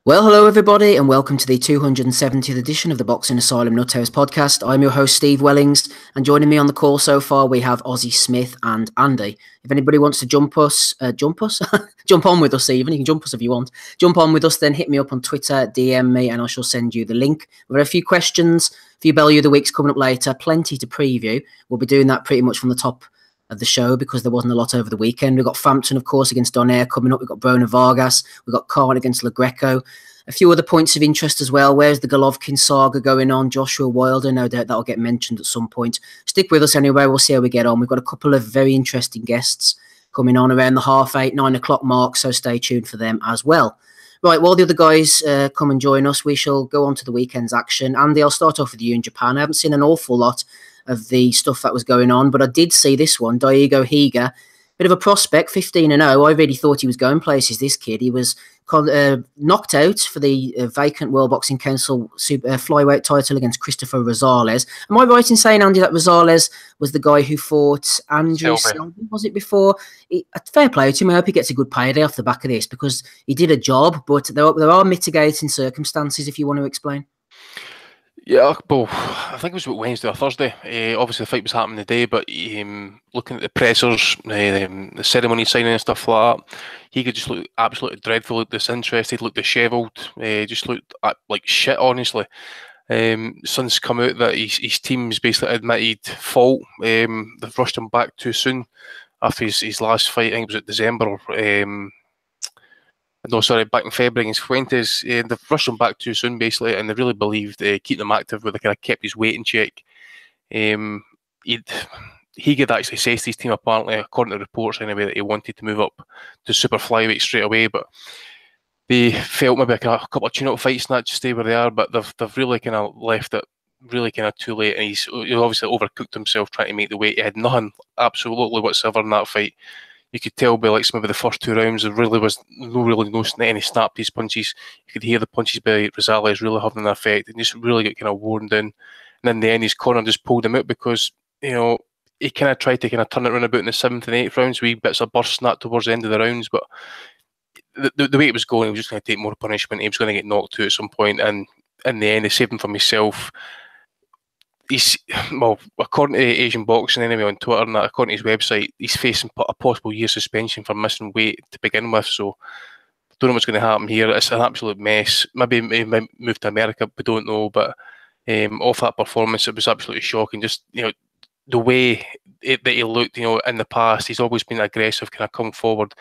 Well, hello everybody, and welcome to the 270th edition of the Boxing Asylum Nuthouse podcast. I'm your host, Steve Wellings, and joining me on the call so far, we have Ozzy Smith and Andy. If anybody wants to jump on with us even, you can jump us if you want. Jump on with us, then hit me up on Twitter, DM me, and I shall send you the link. There are a few questions, a few Bellew of the Weeks coming up later, plenty to preview. We'll be doing that pretty much from the top of the show because there wasn't a lot over the weekend. We've got Frampton, of course, against Donaire coming up. We've got BRONER-VARGAS. We've got Khan against LaGreco. A few other points of interest as well. Where's the Golovkin saga going on? Joshua Wilder, no doubt that'll get mentioned at some point. Stick with us anyway. We'll see how we get on. We've got a couple of very interesting guests coming on around the 8:30, 9 o'clock mark, so stay tuned for them as well. Right, while the other guys come and join us, we shall go on to the weekend's action. Andy, I'll start off with you in Japan. I haven't seen an awful lot of the stuff that was going on, but I did see this one, Daigo Higa. Bit of a prospect, 15-0. I really thought he was going places, this kid. He was knocked out for the vacant World Boxing Council flyweight title against Christopher Rosales. Am I right in saying, Andy, that Rosales was the guy who fought Andrew Selby, was it before? Fair play to him. I hope he gets a good payday off the back of this because he did a job, but there are mitigating circumstances, if you want to explain. Yeah, well, I think it was about Wednesday or Thursday. Obviously, the fight was happening today, but looking at the pressers, the ceremony signing and stuff like that, he could just look absolutely dreadful, looked disinterested, looked dishevelled, just looked like shit, honestly. Since come out that his team's basically admitted fault. They've rushed him back too soon after his last fight. I think it was at December. Back in February against Fuentes. They've rushed him back too soon, basically, and they really believed keeping him active where they kind of kept his weight in check. He could actually say to his team, apparently, according to reports anyway, that he wanted to move up to super flyweight straight away, but they felt maybe a couple of tune-up fights and that to stay where they are, but they've really kind of left it really kind of too late, and he's obviously overcooked himself trying to make the weight. He had nothing absolutely whatsoever in that fight. You could tell by like maybe the first 2 rounds, there really was no any snap to his punches. You could hear the punches by Rosales really having an effect, and just really got kind of worn down. And then in the end, his corner just pulled him out because he kind of tried to kind of turn it around about in the 7th and 8th rounds, wee bits of burst snap towards the end of the rounds, but the way it was going, he was just going to take more punishment. He was going to get knocked out at some point, and in the end, he saved him from himself. According to Asian Boxing anyway on Twitter and that, according to his website, he's facing a possible year suspension for missing weight to begin with. So I don't know what's going to happen here. It's an absolute mess. Maybe he might move to America, we don't know. But off that performance, it was absolutely shocking. Just the way that he looked, in the past, he's always been aggressive, kind of come forward,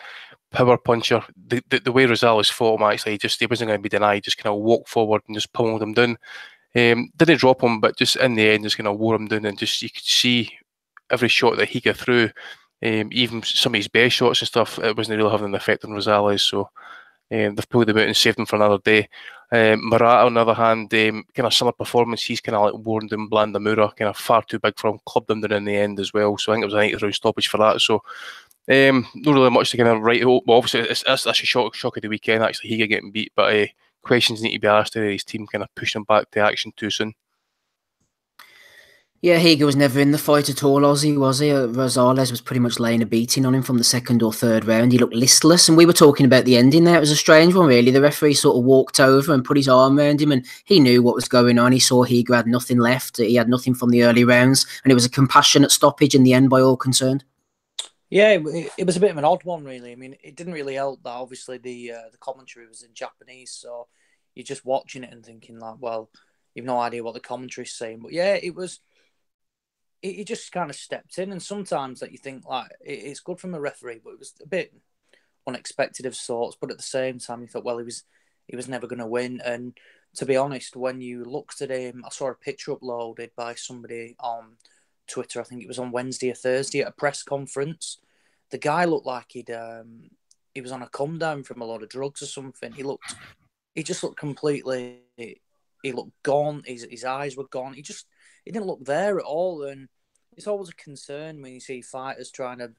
power puncher. The way Rosales fought him, actually, he wasn't going to be denied. Just kind of walked forward and just pummeled him down. Didn't drop him, but just in the end, just kind of wore him down, and just you could see every shot that he got through, even some of his best shots and stuff, it wasn't really having an effect on Rosales. So they've pulled him out and saved him for another day. Murata, on the other hand, kind of similar performance. He's kind of like worn down Blandamura, kind of far too big for him, clubbed him down in the end as well. So I think it was a 90th round stoppage for that. So not really much to kind of write out. Well, obviously, that's a shock of the weekend, actually, Higa getting beat, but questions need to be asked to his team kind of pushing him back to action too soon. Yeah, Higa was never in the fight at all, Ozzy, was he? Rosales was pretty much laying a beating on him from the 2nd or 3rd round. He looked listless, and we were talking about the ending there. It was a strange one, really. The referee sort of walked over and put his arm around him, and he knew what was going on. He saw Higa had nothing left. He had nothing from the early rounds, and it was a compassionate stoppage in the end by all concerned. Yeah, it was a bit of an odd one, really. I mean, it didn't really help that obviously the commentary was in Japanese, so you're just watching it and thinking like, well, you've no idea what the commentary's saying. But yeah, it was. He just kind of stepped in, and sometimes that you think like it's good from a referee, but it was a bit unexpected of sorts. But at the same time, you thought, well, he was never going to win. And to be honest, when you looked at him, I saw a picture uploaded by somebody on Twitter. I think it was on Wednesday or Thursday at a press conference. The guy looked like he was on a come down from a lot of drugs or something. He just looked completely. He looked gone. His eyes were gone. He didn't look there at all, and it's always a concern when you see fighters trying to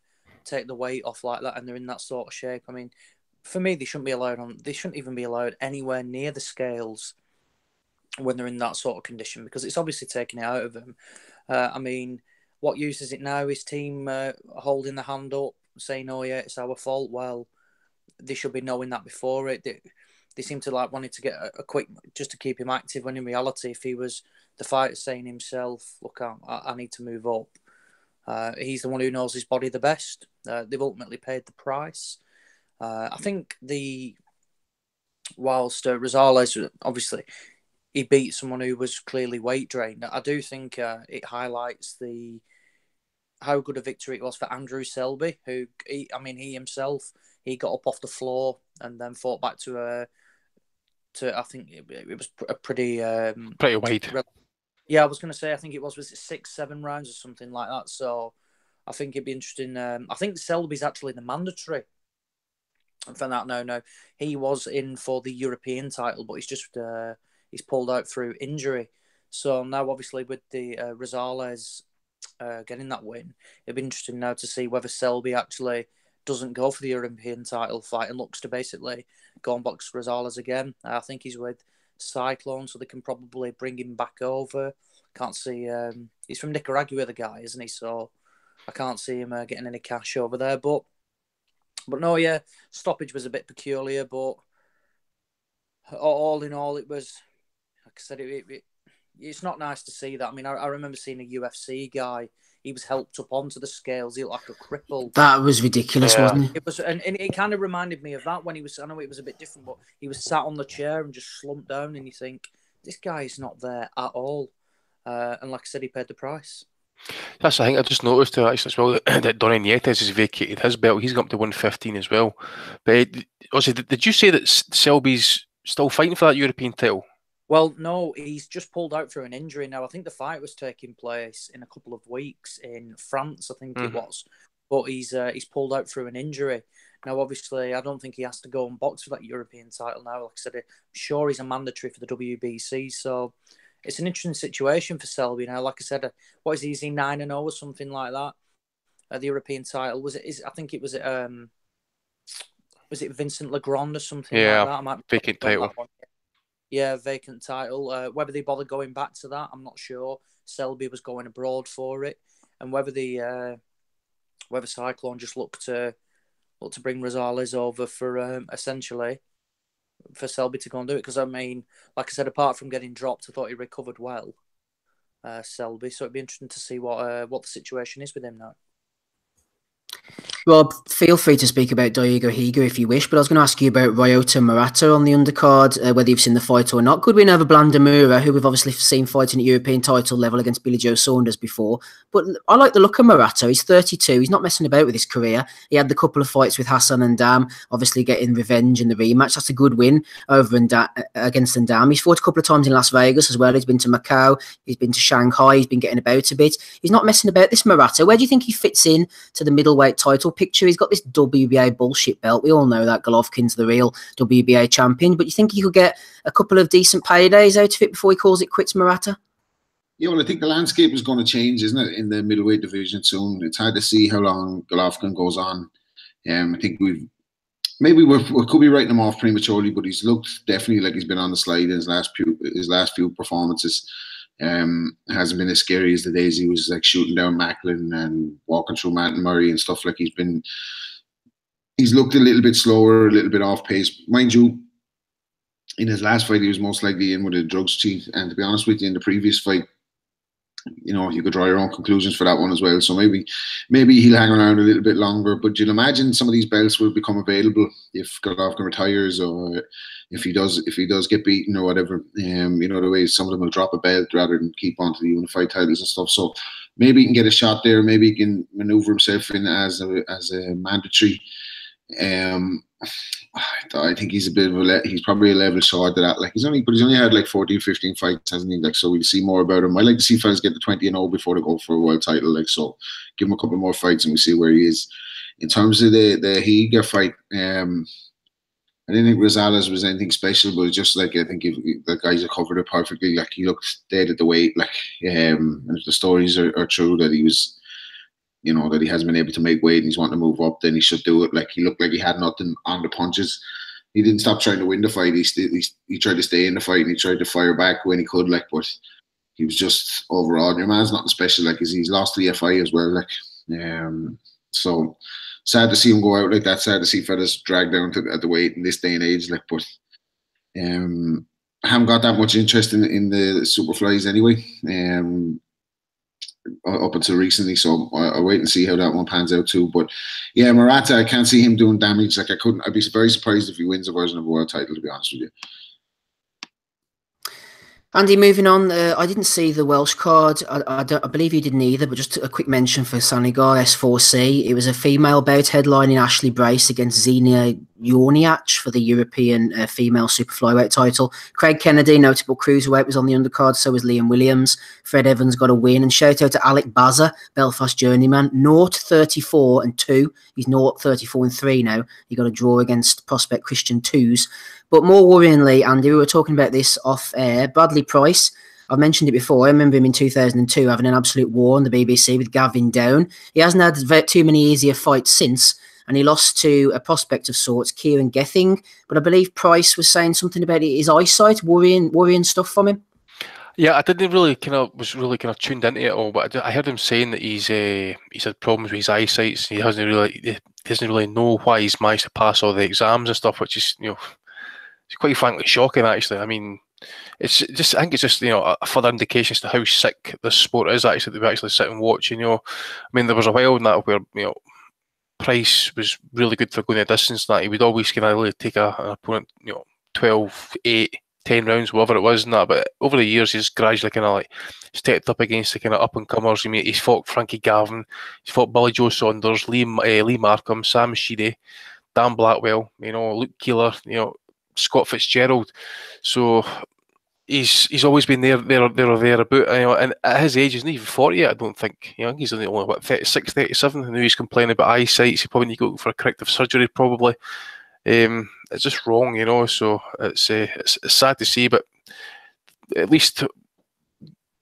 take the weight off like that and they're in that sort of shape. I mean, for me, they shouldn't even be allowed anywhere near the scales when they're in that sort of condition because it's obviously taking it out of them. I mean, what use is it now? His team holding the hand up, saying, "Oh yeah, it's our fault." Well, they should be knowing that before it. they seem to like wanted to get a quick, just to keep him active, when in reality, if he was the fighter saying himself, look, I need to move up, he's the one who knows his body the best. They've ultimately paid the price. I think whilst Rosales, obviously, he beat someone who was clearly weight drained, I do think it highlights how good a victory it was for Andrew Selby, who, he himself, he got up off the floor and then fought back to I think it was a pretty wide. Yeah, I was going to say, I think was it 6-7 rounds or something like that. So I think it'd be interesting. I think Selby's actually the mandatory. And for that, no, he was in for the European title, but he's pulled out through injury. So now, obviously, with the Rosales getting that win, it'd be interesting now to see whether Selby actually doesn't go for the European title fight and looks to basically go and box Rosales again. I think he's with Cyclone, so they can probably bring him back over. Can't see. He's from Nicaragua, the guy, isn't he? So I can't see him getting any cash over there. But no, yeah, stoppage was a bit peculiar, but all in all, it was, like I said, it's not nice to see that. I mean, I remember seeing a UFC guy. He was helped up onto the scales. He looked like a cripple. That was ridiculous, wasn't it? It was, and it kind of reminded me of that when he was. I know it was a bit different, but he was sat on the chair and just slumped down, and you think, this guy is not there at all. And like I said, he paid the price. That's the thing. I just noticed actually as well that Donnie Nietes has vacated his belt. He's got up to 115 as well. But also, did you say that Selby's still fighting for that European title? Well, no, he's just pulled out through an injury now. I think the fight was taking place in a couple of weeks in France, I think it was. But he's pulled out through an injury. Now, obviously, I don't think he has to go and box for that European title now. Like I said, I'm sure he's a mandatory for the WBC. So it's an interesting situation for Selby now. Like I said, what is he? Is he 9-0 or something like that? The European title was it? I think it was it. Was it Vincent Legrand or something like that? I might vacant title. Yeah, vacant title. Whether they bother going back to that, I'm not sure. Selby was going abroad for it, and whether Cyclone just looked to bring Rosales over for essentially for Selby to go and do it. Because I mean, like I said, apart from getting dropped, I thought he recovered well, Selby. So it'd be interesting to see what the situation is with him now. Rob, feel free to speak about Diego Higa if you wish, but I was going to ask you about Ryota Murata on the undercard, whether you've seen the fight or not. Good win over Blandamura, who we've obviously seen fighting at European title level against Billy Joe Saunders before. But I like the look of Murata. He's 32. He's not messing about with his career. He had the couple of fights with Hassan and Dam, obviously getting revenge in the rematch. That's a good win over against Ndam. He's fought a couple of times in Las Vegas as well. He's been to Macau. He's been to Shanghai. He's been getting about a bit. He's not messing about, this Murata. Where do you think he fits in to the middleweight title picture? He's got this WBA bullshit belt. We all know that Golovkin's the real WBA champion, but you think he could get a couple of decent paydays out of it before he calls it quits, Murata? Yeah, well, I think the landscape is going to change, isn't it, in the middleweight division soon. It's hard to see how long Golovkin goes on. I think we could be writing him off prematurely, but he's looked definitely like he's been on the slide in his last few performances. Hasn't been as scary as the days he was like shooting down Macklin and walking through Matt and Murray and stuff. Like he's looked a little bit slower, a little bit off pace. Mind you, in his last fight, he was most likely in with a drugs cheat. And to be honest with you, in the previous fight, you know, you could draw your own conclusions for that one as well. So maybe he'll hang around a little bit longer. But you'd imagine some of these belts will become available if Golovkin retires, or if he does get beaten or whatever. You know, the way some of them will drop a belt rather than keep on to the unified titles and stuff. So maybe he can get a shot there. Maybe he can maneuver himself in as a mandatory. I think he's he's probably a level short of that. Like he's only had like 14, 15 fights, hasn't he? Like, so we'll see more about him. I like to see fellas get to 20-0 before they go for a world title. Like, so give him a couple more fights and we'll see where he is. In terms of the Higa fight, I didn't think Rosales was anything special, but just like I think the guys have covered it perfectly. Like he looked dead at the weight. Like and if the stories are true that he was, you know, that he hasn't been able to make weight and he's wanting to move up, then he should do it. Like he looked like he had nothing on the punches. He didn't stop trying to win the fight. He tried to stay in the fight and he tried to fire back when he could. Like, but he was just overall. Your man's nothing special. Like he's lost to the FI as well. Like, so sad to see him go out like that. Sad to see fellas dragged down at the weight in this day and age. Like, but I haven't got that much interest in the super flys anyway. Up until recently, so I'll wait and see how that one pans out too. But yeah, Murata, I can't see him doing damage. Like I'd be very surprised if he wins a version of a world title, to be honest with you. Andy, moving on, I didn't see the Welsh card. I believe you didn't either, but just a quick mention for Senegal S4C. It was a female bout headlining Ashley Brace against Xenia Yorniach for the European female super flyweight title. Craig Kennedy, notable cruiserweight, was on the undercard, so was Liam Williams. Fred Evans got a win, and shout out to Alec Baza, Belfast journeyman, 0-34-2. He's 0-34-3 now. He got a draw against prospect Christian Twos. But more worryingly, Andy, we were talking about this off air. Bradley Price, I've mentioned it before. I remember him in 2002 having an absolute war on the BBC with Gavin Down. He hasn't had too many easier fights since, and he lost to a prospect of sorts, Kieran Gething. But I believe Price was saying something about his eyesight, worrying stuff from him. Yeah, I didn't really was really tuned into it all, but I heard him saying that he's had problems with his eyesight. He doesn't really know why he's managed to pass all the exams and stuff, which is it's quite frankly shocking, actually. I mean, I think it's just a further indication as to how sick this sport is, actually, that we actually sit and watch. I mean, there was a while in that where Price was really good for going the distance. That he would always really take an opponent 12, 8, 10 rounds, whatever it was, and that. But over the years, he's gradually stepped up against the kind of up and comers. He's fought Frankie Gavin, he's fought Billy Joe Saunders, Lee Markham, Sam Sheedy, Dan Blackwell, Luke Keeler, Scott Fitzgerald. So he's always been there or thereabout. And at his age, he's not even 40 yet, I don't think. He's only 36, 37, and now he's complaining about eyesight. He probably need to go for a corrective surgery, probably. It's just wrong, so it's sad to see, but at least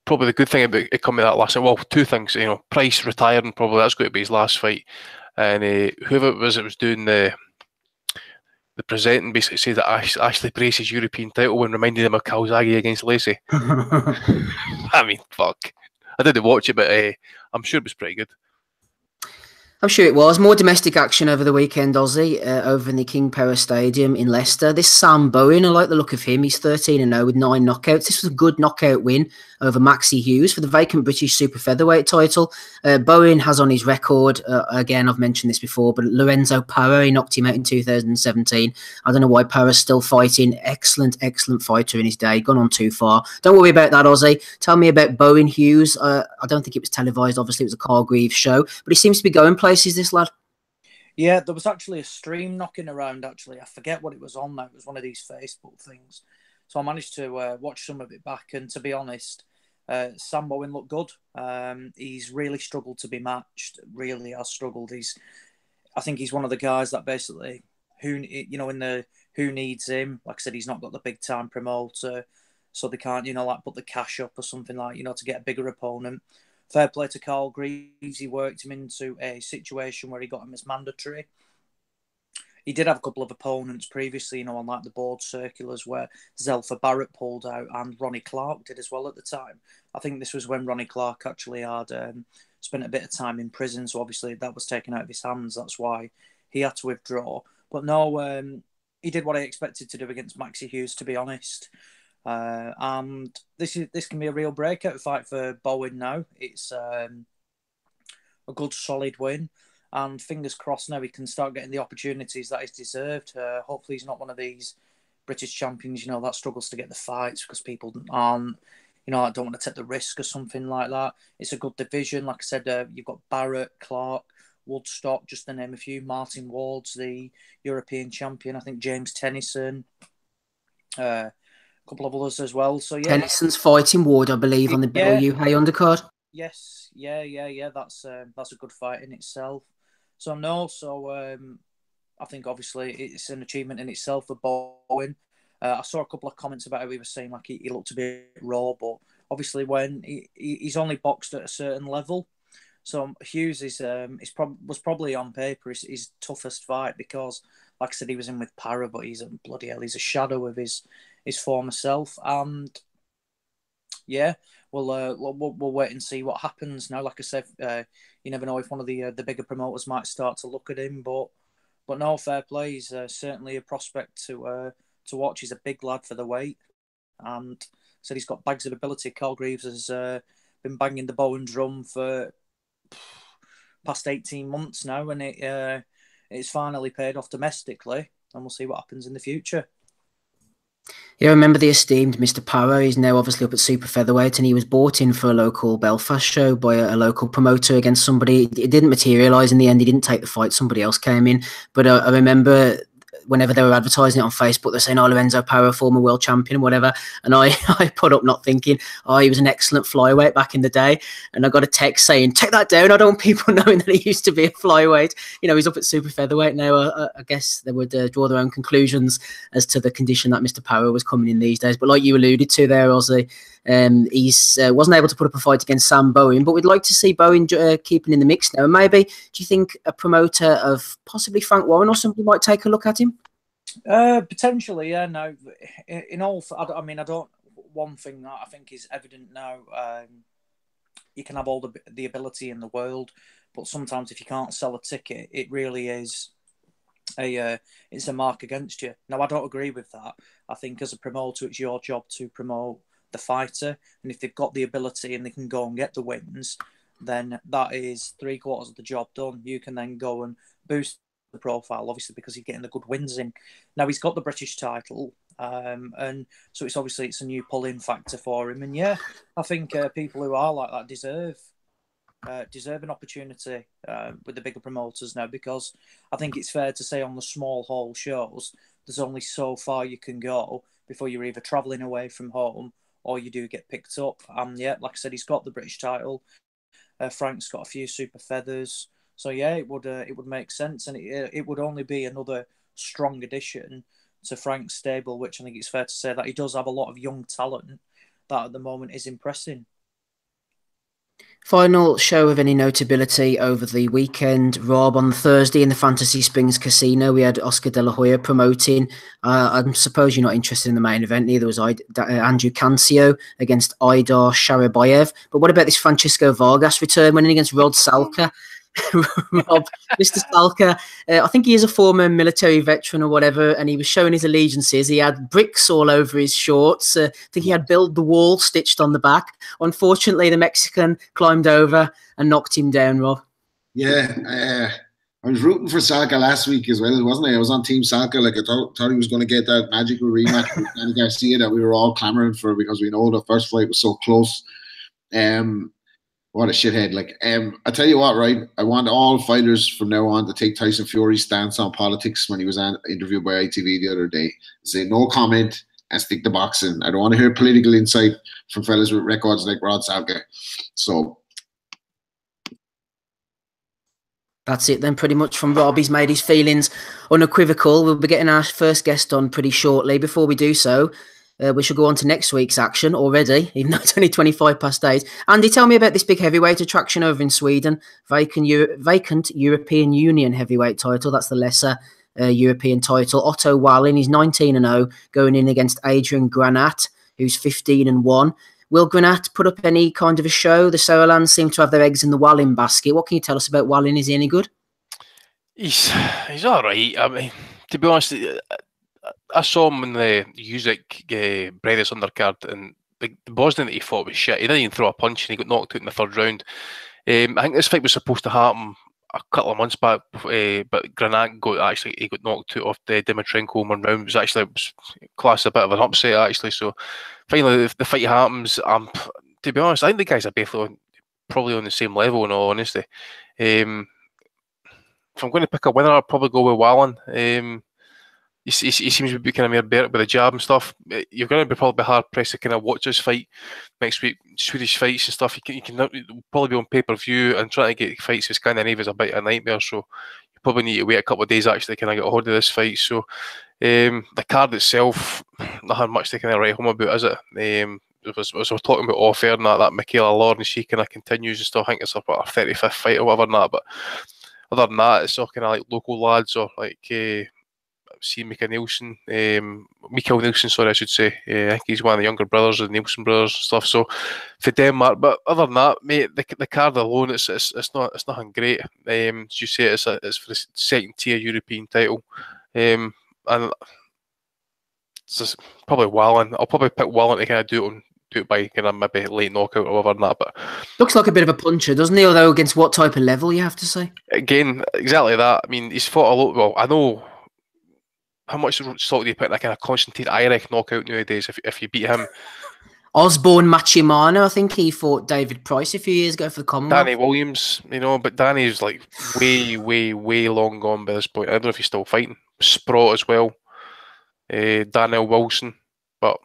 probably the good thing about it coming that last night, well, two things, Price retiring, probably that's going to be his last fight, and whoever it was doing the presenting basically said that Ashley Brace's European title win reminded him of Calzaghe against Lacey. I mean, fuck. I didn't watch it, but I'm sure it was pretty good. I'm sure it was. More domestic action over the weekend, Aussie, over in the King Power Stadium in Leicester. This Sam Bowen, I like the look of him. He's 13-0 with 9 knockouts. This was a good knockout win over Maxi Hughes for the vacant British super featherweight title. Bowen has on his record, again, I've mentioned this before, but Lorenzo Parra, he knocked him out in 2017. I don't know why Parra's still fighting. Excellent fighter in his day. Gone on too far. Don't worry about that, Aussie. Tell me about Bowen Hughes. I don't think it was televised. Obviously, it was a Cargreaves show, but he seems to be going places, this lad. Yeah, there was actually a stream knocking around, actually. I forget what it was on now. It was one of these Facebook things. So I managed to watch some of it back, and to be honest, Sam Bowen looked good. He's really struggled to be matched. Really has struggled. I think he's one of the guys that basically who needs him. Like I said, he's not got the big time promoter, so they can't put the cash up or something to get a bigger opponent. Fair play to Carl Greaves. He worked him into a situation where he got him as mandatory. He did have a couple of opponents previously, on like the board circulars where Zelfa Barrett pulled out and Ronnie Clark did as well at the time. I think this was when Ronnie Clark actually had spent a bit of time in prison, so obviously that was taken out of his hands. That's why he had to withdraw. But no, he did what I expected to do against Maxi Hughes, to be honest. And this can be a real breakout fight for Bowen now. It's a good solid win, and fingers crossed now he can start getting the opportunities that he's deserved. Hopefully he's not one of these British champions that struggles to get the fights because people aren't I don't want to take the risk or something like that. It's a good division. Like I said, you've got Barrett, Clark, Woodstock, just to name a few. Martin Ward's the European champion. I think James Tennyson, couple of others as well. So yeah, Tennyson's fighting Ward, I believe, on the BLUA undercard. Yes, yeah. That's a good fight in itself. So no, I think obviously it's an achievement in itself for Bowen. I saw a couple of comments about how he was saying like he looked a bit raw, but obviously when he's only boxed at a certain level. So Hughes was probably on paper his toughest fight because, like I said, he was in with Parra, but he's a shadow of his former self. And yeah, we'll wait and see what happens now. Like I said, you never know if one of the bigger promoters might start to look at him, but no, fair play. He's certainly a prospect to to watch. He's a big lad for the weight, and said he's got bags of ability. Carl Greaves has been banging the Bowen drum for past 18 months now, and it's finally paid off domestically, and we'll see what happens in the future. Yeah, I remember the esteemed Mr. Parrow. He's now obviously up at super featherweight, and he was brought in for a local Belfast show by a local promoter against somebody. It didn't materialise in the end. He didn't take the fight. Somebody else came in. But I remember whenever they were advertising it on Facebook, they're saying, "Oh, Lorenzo Parrow, former world champion," whatever. And I put up not thinking, "Oh, he was an excellent flyweight back in the day." And I got a text saying, "Take that down. I don't want people knowing that he used to be a flyweight." You know, he's up at super featherweight now. I guess they would draw their own conclusions as to the condition that Mr. Parrow was coming in these days. But like you alluded to there, Ozzy, he's wasn't able to put up a fight against Sam Bowen, but we'd like to see Bowen keeping in the mix now. And maybe, do you think a promoter of possibly Frank Warren or somebody might take a look at him? Potentially, yeah. No, in all, I mean, I don't. One thing that I think is evident now, you can have all the ability in the world, but sometimes if you can't sell a ticket, it really is it's a mark against you. Now, I don't agree with that. I think as a promoter, it's your job to promote the fighter, and if they've got the ability and they can go and get the wins, then that is 3/4 of the job done. You can then go and boost the profile, obviously, because he's getting the good wins in. Now he's got the British title, and so it's a new pull-in factor for him. And yeah, I think people who are like that deserve an opportunity with the bigger promoters now, because I think it's fair to say on the small hall shows, there's only so far you can go before you're either travelling away from home or you do get picked up. And yeah, like I said, he's got the British title. Frank's got a few super feathers. So yeah, it would make sense, and it would only be another strong addition to Frank's stable, which I think it's fair to say that he does have a lot of young talent that at the moment is impressing. Final show of any notability over the weekend, Rob, on Thursday in the Fantasy Springs Casino, we had Oscar De La Hoya promoting. I suppose you're not interested in the main event, neither was I. Andrew Cancio against Idar Sharabayev. But what about this Francisco Vargas return, winning against Rod Salka? Rob, Mr. Salka, I think he is a former military veteran or whatever, and he was showing his allegiances. He had bricks all over his shorts. I think he had "Build the Wall" stitched on the back. Unfortunately, the Mexican climbed over and knocked him down, Rob. Yeah, I was rooting for Salka last week as well, wasn't I? I was on Team Salka. Like, I thought he was going to get that magical rematch with Danny Garcia that we were all clamoring for, because we know the first fight was so close. What a shithead. Like, I tell you what, right? I want all fighters from now on to take Tyson Fury's stance on politics when he was interviewed by ITV the other day. Say no comment and stick to boxing. I don't want to hear political insight from fellas with records like Rod Salka. So that's it then, pretty much from Rob. He's made his feelings unequivocal. We'll be getting our first guest on pretty shortly. Before we do so, we should go on to next week's action already, even though it's only 25 past 8. Andy, tell me about this big heavyweight attraction over in Sweden. Vacant European Union heavyweight title. That's the lesser European title. Otto Wallin, he's 19-0, going in against Adrian Granat, who's 15-1. Will Granat put up any kind of a show? The Sorolans seem to have their eggs in the Wallin basket. What can you tell us about Wallin? Is he any good? He's all right. I mean, to be honest, I saw him in the Usyk Brothers undercard, and the Bosnian that he fought was shit. He didn't even throw a punch, and he got knocked out in the third round. I think this fight was supposed to happen a couple of months back, but Granat got knocked out off the Dimitrenko 1 round. It was classed a bit of an upset, actually. So finally, if the fight happens, to be honest, I think the guys are both probably on the same level, in all honesty. If I'm going to pick a winner, I'll probably go with Wallin. He seems to be kind of more better with the jab and stuff. You're going to be probably hard pressed to kind of watch this fight next week. Swedish fights and stuff, you can probably be on pay-per-view, and trying to get fights with Scandinavia is a bit of a nightmare. So you probably need to wait a couple of days actually to kind of get a hold of this fight. So the card itself, nothing much to kind of write home about, is it? As we're talking about off air and that Michaela Lawrence, she kind of continues and stuff. I think it's her 35th fight or whatever and that. But other than that, it's all kind of like local lads, or like see Mikael Nielsen, sorry, I should say. I think he's one of the younger brothers of the Nielsen brothers and stuff. So for Denmark, but other than that, mate, the card alone, it's nothing great. As you say, it's for the second tier European title, and it's just probably Wallen. I'll probably pick Wallen to kind of do it by kind of maybe late knockout or whatever than that. But looks like a bit of a puncher, doesn't he? Although against what type of level, you have to say? Again, exactly that. I mean, he's fought a lot. Well, I know how much stock do you put in that kind of Constantine Irek knockout nowadays if you beat him. Osborne Machimano, I think he fought David Price a few years ago for the Commonwealth. Danny Williams, but Danny's like way, way, way long gone by this point. I don't know if he's still fighting. Sprott as well. Daniel Wilson. But,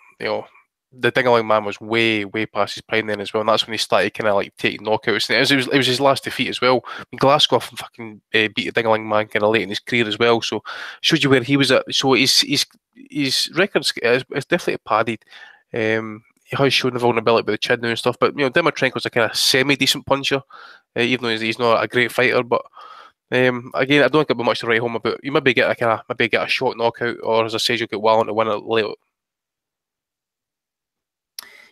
the Dingaling man was way, way past his prime then as well. And that's when he started kind of like taking knockouts. And it was his last defeat as well. I mean, Glasgow fucking beat the Dingaling man kind of late in his career as well. So, shows you where he was at. So, his records is definitely padded. He has shown the vulnerability with the chin now and stuff, but Dimitrenko's a kind of semi-decent puncher, even though he's not a great fighter. But again, I don't think it'll be much to write home about. You maybe get a short knockout, or as I said, you'll get Wallen to win it later.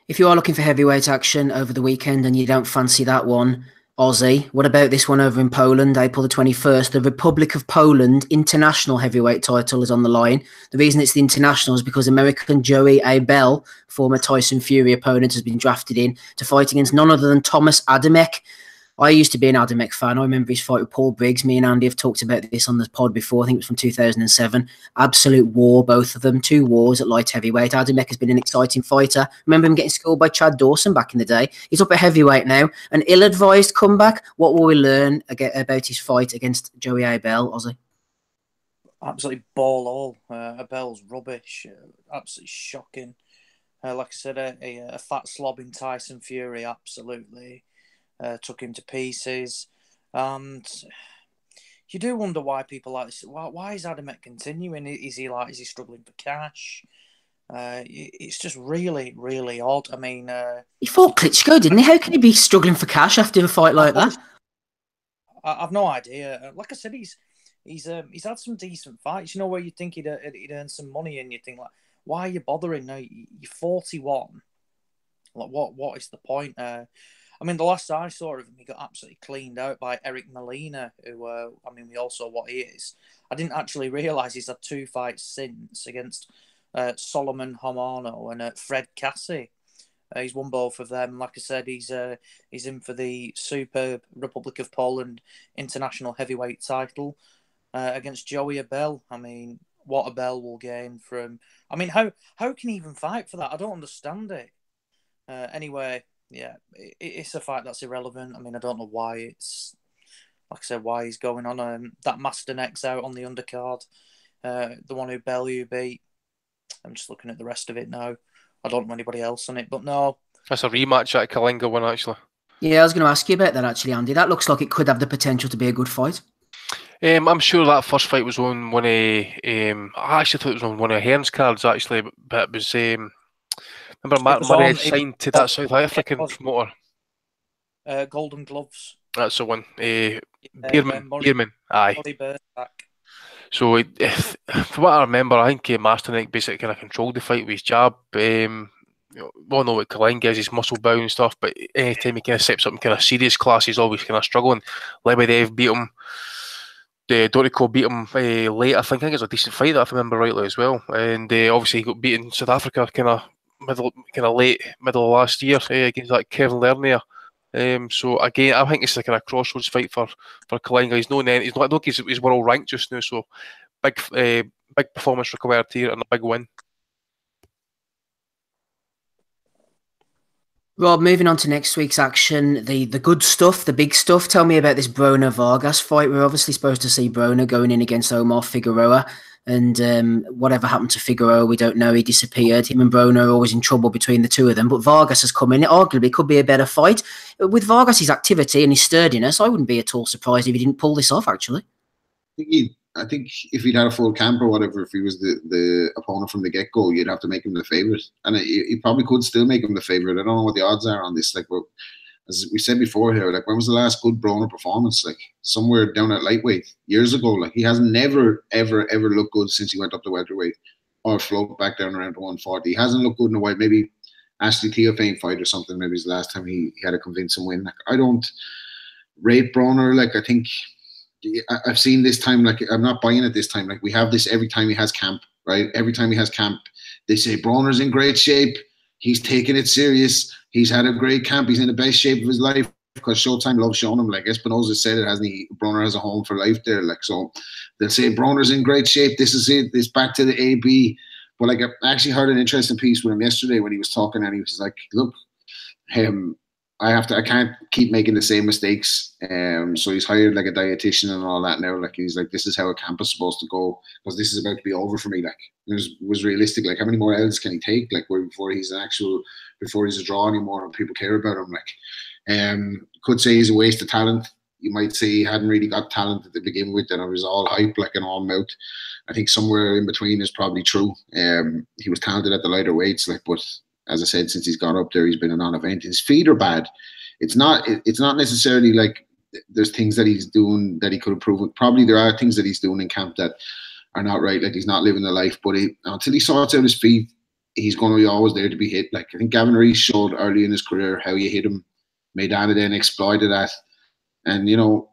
If you are looking for heavyweight action over the weekend and you don't fancy that one, Aussie, what about this one over in Poland, April the 21st? The Republic of Poland international heavyweight title is on the line. The reason it's the international is because American Joey Abell, former Tyson Fury opponent, has been drafted in to fight against none other than Thomas Adamek. I used to be an Adamek fan. I remember his fight with Paul Briggs. Me and Andy have talked about this on the pod before. I think it was from 2007. Absolute war, both of them. 2 wars at light heavyweight. Adamek has been an exciting fighter. I remember him getting schooled by Chad Dawson back in the day. He's up at heavyweight now. An ill-advised comeback. What will we learn about his fight against Joey Abell, Ozzy? Absolutely ball all. Abell's rubbish. Absolutely shocking. Like I said, a fat slobbing Tyson Fury, absolutely. Took him to pieces, and you do wonder why people like this. Why is Adamek continuing? Is he struggling for cash? It's just really, really odd. I mean, he fought Klitschko, didn't he? How can he be struggling for cash after a fight like that? I've no idea. Like I said, he's had some decent fights. Where you think he'd earn some money, and you think like, why are you bothering? No, you're 41. Like, what is the point? I mean, the last I saw of him, he got absolutely cleaned out by Eric Molina, who, we all saw what he is. I didn't actually realise he's had 2 fights since against Solomon Homano and Fred Cassie. He's won both of them. Like I said, he's in for the superb Republic of Poland international heavyweight title against Joey Abell. I mean, what Abell will gain from... I mean, how can he even fight for that? I don't understand it. Anyway... Yeah, it's a fight that's irrelevant. I mean, I don't know why it's, like I said, why he's going on. That Master Neck's out on the undercard. The one who Bellew beat. I'm just looking at the rest of it now. I don't know anybody else on it, but no. That's a rematch at Kalinga one, actually. Yeah, I was going to ask you about that, actually, Andy. That looks like it could have the potential to be a good fight. I'm sure that first fight was on one of... I actually thought it was on one of Hearn's cards, actually, but it was... Remember Mark Murray had signed to that South African promoter? Golden Gloves. That's the one. Bierman. Aye. So, from what I remember, I think Masterneck basically kind of controlled the fight with his jab. We all know what Kalinga is, his muscle bow and stuff, but anytime he kind of steps up in kind of serious class, he's always kind of struggling. Lebedev beat him. Dorico beat him late. I think it was a decent fight, if I remember rightly, as well. And obviously he got beaten in South Africa middle of last year against like Kevin Lernier. So again, I think it's a kind of crossroads fight for Kalinga. He's known he's not. I don't think he's world ranked just now. So big performance required here and a big win. Rob, moving on to next week's action, the good stuff, the big stuff. Tell me about this Broner-Vargas fight. We're obviously supposed to see Broner going in against Omar Figueroa. And whatever happened to Figueroa, we don't know. He disappeared. Him and Broner are always in trouble between the two of them. But Vargas has come in. It arguably could be a better fight. With Vargas' activity and his sturdiness, I wouldn't be at all surprised if he didn't pull this off, actually. I think if he'd had a full camp or whatever, if he was the opponent from the get-go, you'd have to make him the favourite. And he probably could still make him the favourite. I don't know what the odds are on this. Like, as we said before here, like, when was the last good Broner performance? Like, somewhere down at lightweight years ago. Like, he has never, ever, ever looked good since he went up to welterweight or float back down around to 140. He hasn't looked good in a while. Maybe Ashley Theophane fight or something. Maybe it's the last time he had a convincing win. Like, I don't rate Broner. Like, I think I've seen this time. Like, I'm not buying it this time. Like, we have this every time he has camp. right? Every time he has camp, they say Broner's in great shape. He's taking it serious. He's had a great camp. He's in the best shape of his life because Showtime loves showing him. Like Espinosa said it, hasn't he? Broner has a home for life there. Like, so they'll say Broner's in great shape. This is it. It's back to the AB. But like, I actually heard an interesting piece with him yesterday when he was talking, and he was like, look, I can't keep making the same mistakes. So he's hired like a dietitian and all that now. Like, he's like, this is how a camp is supposed to go, because this is about to be over for me. Like, it was realistic. Like, how many more L's can he take? Like, before he's a draw anymore and people care about him. Like, could say he's a waste of talent. You might say he hadn't really got talent to begin with, and it was all hype, like, and all mouth. I think somewhere in between is probably true. He was talented at the lighter weights, like, but as I said, since he's got up there, he's been a non-event. His feet are bad. It's not necessarily like there's things that he's doing that he could improve. Probably there are things that he's doing in camp that are not right. Like, he's not living the life. But until he sorts out his feet, he's going to be always there to be hit. Like, I think Gavin Rees showed early in his career how you hit him. Maidana then exploited that. And, you know,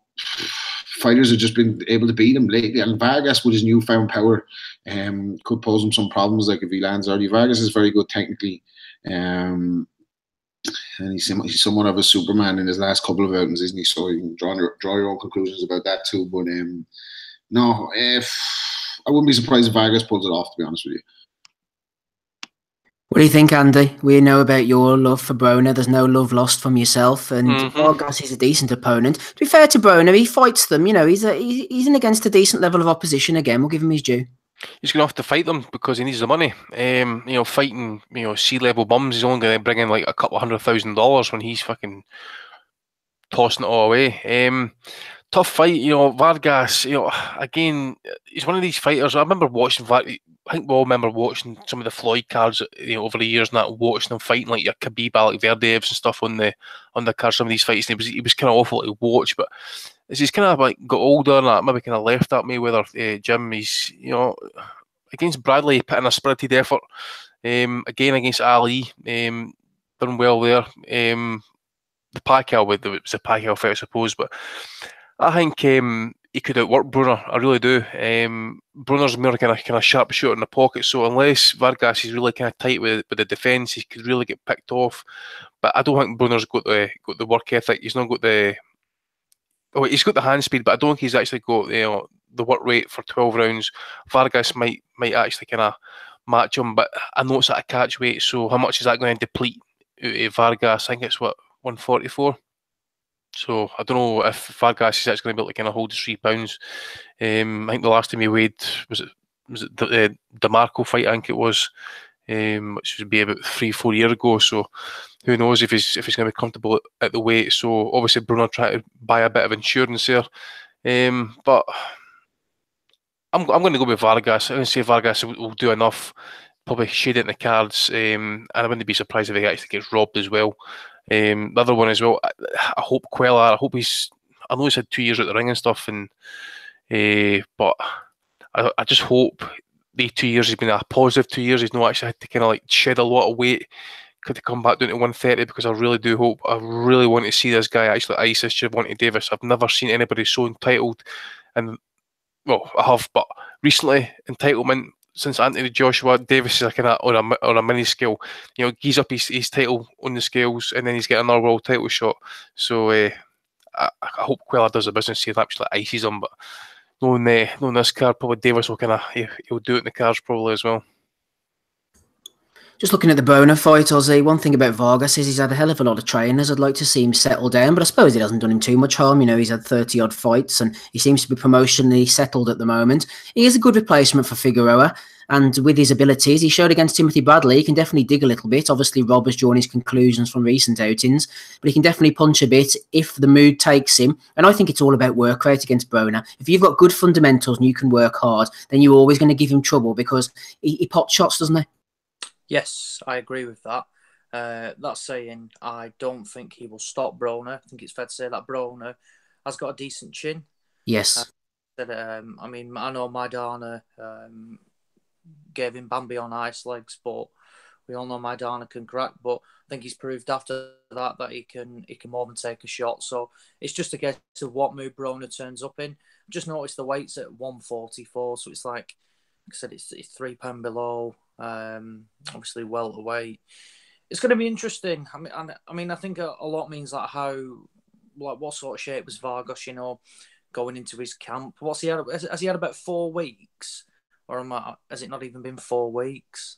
fighters have just been able to beat him lately. And Vargas, with his newfound power, could pose him some problems. Like, if he lands early, Vargas is very good technically. And he's somewhat of a Superman in his last couple of outings, isn't he? So you can draw your own conclusions about that too. But no, I wouldn't be surprised if Vargas pulls it off, to be honest with you. What do you think, Andy? We know about your love for Broner. There's no love lost from yourself, and Vargas is a decent opponent. To be fair to Broner, he fights them. You know, he's in against a decent level of opposition. Again, we'll give him his due. He's going to have to fight them because he needs the money. You know, fighting, you know, sea-level bums is only going to bring in like a couple of $100,000 when he's fucking tossing it all away. Tough fight, you know. Vargas, you know, again, he's one of these fighters. I remember watching Vargas. I think we all remember watching some of the Floyd cards, you know, over the years, and that, watching them fighting like your Khabib, Alec Verdevs and stuff on the card. Some of these fights, and he was kind of awful to watch. But as he's kind of like got older and that, maybe kind of left that Mayweather gym, he's, you know, against Bradley, putting a spirited effort. Again against Ali, done well there. The Pacquiao, it was a Pacquiao fight, I suppose, but I think he could outwork Broner. I really do. Broner's more kind of sharp shooter in the pocket, so unless Vargas is really kind of tight with the defence, he could really get picked off. But I don't think Broner's got the work ethic. He's not got he's got the hand speed, but I don't think he's actually got the work rate for 12 rounds. Vargas might actually kind of match him, but I know it's at a catch weight, so how much is that going to deplete out of Vargas? I think it's 144. So I don't know if Vargas is actually going to be able to kind of hold his 3 pounds. I think the last time he weighed was it the DeMarco fight, I think it was, which would be about 3-4 years ago. So who knows if he's going to be comfortable at the weight. So obviously Broner trying to buy a bit of insurance there. But I'm going to go with Vargas. I'm going to say Vargas will do enough, probably shade it in the cards, and I wouldn't be surprised if he actually gets robbed as well. The other one as well, I hope Cuellar, I know he's had 2 years at the ring and stuff, and but I just hope the 2 years has been a positive 2 years. He's not actually had to kind of like shed a lot of weight. Could have come back down to 130, because I really want to see this guy actually ice this Gervonta Davis. I've never seen anybody so entitled, and well, I have, but recently entitlement. Since Anthony Joshua, Davis is kind of on a mini scale. You know, he's up his title on the scales, and then he's getting another world title shot. So I hope Cuellar does the business here and actually ices him. But knowing this card, probably Davis will he'll do it in the cards probably as well. Just looking at the Broner fight, Ozzy, one thing about Vargas is he's had a hell of a lot of trainers. I'd like to see him settle down, but I suppose it hasn't done him too much harm. You know, he's had 30-odd fights, and he seems to be promotionally settled at the moment. He is a good replacement for Figueroa, and with his abilities, he showed against Timothy Bradley, he can definitely dig a little bit. Obviously, Rob has drawn his conclusions from recent outings, but he can definitely punch a bit if the mood takes him. And I think it's all about work rate against Broner. If you've got good fundamentals and you can work hard, then you're always going to give him trouble, because he pots shots, doesn't he? Yes, I agree with that. That saying, I don't think he will stop Broner. I think it's fair to say that Broner has got a decent chin. Yes. I mean, I know Maidana gave him Bambi on ice legs, but we all know Maidana can crack. But I think he's proved after that he can more than take a shot. So it's just a case of what mood Broner turns up in. Just noticed the weight's at 144, so it's like I said, it's £3 below. Obviously welterweight. It's going to be interesting. I mean, I think a lot means like what sort of shape was Vargas, you know, going into his camp. What's he had? Has he had about 4 weeks, or has it not even been 4 weeks?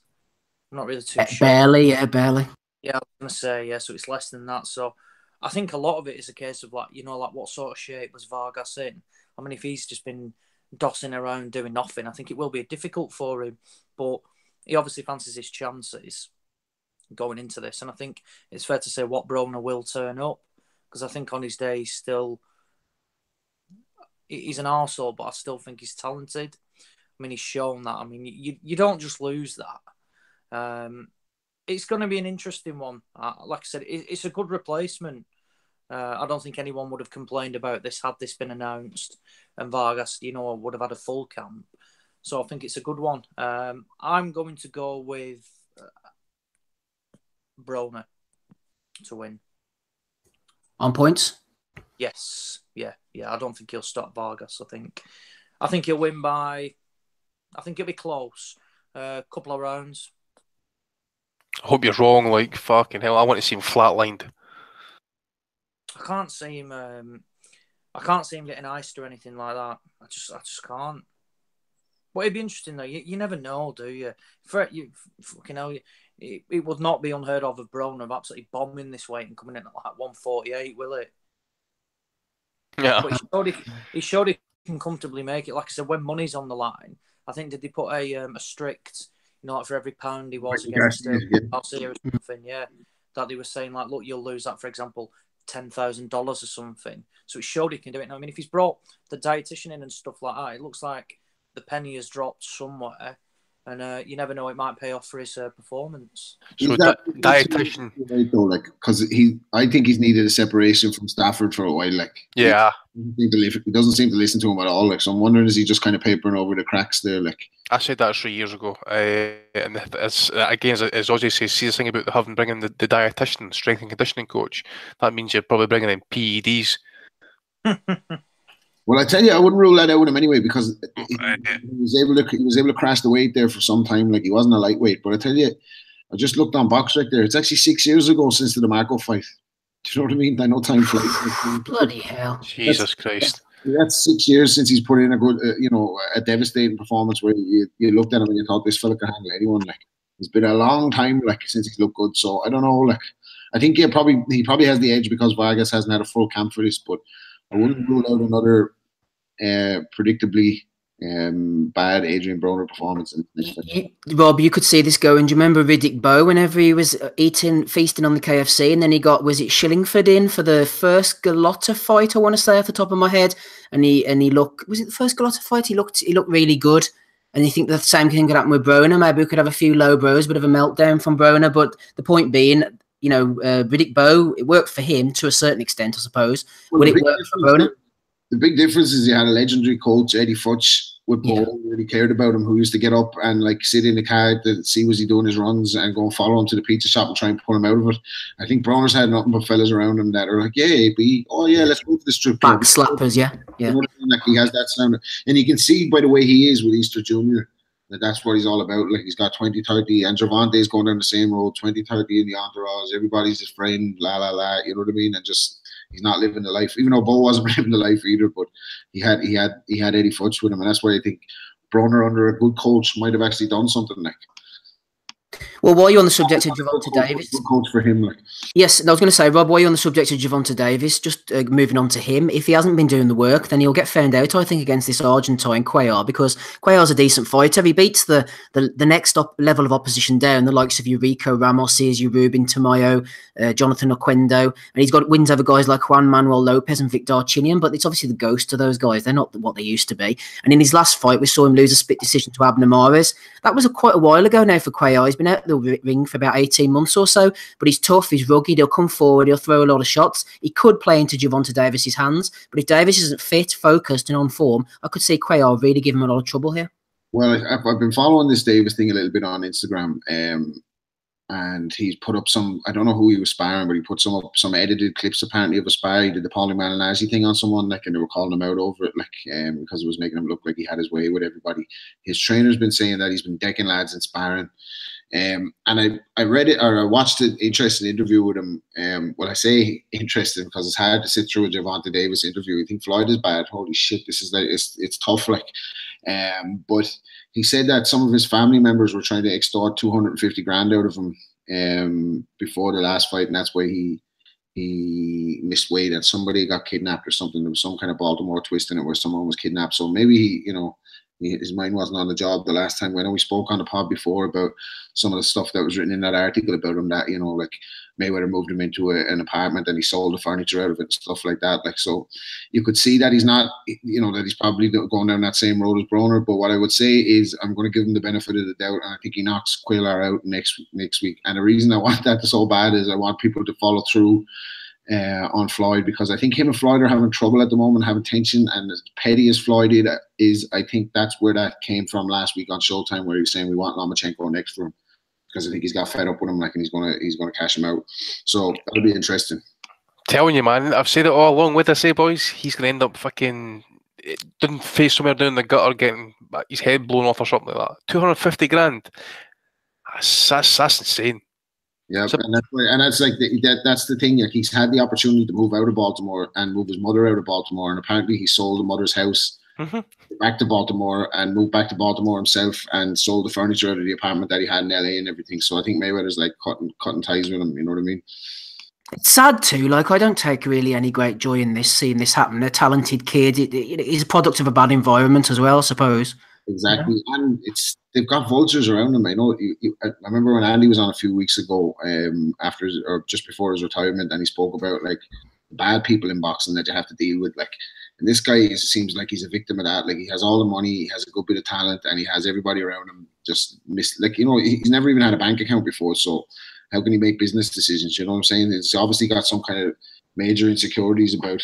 I'm not really too sure. Barely, yeah, barely. Yeah, I was going to say, yeah, so it's less than that. So I think a lot of it is a case of, like, you know, like what sort of shape was Vargas in? I mean, if he's just been dossing around doing nothing, I think it will be difficult for him. But he obviously fancies his chances going into this. And I think it's fair to say what Broner will turn up, because I think on his day he's an arsehole, but I still think he's talented. I mean, he's shown that. I mean, you don't just lose that. It's going to be an interesting one. Like I said, it's a good replacement. I don't think anyone would have complained about this had this been announced, and Vargas, you know, would have had a full camp. So I think it's a good one. I'm going to go with Broner to win. On points? Yes. Yeah. I don't think he'll stop Vargas. I think he'll win by. I think it'll be close. A couple of rounds. I hope you're wrong, like fucking hell. I want to see him flatlined. I can't see him. I can't see him getting iced or anything like that. I just can't. But it'd be interesting though. You never know, do you? Fucking hell, it would not be unheard of Broner absolutely bombing this weight and coming in at like 148, will it? Yeah. But he showed he can comfortably make it. Like I said, when money's on the line, I think did they put a strict, you know, like for every pound he was against Garcia or something, yeah, that they were saying like, look, you'll lose that, for example, $10,000 or something. So it showed he can do it. Now, I mean, if he's brought the dietitian in and stuff like that, it looks like the penny has dropped somewhere, and you never know, it might pay off for his performance. So dietitian, like, because I think he's needed a separation from Stafford for a while. Like, yeah, he doesn't seem to listen to him at all. Like, so I'm wondering, is he just kind of papering over the cracks there? Like, I said that 3 years ago, and it's again, as Ozzy says, see this thing about bringing the dietitian, strength and conditioning coach. That means you're probably bringing in PEDs. Well, I tell you, I wouldn't rule that out with him anyway, because he was able to crash the weight there for some time. Like, he wasn't a lightweight, but I tell you, I just looked on BoxRec there. It's actually 6 years ago since the DeMarco fight. Do you know what I mean? I know time flies. Bloody hell! Jesus Christ! That's 6 years since he's put in a good, a devastating performance where you looked at him and you thought this fella could handle anyone. Like, it's been a long time, like, since he's looked good. So I don't know. Like, I think he probably has the edge because Vargas hasn't had a full camp for this, but I wouldn't rule out another predictably bad Adrian Broner performance in this fight. Rob, you could see this going. Do you remember Riddick Bowe whenever he was feasting on the KFC, and then he got, was it Shillingford in for the first Gallotta fight, I want to say off the top of my head, and he looked, was it the first Gallotta fight? He looked really good. And you think the same thing could happen with Broner? Maybe we could have a few low blows, a bit of a meltdown from Broner. But the point being, you know, Riddick Bowe, it worked for him to a certain extent, I suppose. Will it work for Broner? The big difference is he had a legendary coach, Eddie Futch, with Bowen, who really cared about him, who used to get up and like sit in the car to see was he doing his runs and go and follow him to the pizza shop and try and pull him out of it. I think Broner's had nothing but fellas around him that are like, let's go to the strip club. Back slappers, yeah. You know what I mean? Like, he has that sound. And you can see by the way he is with Easter Jr. that's what he's all about. Like, he's got 20-30, and Gervante's going down the same road, 20-30 in the entourage. Everybody's his friend, you know what I mean? And just, he's not living the life. Even though Bo wasn't living the life either, but he had Eddie Futch with him, and that's why I think Broner under a good coach might have actually done something like. Well, while you're on the subject of Gervonta Davis, good coach for him. Like. Yes, I was going to say, Rob, while you're on the subject of Gervonta Davis, just moving on to him, if he hasn't been doing the work, then he'll get found out, I think, against this Argentine Cuellar, because Cuellar's a decent fighter. He beats the next level of opposition down, the likes of Eurico Ramos, Rubin Tamayo, Jonathan Oquendo, and he's got wins over guys like Juan Manuel Lopez and Victor Chinian, but it's obviously the ghost of those guys. They're not what they used to be. And in his last fight, we saw him lose a split decision to Abner Mares. That was quite a while ago now for Cuellar. He's been out the ring for about 18 months or so, but he's tough, he's rugged, he'll come forward, he'll throw a lot of shots. He could play into Gervonta Davis's hands, but if Davis isn't fit, focused and on form, I could see Cuellar really give him a lot of trouble here. Well, I've been following this Davis thing a little bit on Instagram, and he's put up some, I don't know who he was sparring, but he put some edited clips apparently of a spar. He did the Paulie Malignaggi thing on someone, like, and they were calling him out over it, like, because it was making him look like he had his way with everybody. His trainer's been saying that he's been decking lads in sparring. And I read it, or I watched an interesting interview with him. Well, I say interesting because it's hard to sit through a Gervonta Davis interview. You think Floyd is bad? Holy shit, this is like, it's tough, like. But he said that some of his family members were trying to extort 250 grand out of him before the last fight, and that's why he missed weight. That somebody got kidnapped or something. There was some kind of Baltimore twist in it where someone was kidnapped. So maybe his mind wasn't on the job the last time. I know we spoke on the pod before about some of the stuff that was written in that article about him, that, like, Mayweather moved him into an apartment and he sold the furniture out of it and stuff like that. Like, so you could see that he's not, that he's probably going down that same road as Broner. But what I would say is I'm going to give him the benefit of the doubt, and I think he knocks Cuellar out next week. And the reason I want that so bad is I want people to follow through on Floyd, because I think him and Floyd are having trouble at the moment, having tension, and as petty as Floyd is, I think that's where that came from last week on Showtime, where he was saying we want Lomachenko next for him, because I think he's got fed up with him, like, and he's gonna cash him out. So that'll be interesting. Telling you, man, I've said it all along. With I say, boys, he's gonna end up fucking didn't face somewhere down the gutter, getting his head blown off or something like that. 250 grand. That's insane. Yeah, so, and that's like that's the thing. Like, he's had the opportunity to move out of Baltimore and move his mother out of Baltimore, and apparently he sold the mother's house back to Baltimore and moved back to Baltimore himself and sold the furniture out of the apartment that he had in LA and everything. So I think Mayweather's like cutting ties with him. You know what I mean? It's sad too. Like, I don't take really any great joy in seeing this happen. A talented kid. He's a product of a bad environment as well, I suppose. Exactly, and they've got vultures around him. I know. I remember when Andy was on a few weeks ago, after or just before his retirement, and he spoke about, like, bad people in boxing that you have to deal with. Like, and this guy seems like he's a victim of that. Like, he has all the money, he has a good bit of talent, and he has everybody around him just he's never even had a bank account before. So how can he make business decisions? You know what I'm saying? He's obviously got some kind of major insecurities about,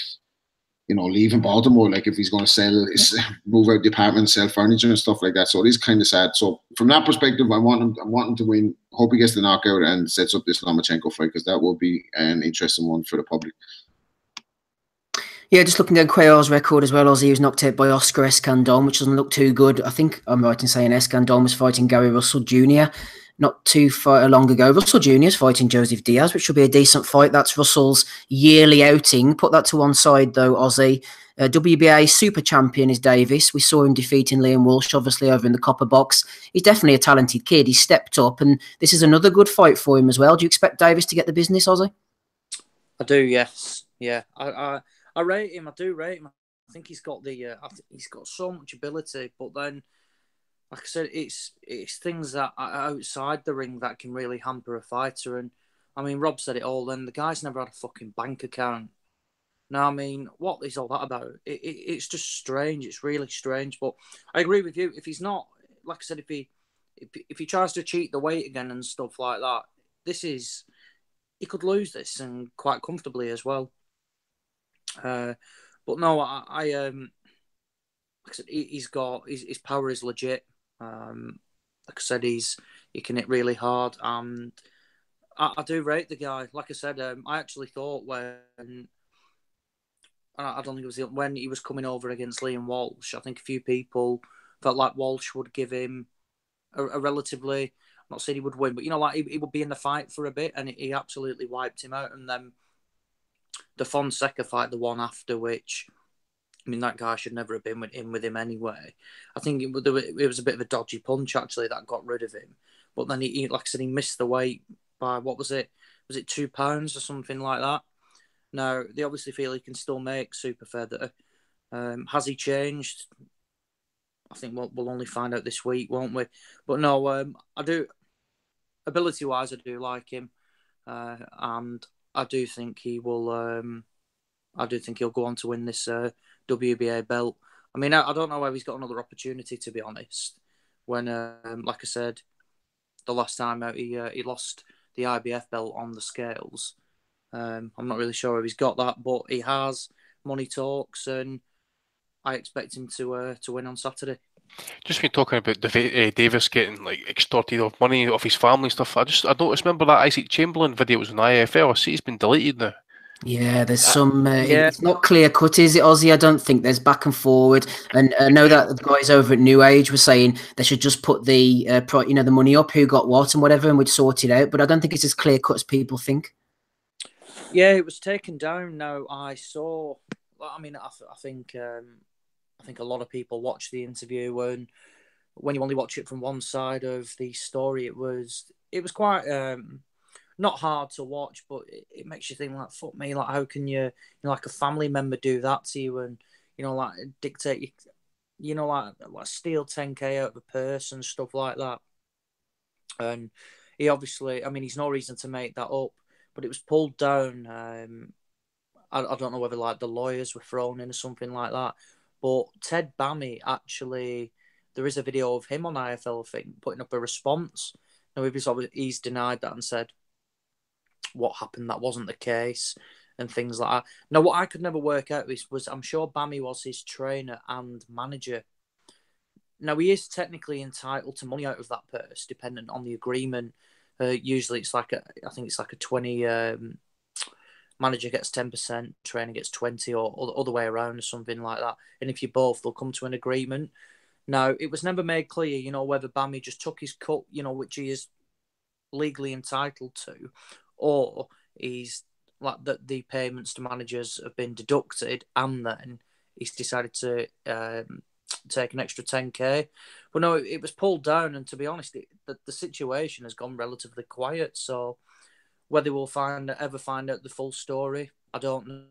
leaving Baltimore, like, if he's going to move out the apartment, sell furniture and stuff like that. So it is kind of sad. So from that perspective, I want him to win. Hope he gets the knockout and sets up this Lomachenko fight, because that will be an interesting one for the public. Yeah, just looking at Cuellar's record as well, Ozzy was knocked out by Oscar Escandon, which doesn't look too good. I think I'm right in saying Escandon was fighting Gary Russell Jr. not too far long ago. Russell Jr. is fighting Joseph Diaz, which will be a decent fight. That's Russell's yearly outing. Put that to one side, though, Ozzy. WBA super champion is Davis. We saw him defeating Liam Walsh, obviously, over in the copper box. He's definitely a talented kid. He's stepped up, and this is another good fight for him as well. Do you expect Davis to get the business, Ozzy? I do, yes. Yeah, I rate him. I do rate him. I think he's got he's got so much ability, but then, like I said, it's things that are outside the ring that can really hamper a fighter. And I mean, Rob said it all. Then the guy's never had a fucking bank account. Now, I mean, what is all that about? It's just strange. It's really strange. But I agree with you. If he's not, like I said, if he tries to cheat the weight again and stuff like that, he could lose this, and quite comfortably as well. But no, like I said, his power is legit. Like I said, he can hit really hard, and I do rate the guy. Like I said, I actually thought I don't think it was when he was coming over against Liam Walsh, I think a few people felt like Walsh would give him a relatively, I'm not saying he would win, but like he would be in the fight for a bit, and he absolutely wiped him out. And then the Fonseca fight, the one after, which, I mean, that guy should never have been with him anyway. I think it was a bit of a dodgy punch, actually, that got rid of him. But then, he like I said, he missed the weight by, what was it? Was it 2 pounds or something like that? Now, they obviously feel he can still make super feather. Has he changed? I think we'll only find out this week, won't we? But no, I do, ability-wise, I do like him. And I do think he will. I do think he'll go on to win this WBA belt. I mean, I don't know whether he's got another opportunity, to be honest. When, like I said, the last time out, he lost the IBF belt on the scales. I'm not really sure if he's got that, but he has. Money talks, and I expect him to win on Saturday. Just been talking about Davis getting like extorted of money off his family and stuff. I noticed. Remember that Isaac Chamberlain video was on IFL. I see it's been deleted now. Yeah, there's some. Yeah. It's not clear cut, is it, Ozzy? I don't think there's back and forward. And I know that the guys over at New Age were saying they should just put the, the money up, who got what and whatever, and we'd sort it out. But I don't think it's as clear cut as people think. Yeah, it was taken down. Now I saw. I mean, I think a lot of people watched the interview, and when you only watch it from one side of the story, it was quite not hard to watch, but it makes you think like, fuck me, like how can you know, like a family member do that to you, and like dictate you, like steal 10K out of a purse and stuff like that. And he obviously, I mean, he's no reason to make that up, but it was pulled down. I don't know whether like the lawyers were thrown in or something like that. But Ted Bammy actually, there is a video of him on IFL, I think, putting up a response. Now he's denied that and said what happened, that wasn't the case, and things like that. Now what I could never work out was I'm sure Bammy was his trainer and manager. Now he is technically entitled to money out of that purse, dependent on the agreement. Usually it's like I think it's like a 20. Manager gets 10%, trainer gets 20, or other way around, or something like that. And if you both, they'll come to an agreement. Now, it was never made clear, whether Bammy just took his cut, which he is legally entitled to, or he's like the payments to managers have been deducted, and then he's decided to take an extra 10K. But no, it was pulled down, and to be honest, the situation has gone relatively quiet. So whether we'll ever find out the full story, I don't know.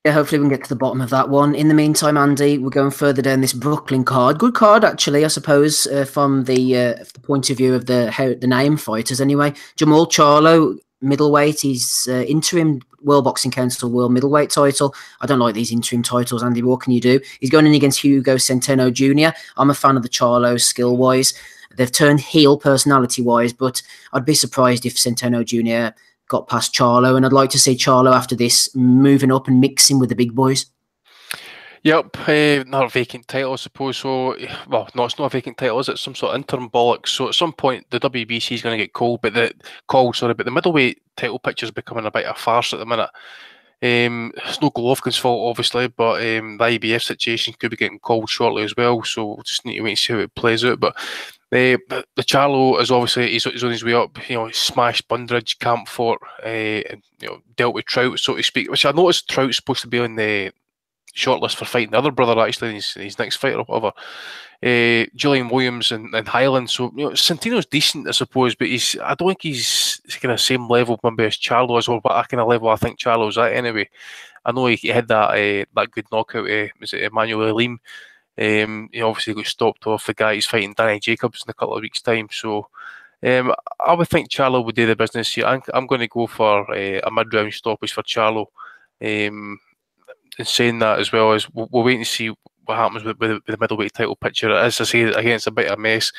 Yeah, hopefully we can get to the bottom of that one. In the meantime, Andy, we're going further down this Brooklyn card. Good card, actually, I suppose, from the point of view of the name fighters. Anyway, Jamal Charlo, middleweight. He's interim World Boxing Council World Middleweight title. I don't like these interim titles, Andy. What can you do? He's going in against Hugo Centeno Jr. I'm a fan of the Charlo skill-wise. They've turned heel personality-wise, but I'd be surprised if Centeno Jr. got past Charlo, and I'd like to see Charlo after this moving up and mixing with the big boys. Yep, not a vacant title, I suppose. So, well, no, it's not a vacant title, is it? Some sort of interim bollocks. So at some point, the WBC is going to get called, but the middleweight title picture is becoming a bit of a farce at the minute. It's no Golovkin's fault, obviously, but the IBF situation could be getting called shortly as well. So we'll just need to wait and see how it plays out. But the Charlo is obviously he's on his way up. He smashed Bundridge, Campfort, and dealt with Trout, so to speak. Which I noticed Trout's supposed to be on the shortlist for fighting the other brother, actually, his next fight or whatever. Julian Williams and Highland. So Centeno's decent, I suppose, but I don't think he's kind of same level maybe as Charlo is, or what kind of level I think Charlo's at anyway. I know he had that good knockout. Was it Emmanuel Elim? He obviously got stopped off the guy he's fighting, Danny Jacobs, in a couple of weeks' time. So I would think Charlo would do the business here. I'm going to go for a mid-round stoppage for Charlo. And saying that as well, as we'll wait and see what happens with the middleweight title picture. As I say, again, it's a bit of a mess.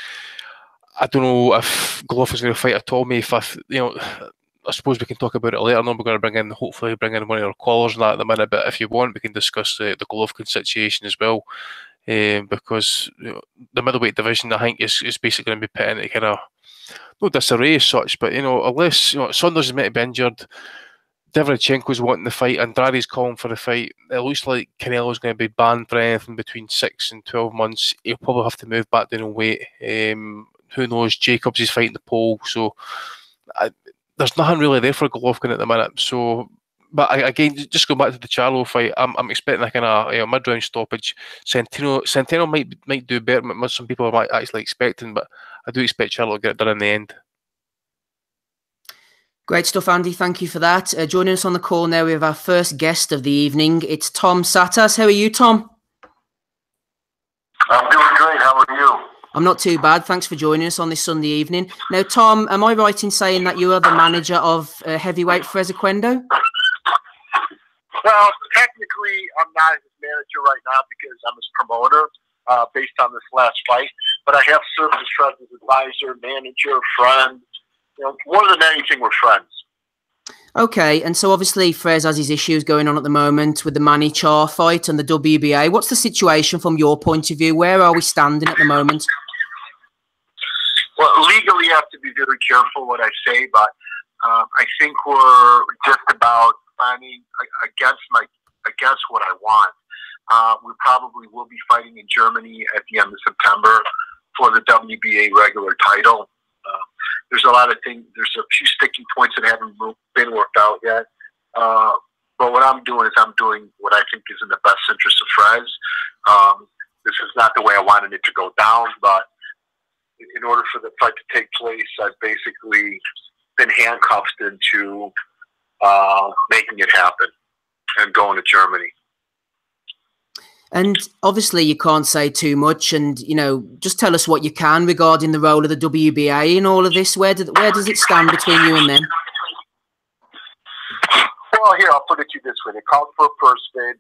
I don't know if Golovkin's going to fight at all. I suppose we can talk about it later. I know we're going to hopefully bring in one of our callers and that at the minute, but if you want, we can discuss the Golovkin situation as well. Because the middleweight division, I think, is basically going to be put into kind of no disarray as such, but unless Saunders is meant to be injured, Derevchenko's wanting the fight, Andrade's calling for the fight. It looks like Canelo's going to be banned for anything between 6 and 12 months. He'll probably have to move back down in weight. Who knows? Jacobs is fighting the pole, so there's nothing really there for Golovkin at the minute. So, but again, just going back to the Charlo fight, I'm expecting a kind of mid-round stoppage. Centeno might do better than some people are actually expecting, but I do expect Charlo to get it done in the end. Great stuff, Andy. Thank you for that. Joining us on the call now, we have our first guest of the evening. It's Tom Tsatas. How are you, Tom? I'm doing great. How are you? I'm not too bad. Thanks for joining us on this Sunday evening. Now, Tom, am I right in saying that you are the manager of heavyweight for Oquendo? Well, technically, I'm not his manager right now because I'm his promoter based on this last fight. But I have served as trusted advisor, manager, friend. More than anything, we're friends. Okay, and so obviously Frez has his issues going on at the moment with the Manny Char fight and the WBA. What's the situation from your point of view? Where are we standing at the moment? Well, legally, I have to be very careful what I say, but I think we're just about fighting against what I want. We probably will be fighting in Germany at the end of September for the WBA regular title. There's a lot of things. There's a few sticking points that haven't been worked out yet. But what I'm doing is I'm doing what I think is in the best interest of Frez. This is not the way I wanted it to go down, but in order for the fight to take place, I've basically been handcuffed into making it happen and going to Germany. And obviously you can't say too much, and you know, just tell us what you can regarding the role of the WBA in all of this. Where does it stand between you and them? Well, here, I'll put it to you this way. They called for a purse bid.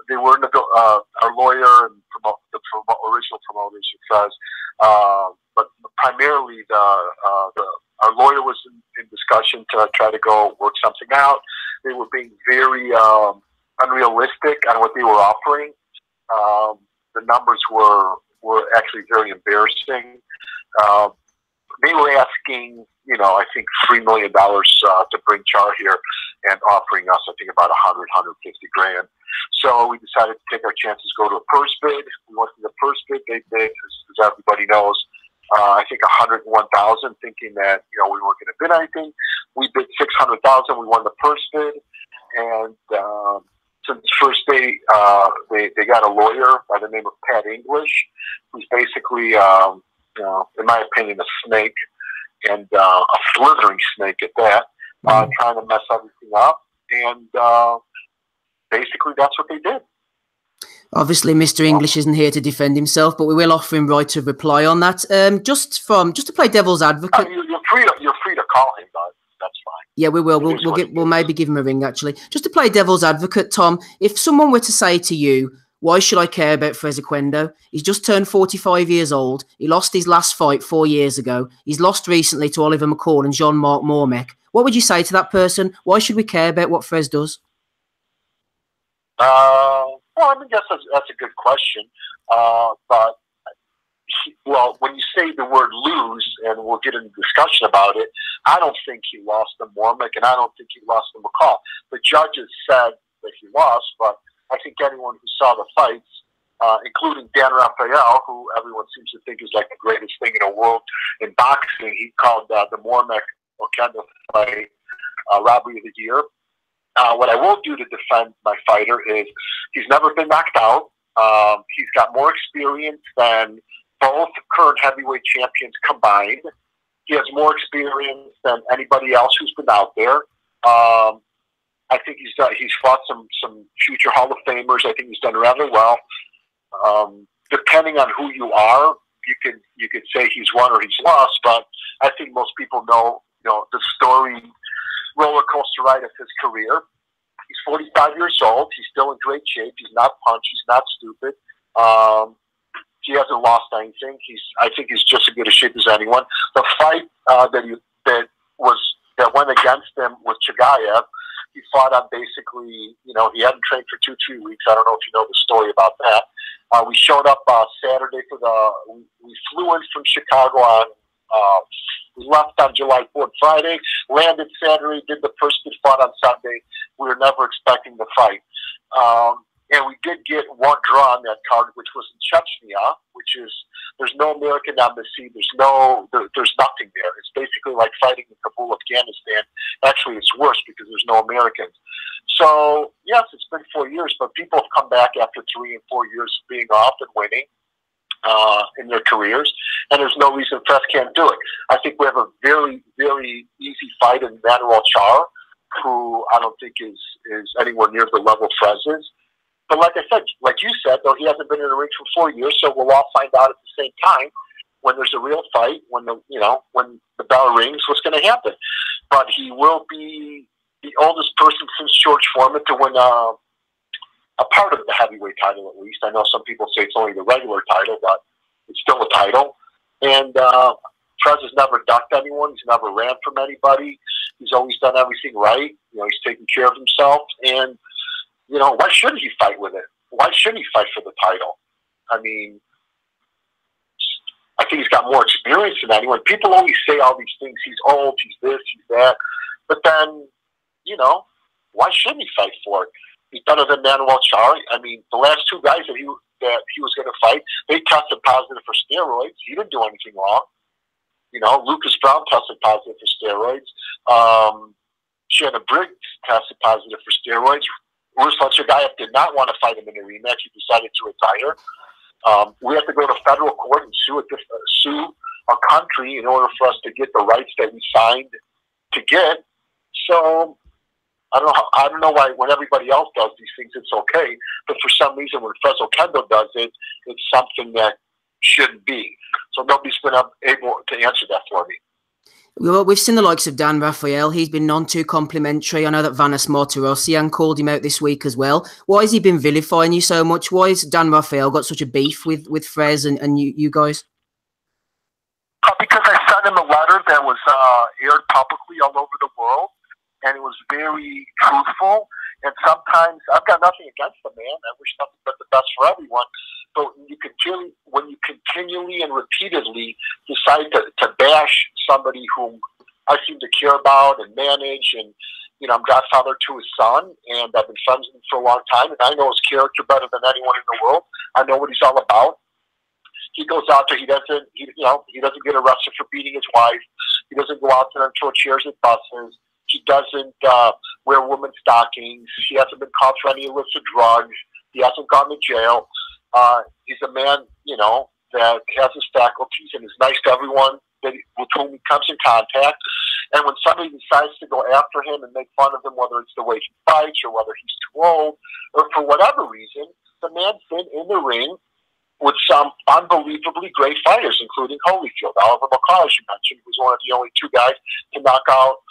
They were our lawyer and the original promoters, because but primarily our lawyer was in discussion to try to go work something out. They were being very unrealistic on what they were offering. The numbers were actually very embarrassing. They were asking, I think $3 million to bring Char here, and offering us, I think, about 150 grand. So we decided to take our chances, go to a purse bid. We went to the purse bid. They bid, as everybody knows, I think 101,000, thinking that we weren't going to bid anything. We bid 600,000. We won the purse bid, and since first day, they got a lawyer by the name of Pat English, who's basically, in my opinion, a snake, and a slithering snake at that, trying to mess everything up. And basically, that's what they did. Obviously, Mr. English isn't here to defend himself, but we will offer him right to reply on that. Just to play devil's advocate. You're free to call him, though. That's fine. Yeah, we will. We'll maybe give him a ring, actually. Just to play devil's advocate, Tom, if someone were to say to you, why should I care about Frez Oquendo? He's just turned 45 years old. He lost his last fight 4 years ago. He's lost recently to Oliver McCall and Jean-Marc Mormec. What would you say to that person? Why should we care about what Frez does? Well, I guess that's a good question. But when you say the word lose, and we'll get into discussion about it, I don't think he lost to Mormec, and I don't think he lost to McCall. The judges said that he lost, but I think anyone who saw the fights, including Dan Rafael, who everyone seems to think is like the greatest thing in the world in boxing, he called the Mormec-Oquendo fight robbery of the year. What I will do to defend my fighter is he's never been knocked out. He's got more experience than both current heavyweight champions combined. He has more experience than anybody else who's been out there. I think he's fought some future Hall of Famers. I think he's done rather well. Depending on who you are, you could say he's won or he's lost. But I think most people know the story roller coaster ride of his career. He's 45 years old. He's still in great shape. He's not punched. He's not stupid. He hasn't lost anything. I think he's just as good a shape as anyone. The fight that went against him with Chagayev, he fought on basically, he hadn't trained for 2-3 weeks. I don't know if you know the story about that. We showed up Saturday we flew in from Chicago we left on July 4th, Friday, landed Saturday, did the first bid, fought on Sunday. We were never expecting the fight. And we did get one draw on that card, which was in Chechnya, there's no American embassy, there's nothing there. It's basically like fighting in Kabul, Afghanistan. Actually, it's worse because there's no Americans. So, yes, it's been 4 years, but people have come back after 3 and 4 years of being off and winning in their careers, and there's no reason Frez can't do it. I think we have a very, very easy fight in Manuel Char, who I don't think is anywhere near the level Frez is. But like you said, though, he hasn't been in the ring for 4 years, so we'll all find out at the same time when there's a real fight, when the bell rings, what's going to happen. But he will be the oldest person since George Foreman to win a part of the heavyweight title, at least. I know some people say it's only the regular title, but it's still a title. And Fred has never ducked anyone. He's never ran from anybody. He's always done everything right. You know, he's taking care of himself. And, you know, why shouldn't he fight with it? Why shouldn't he fight for the title? I mean, I think he's got more experience than anyone. People always say all these things. He's old, he's this, he's that. But then, you know, why shouldn't he fight for it? He's better than Manuel Charlo. I mean, the last two guys that he was going to fight, they tested positive for steroids. He didn't do anything wrong. You know, Lucas Brown tested positive for steroids. Shannon Briggs tested positive for steroids. Ruslan Chagayev did not want to fight him in a rematch. He decided to retire. We have to go to federal court and sue a country in order for us to get the rights that we signed to get. So I don't know why when everybody else does these things it's okay, but for some reason when Oquendo does it, it's something that shouldn't be. So nobody's been able to answer that for me. Well, we've seen the likes of Dan Raphael. He's been none too complimentary. I know that Vanes Martirosyan called him out this week as well. Why has he been vilifying you so much? Why has Dan Raphael got such a beef with Frez and you guys? Because I sent him a letter that was aired publicly all over the world, and it was very truthful. And sometimes I've got nothing against the man. I wish nothing but the best for everyone. But when you continually and repeatedly decide to bash somebody whom I seem to care about and manage, and you know, I'm godfather to his son, and I've been friends with him for a long time, and I know his character better than anyone in the world. I know what he's all about. He goes out there. He doesn't get arrested for beating his wife. He doesn't go out there and throw chairs at buses. He doesn't wear women's stockings. He hasn't been caught for any illicit drugs. He hasn't gone to jail. He's a man, you know, that has his faculties and is nice to everyone with whom he comes in contact. And when somebody decides to go after him and make fun of him, whether it's the way he fights or whether he's too old or for whatever reason, the man's been in the ring with some unbelievably great fighters, including Holyfield. Oliver McCall, as you mentioned, was one of the only two guys to knock out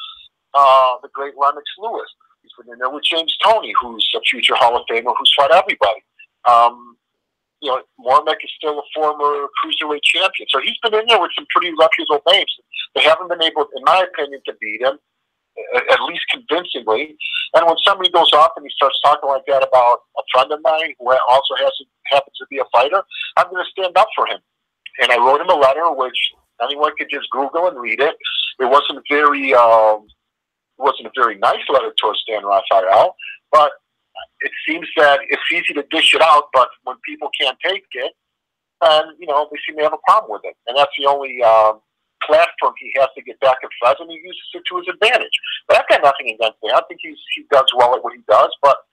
the great Lennox Lewis. He's been in there with James Toney, who's a future Hall of Famer who's fought everybody. You know, Mormek is still a former cruiserweight champion. So he's been in there with some pretty reputable names. They haven't been able, in my opinion, to beat him, at least convincingly. And when somebody goes off and he starts talking like that about a friend of mine who also happens to be a fighter, I'm going to stand up for him. And I wrote him a letter, which anyone could just Google and read it. It wasn't a very nice letter towards Dan Raphael, but it seems that it's easy to dish it out, but when people can't take it, and you know, they seem to have a problem with it. And that's the only platform he has to get back at Fred, and he uses it to his advantage. But I've got nothing against him. I think he does well at what he does, but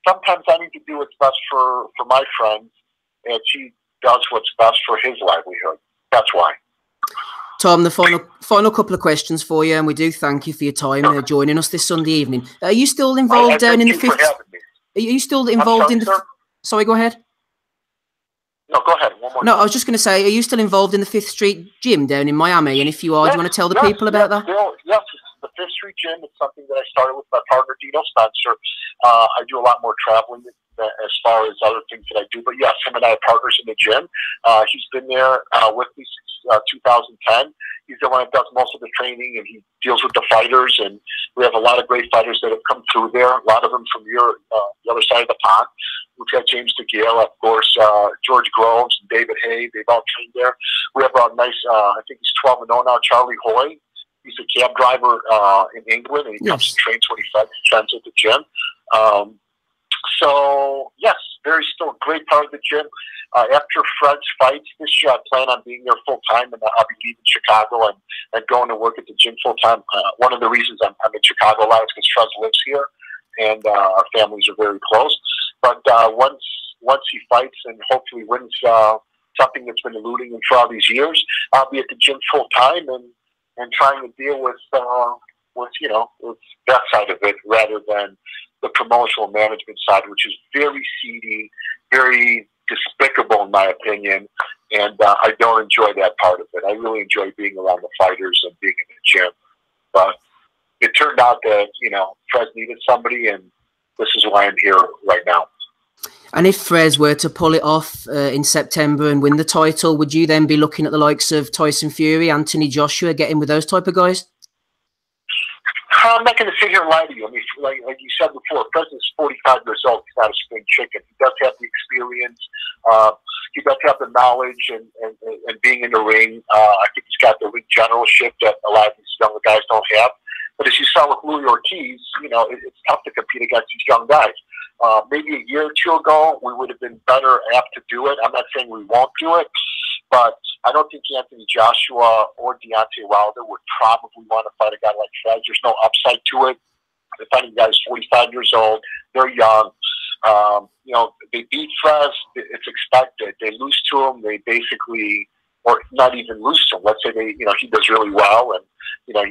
sometimes I need to do what's best for my friends, and he does what's best for his livelihood. That's why. Tom, the final couple of questions for you, and we do thank you for your time joining us this Sunday evening. Are you still involved down in the fifth? Are you still involved in the? Sorry, go ahead. No, go ahead. One more. No, I was just going to say, are you still involved in the Fifth Street Gym down in Miami? And if you are, do you want to tell the people about that? Yes, the Fifth Street Gym is something that I started with my partner Dino Spencer. I do a lot more traveling as far as other things that I do, but yes, him and I are partners in the gym. He's been there with me since 2010. He's the one that does most of the training, and he deals with the fighters. And we have a lot of great fighters that have come through there. A lot of them from the other side of the pond. We've got James DeGale, of course, George Groves, and David Hay. They've all trained there. We have a nice, I think he's 12-0 now, Charlie Hoya. He's a cab driver in England, and he comes and trains when he trains at the gym. So, yes, still a great part of the gym. After Fred's fights this year, I plan on being there full-time, and I'll be leaving Chicago and going to work at the gym full-time. One of the reasons I'm in Chicago a lot is because Fred lives here, and our families are very close. But once he fights and hopefully wins something that's been eluding him for all these years, I'll be at the gym full-time and trying to deal with that side of it rather than the promotional management side, which is very seedy, very despicable in my opinion, and I don't enjoy that part of it. I really enjoy being around the fighters and being in the gym. But it turned out that, Fred needed somebody, and this is why I'm here right now. And if Frez were to pull it off in September and win the title, would you then be looking at the likes of Tyson Fury, Anthony Joshua, getting with those type of guys? I'm not going to sit here and lie to you. I mean, like you said before, President's 45 years old. He's not a spring chicken. He does have the experience. He does have the knowledge and being in the ring. I think he's got the ring generalship that a lot of these younger guys don't have. But as you saw with Louis Ortiz, you know, it's tough to compete against these young guys. Maybe a year or two ago, we would have been better apt to do it. I'm not saying we won't do it, but I don't think Anthony Joshua or Deontay Wilder would probably want to fight a guy like Frez. There's no upside to it. They're fighting guys 45 years old. They're young. You know, they beat Frez. It's expected. They lose to him. They basically, or not even lose to him. Let's say they, you know, he does really well, and you know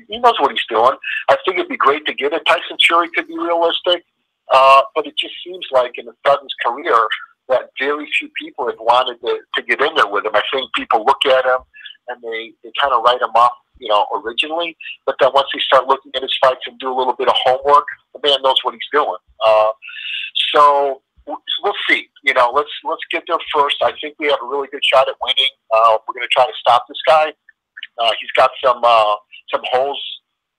he knows what he's doing. I think it'd be great to get it. Tyson Fury could be realistic, but it just seems like in the Frez's career that very few people have wanted to get in there with him. I think people look at him and they kind of write him off, you know, originally, but then once they start looking at his fights and do a little bit of homework, the man knows what he's doing. So we'll see. You know, let's get there first. I think we have a really good shot at winning. We're going to try to stop this guy. He's got some holes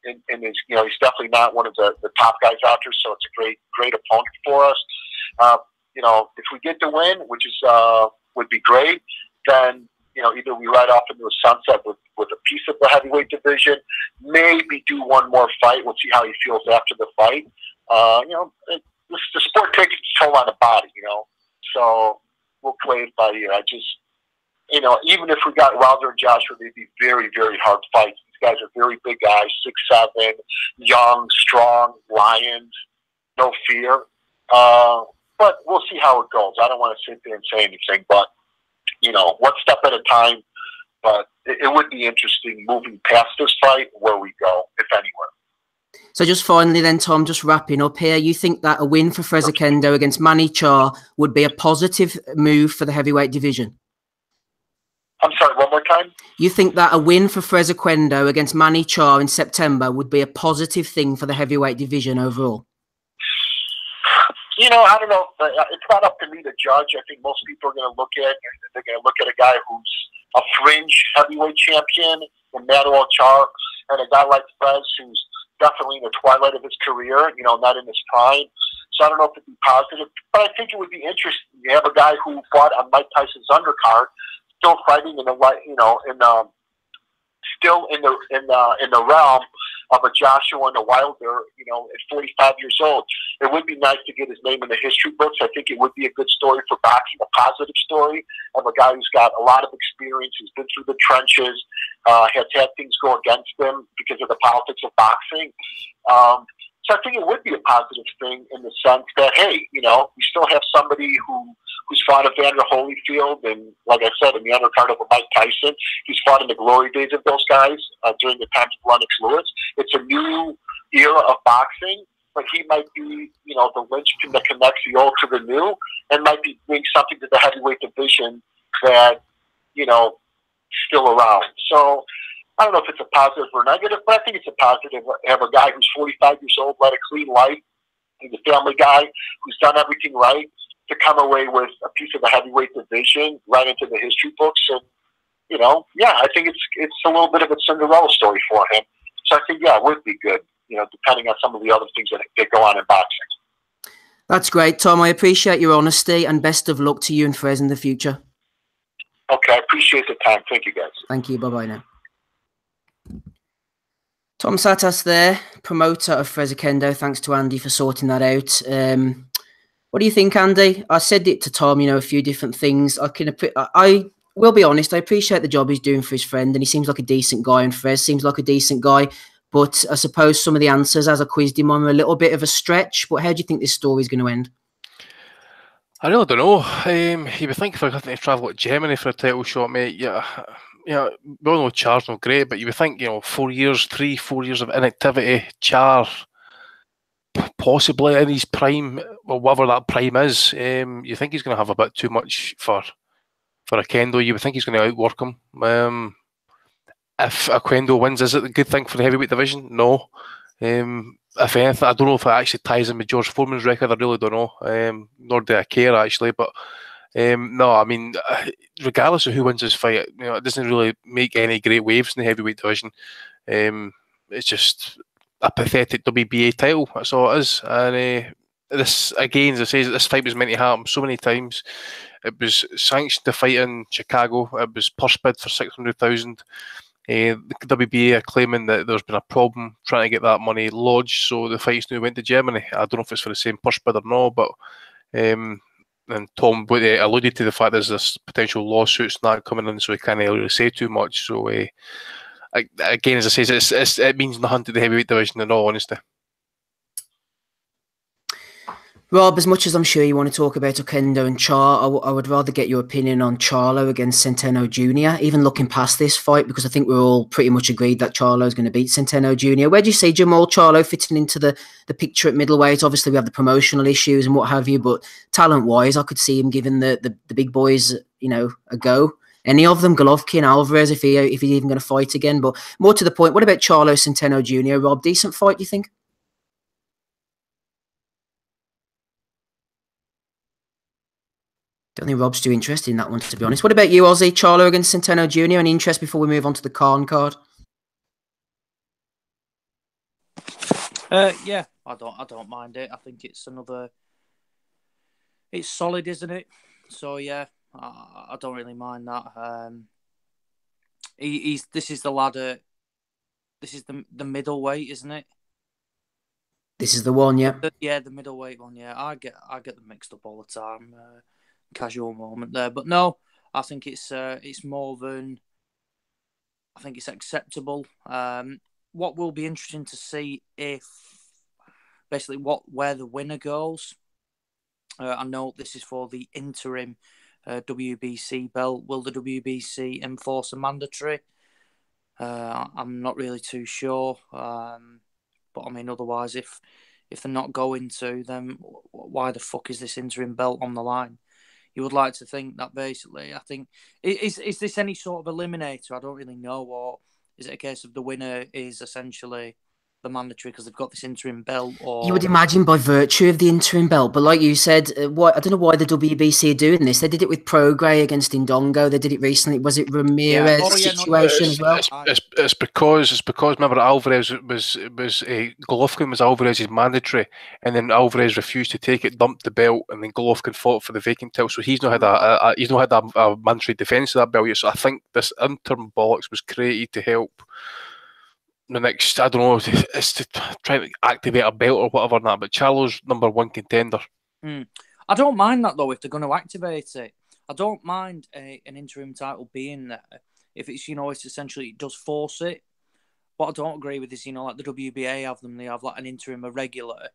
in his. You know, he's definitely not one of the top guys out there. So it's a great opponent for us. You know, if we get the win, which is would be great, then you know either we ride off into a sunset with a piece of the heavyweight division, maybe do one more fight. We'll see how he feels after the fight. You know, the sport takes its toll on the body. You know, so we'll play it by ear. I just, you know, even if we got Wilder and Joshua, they'd be very, very hard fights. These guys are very big guys, 6'7", young, strong, lions, no fear. But we'll see how it goes. I don't want to sit there and say anything, but, you know, one step at a time. But it would be interesting moving past this fight where we go, if anywhere. So just finally then, Tom, just wrapping up here, you think that a win for Frez Oquendo against Manny Char would be a positive move for the heavyweight division? I'm sorry, one more time? You think that a win for Frez Oquendo against Manny Char in September would be a positive thing for the heavyweight division overall? You know, I don't know. It's not up to me to judge. I think most people are going to look at a guy who's a fringe heavyweight champion in Manuel Char, and a guy like Frez who's definitely in the twilight of his career, you know, not in his prime. So I don't know if it'd be positive, but I think it would be interesting. You have a guy who fought on Mike Tyson's undercard, still fighting in the, you know, still in the realm of a Joshua and a Wilder, you know, at 45 years old. It would be nice to get his name in the history books. I think it would be a good story for boxing, a positive story of a guy who's got a lot of experience, who's been through the trenches, has had things go against him because of the politics of boxing. So I think it would be a positive thing in the sense that, hey, you know, we still have somebody who's fought Evander Holyfield, and like I said, in the undercard of Mike Tyson, he's fought in the glory days of those guys during the times of Lennox Lewis. It's a new era of boxing, but he might be, you know, the linchpin that connects the old to the new, and might be bring something to the heavyweight division that, you know, still around. So I don't know if it's a positive or negative, but I think it's a positive to have a guy who's 45 years old, led a clean life, he's a family guy who's done everything right, to come away with a piece of the heavyweight division right into the history books. And, you know, yeah, I think it's a little bit of a Cinderella story for him. So I think, yeah, it would be good, you know, depending on some of the other things that go on in boxing. That's great, Tom. I appreciate your honesty, and best of luck to you and Frez in the future. Okay, I appreciate the time. Thank you, guys. Thank you. Bye-bye now. Tom Tsatas there, promoter of Frez Oquendo. Thanks to Andy for sorting that out. What do you think, Andy? I said it to Tom, you know, a few different things. I will be honest, I appreciate the job he's doing for his friend, and he seems like a decent guy, and Frez seems like a decent guy. But I suppose some of the answers, as I quizzed him on, are a little bit of a stretch. But how do you think this story is going to end? I really don't know. You would think if I got to travel to Germany for a title shot, mate, yeah, we all know Char's not great, but you would think, you know, 4 years, 3-4 years of inactivity, Char possibly in his prime, or whatever that prime is, you think he's going to have a bit too much for Oquendo. You would think he's going to outwork him. If Oquendo wins, is it a good thing for the heavyweight division? No. if anything, I don't know if it actually ties in with George Foreman's record. I really don't know. Nor do I care actually. But no, I mean, regardless of who wins this fight, it doesn't really make any great waves in the heavyweight division. It's just a pathetic WBA title. That's all it is. And this, again, as I say, this fight was meant to happen so many times. It was sanctioned to fight in Chicago. It was purse bid for 600,000. The WBA are claiming that there's been a problem trying to get that money lodged, so the fight's now went to Germany. I don't know if it's for the same purse bid or not, but and Tom alluded to the fact there's this potential lawsuits and that coming in, so he can't really say too much. So again, as I say, it means nothing to the heavyweight division in all honesty. Rob, as much as I'm sure you want to talk about Oquendo and Char, I would rather get your opinion on Charlo against Centeno Jr., even looking past this fight, because I think we're all pretty much agreed that Charlo is going to beat Centeno Jr. Where do you see Jamal Charlo fitting into the picture at middleweight? Obviously, we have the promotional issues and what have you, but talent-wise, I could see him giving the big boys, a go. Any of them, Golovkin, Alvarez, if he's even going to fight again. But more to the point, what about Charlo Centeno Jr.? Rob, decent fight, do you think? Don't think Rob's too interested in that one, to be honest. What about you, Ozzy? Charlo against Centeno Jr.? Any interest before we move on to the Khan card? Yeah, I don't mind it. I think it's it's solid, isn't it? So yeah, I don't really mind that. This is the ladder. This is the middleweight, isn't it? This is the one, yeah. The middleweight one. Yeah, I get them mixed up all the time. Casual moment there, but no, I think it's more than, I think it's acceptable. What will be interesting to see if basically where the winner goes. I know this is for the interim WBC belt. Will the WBC enforce a mandatory? I'm not really too sure, but I mean, otherwise, if they're not going to, then why the fuck is this interim belt on the line? You would like to think that basically, I think, is this any sort of eliminator? I don't really know. Or is it a case of the winner is essentially the mandatory because they've got this interim belt? Or you would imagine by virtue of the interim belt, but like you said, I don't know why the WBC are doing this. They did it with Prograis against Indongo. They did it recently. Was it Ramirez situation as well? It's because remember Alvarez was Golovkin was Alvarez's mandatory, and then Alvarez refused to take it, dumped the belt, and then Golovkin fought for the vacant title. So he's not had a mandatory defence of that belt yet. So I think this interim bollocks was created to help the next, I don't know, it's to try to activate a belt or whatever and that, but Charlo's #1 contender. I don't mind that though, if they're going to activate it. I don't mind an interim title being there if it's, it's essentially, it does force it. What I don't agree with is, like the WBA have them, they have like an interim, a regular,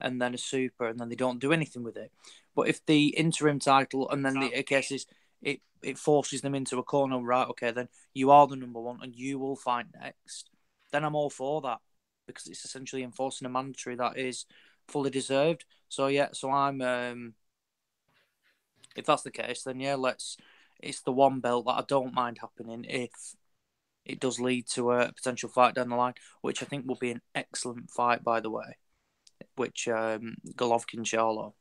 and then a super, and then they don't do anything with it. But if the interim title, and then the case is, it forces them into a corner, right, okay, then you are the #1 and you will fight next, then I'm all for that, because it's essentially enforcing a mandatory that is fully deserved. So yeah, I'm if that's the case, then yeah, it's the one belt that I don't mind happening if it does lead to a potential fight down the line, which I think will be an excellent fight, by the way, which Golovkin Charlo.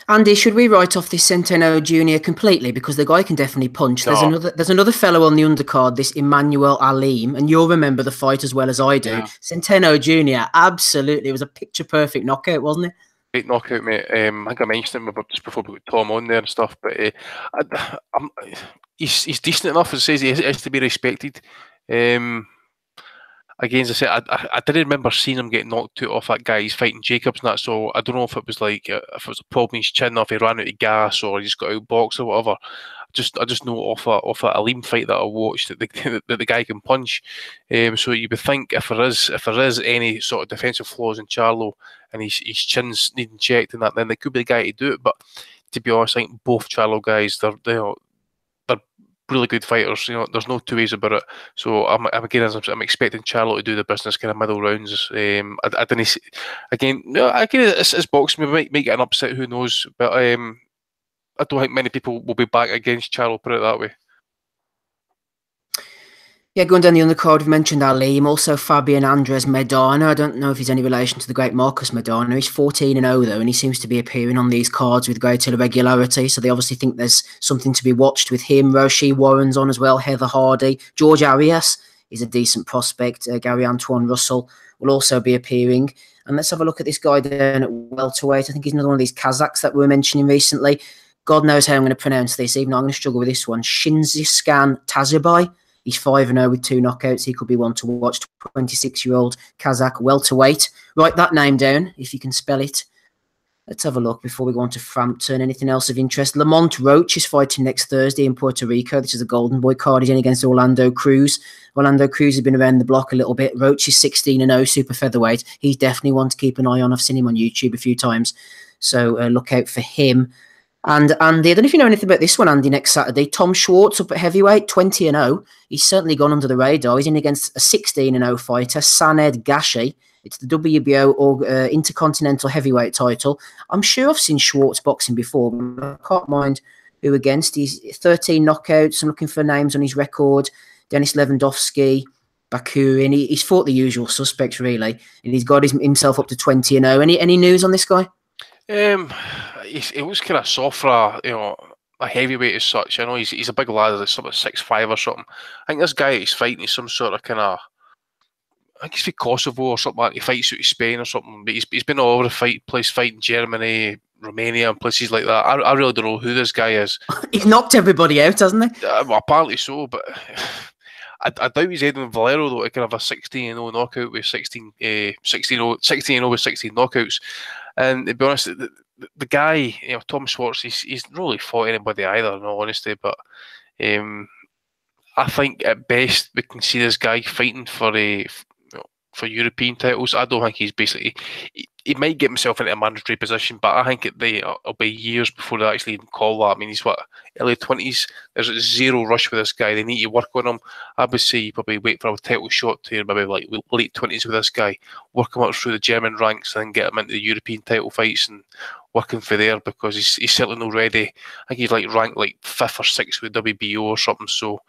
Andy, should we write off this Centeno Jr. completely, because the guy can definitely punch? No. There's another fellow on the undercard, this Emmanuel Alim, and you'll remember the fight as well as I do. Yeah. Centeno Jr. absolutely, it was a picture perfect knockout, wasn't it? Great knockout, mate. I think I mentioned him just before we got Tom on there and stuff, but he's decent enough, as it says, he has to be respected. Again, as I said, I didn't remember seeing him get knocked out off that guy. He's fighting Jacobs and that, so I don't know if it was like, if it was a problem in his chin, or if he ran out of gas, or he just got outboxed or whatever. I just know off a Alim fight that I watched that the guy can punch. So you would think if there is any sort of defensive flaws in Charlo and his chin's needing checked and that, then they could be the guy to do it. But to be honest, I think both Charlo guys, they're really good fighters. There's no two ways about it. So I'm expecting Charlo to do the business kind of middle rounds. I didn't see, again. No, I get it's boxing. We might get an upset. Who knows? But I don't think many people will be back against Charlo. Put it that way. Yeah, going down the undercard, we mentioned Ali. Also Fabian Andres Medana. I don't know if he's any relation to the great Marcus Medana. He's 14-0 though, and he seems to be appearing on these cards with great irregularity. So they obviously think there's something to be watched with him. Roshi Warren's on as well. Heather Hardy. George Arias is a decent prospect. Gary Antoine Russell will also be appearing. And let's have a look at this guy down at welterweight. I think he's another one of these Kazakhs that we were mentioning recently. God knows how I'm going to pronounce this, even though I'm going to struggle with this one. Shinziskan Tazibai. He's 5-0 with 2 knockouts. He could be one to watch. 26-year-old Kazakh welterweight. Write that name down if you can spell it. Let's have a look before we go on to Frampton. Anything else of interest? Lamont Roach is fighting next Thursday in Puerto Rico. This is a Golden Boy card. He's in against Orlando Cruz. Orlando Cruz has been around the block a little bit. Roach is 16-0, super featherweight. He's definitely one to keep an eye on. I've seen him on YouTube a few times. So look out for him. And Andy, I don't know if you know anything about this one, Andy, next Saturday. Tom Schwartz up at heavyweight, 20-0. He's certainly gone under the radar. He's in against a 16-0 fighter, Saned Gashi. It's the WBO or Intercontinental Heavyweight title. I'm sure I've seen Schwartz boxing before, but I can't mind who against. He's 13 knockouts. I'm looking for names on his record. Denis Lewandowski, Bakurin. He's fought the usual suspects, really. And he's got himself up to 20-0. Any news on this guy? He looks kind of soft for a heavyweight as such. I know he's a big lad, that's something 6'5" or something. I think this guy he's fighting is some sort of kind of, I think he's from Kosovo or something like that. He fights out of Spain or something, but he's been all over the place fighting Germany, Romania, and places like that. I really don't know who this guy is. He's knocked everybody out, hasn't he? Well, apparently so, but I doubt he's Edwin Valero though. He can have a 16-0 knockout with 16-0 with 16 knockouts. And to be honest, the guy, Tom Schwartz, he's not really fought anybody either, in all honesty. But I think at best we can see this guy fighting for for European titles. I don't think he's basically. He might get himself into a mandatory position, but I think it'll be years before they actually even call that. I mean, he's early 20s. There's zero rush with this guy. They need to work on him. I would say you probably wait for a title shot to maybe like late 20s with this guy, work him up through the German ranks, and then get him into the European title fights and working for there, because he's certainly not ready. I think he's ranked 5th or 6th with WBO or something. So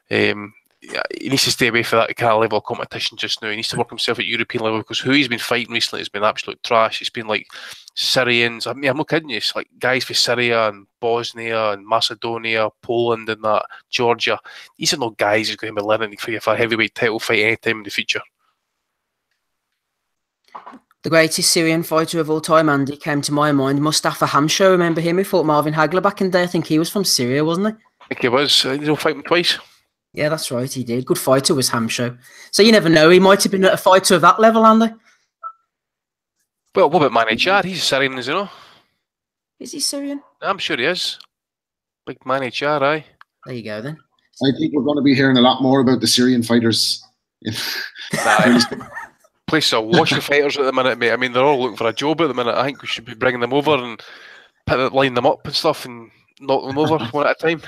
he needs to stay away from that kind of level of competition just now. He needs to work himself at European level, because who he's been fighting recently has been absolute trash. It's been like Syrians. I mean, I'm not kidding you. It's like guys from Syria and Bosnia and Macedonia, Poland and that, Georgia. These are not guys who's going to be learning for a heavyweight title fight anytime in the future. The greatest Syrian fighter of all time, Andy, came to my mind. Mustafa Hamsho, remember him? He fought Marvin Hagler back in the day. I think he was from Syria, wasn't he? I think he was. He'll fight him twice. Yeah, that's right, he did. Good fighter was Hamsho. So you never know, he might have been a fighter of that level, Andy. Well, what about Manny Chad? He's Syrian, is he not? Is he Syrian? I'm sure he is. Big Manny Chad, aye. There you go, then. I think we're going to be hearing a lot more about the Syrian fighters. Place a wash of fighters at the minute, mate. I mean, they're all looking for a job at the minute. I think we should be bringing them over and line them up and stuff and knock them over one at a time.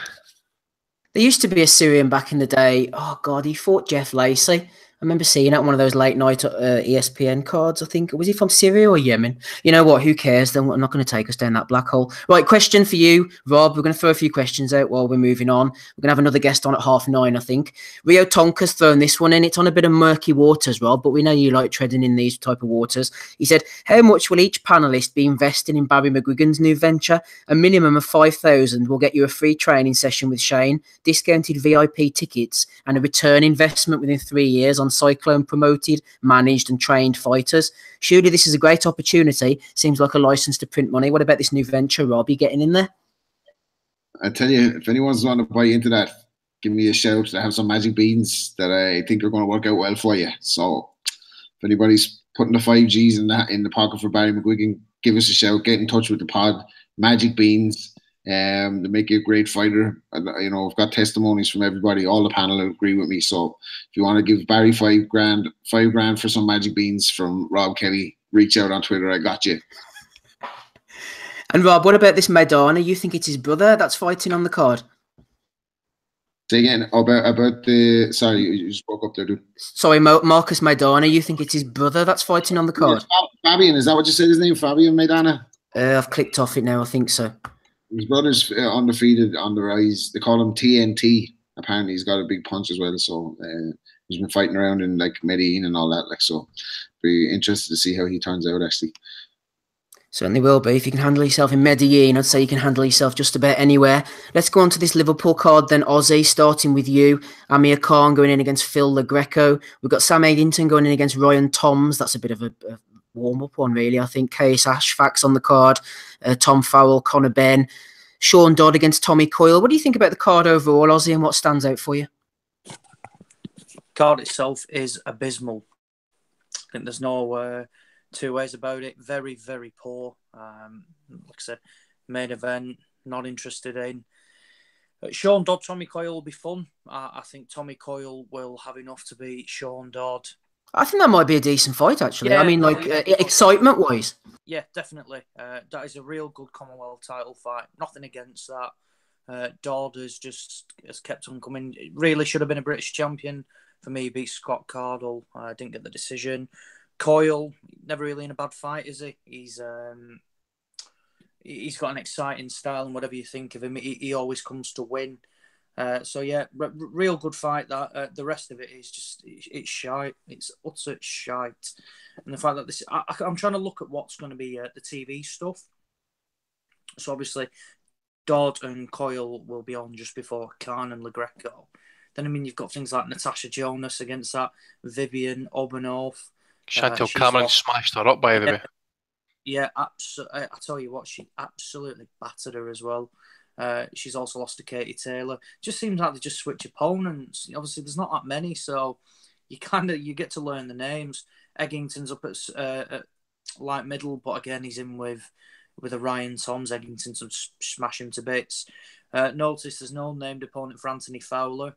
There used to be a Syrian back in the day. Oh, God, he fought Jeff Lacey. I remember seeing it on one of those late night ESPN cards, I think. Was he from Syria or Yemen? You know what? Who cares? Then I'm not going to take us down that black hole. Right, question for you, Rob. We're going to throw a few questions out while we're moving on. We're going to have another guest on at 9:30, I think. Rio Tonka's thrown this one in. It's on a bit of murky waters, Rob, but we know you like treading in these type of waters. He said, how much will each panellist be investing in Barry McGuigan's new venture? A minimum of 5,000 will get you a free training session with Shane, discounted VIP tickets, and a return investment within 3 years on Cyclone promoted, managed and trained fighters. Surely this is a great opportunity. Seems like a license to print money. What about this new venture, Rob? You getting in there? I tell you, if anyone's want to buy into that, give me a shout. I have some magic beans that I think are going to work out well for you. So if anybody's putting the 5Gs in the pocket for Barry McGuigan, give us a shout. Get in touch with the pod. Magic beans. They make you a great fighter. You know, I've got testimonies from everybody. All the panel agree with me. So if you want to give Barry $5,000 for some magic beans from Rob Kelly, reach out on Twitter. I got you. And Rob, what about this Maidana? You think it's his brother that's fighting on the card? Say again about the. Sorry, you spoke up there, dude. Sorry, Marcus Maidana. You think it's his brother that's fighting on the card? Fabian, is that what you said? His name, Fabian Maidana. I've clicked off it now. I think so. His brother's undefeated on the rise. They call him TNT. apparently he's got a big punch as well. So he's been fighting around in like Medellin and all that. Like, so be interested to see how he turns out actually. Certainly will be. If you can handle yourself in Medellin, I'd say you can handle yourself just about anywhere. Let's go on to this Liverpool card then, Ozzy, starting with you. Amir Khan going in against Phil LaGreco. We've got Sam Eggington going in against Ryan Toms. That's a bit of a warm-up one, really. I think Case Ashfax on the card. Tom Farrell, Conor Benn. Sean Dodd against Tommy Coyle. What do you think about the card overall, Ozzy, and what stands out for you? Card itself is abysmal. I think there's no two ways about it. Very, very poor. Like I said, main event, not interested in. Sean Dodd, Tommy Coyle will be fun. I think Tommy Coyle will have enough to beat Sean Dodd. I think that might be a decent fight, actually. Yeah, I mean, like, excitement-wise. Yeah, definitely. That is a real good Commonwealth title fight. Nothing against that. Dodd has kept on coming. It really should have been a British champion. For me, he beat Scott Cardle. Didn't get the decision. Coyle, never really in a bad fight, is he? He's got an exciting style, and whatever you think of him, he always comes to win. So yeah, real good fight. That the rest of it is just it's shite. It's utter shite. And the fact that this, I'm trying to look at what's going to be the TV stuff. So obviously, Dodd and Coyle will be on just before Khan and LaGreco. Then I mean you've got things like Natasha Jonas against that Vivian Obanov. Chantal Cameron smashed her up by the way. Yeah, absolutely. I tell you what, she absolutely battered her as well. She's also lost to Katie Taylor. Just seems like they just switch opponents. Obviously, there's not that many, so you get to learn the names. Eggington's up at light middle, but again, he's in with a Ryan Toms. Eggington to smash him to bits. Notice there's no named opponent for Anthony Fowler.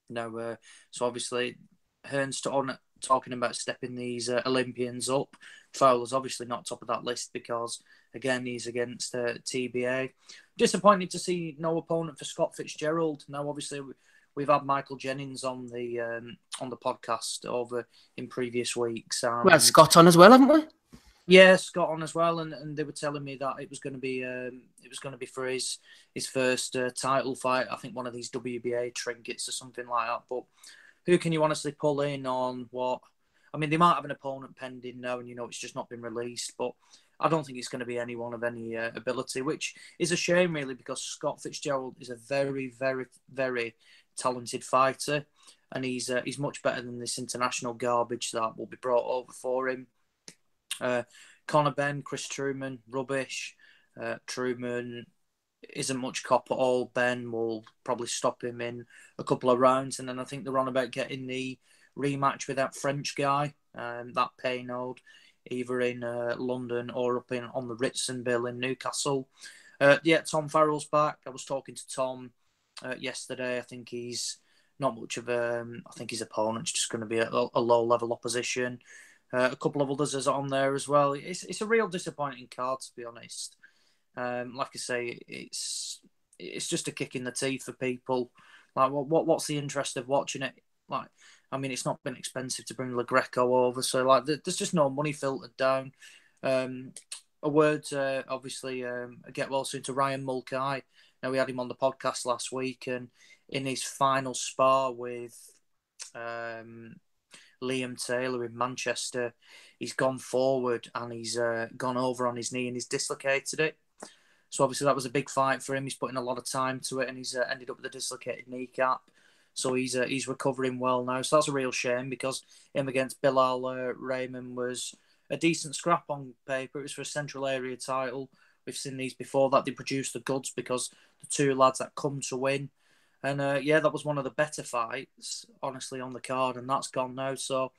No, so obviously, Hearn's talking about stepping these Olympians up. Fowler's obviously not top of that list because, again, he's against TBA. Disappointed to see no opponent for Scott Fitzgerald. Now, obviously, we've had Michael Jennings on the podcast over in previous weeks. We had Scott on as well, haven't we? Yeah, Scott on as well, and they were telling me that it was going to be for his first title fight. I think one of these WBA trinkets or something like that. But who can you honestly pull in on what? I mean, they might have an opponent pending now, and it's just not been released. But I don't think it's going to be anyone of any ability, which is a shame, really, because Scott Fitzgerald is a very, very, very talented fighter, and he's much better than this international garbage that will be brought over for him. Conor Benn, Chris Truman, rubbish. Truman isn't much cop at all. Ben will probably stop him in a couple of rounds, and then I think they're on about getting the rematch with that French guy, that Paynold, either in London or up on the Ritson Bill in Newcastle. Yeah, Tom Farrell's back. I was talking to Tom yesterday. I think he's not much of I think his opponent's just going to be a low-level opposition. A couple of others are on there as well. It's a real disappointing card, to be honest. Like I say, it's just a kick in the teeth for people. Like, what's the interest of watching it? Like, I mean, it's not been expensive to bring LaGreco over, so like, there's just no money filtered down. A word, obviously, get well soon to Ryan Mulcahy. Now, we had him on the podcast last week, and in his final spar with Liam Taylor in Manchester, he's gone forward and he's gone over on his knee and he's dislocated it. So obviously that was a big fight for him. He's putting a lot of time to it, and he's ended up with a dislocated kneecap. So he's recovering well now. So that's a real shame, because him against Bilal Raymond was a decent scrap on paper. It was for a Central Area title. We've seen these before, that they produced the goods because the two lads that come to win. And yeah, that was one of the better fights, honestly, on the card, and that's gone now. So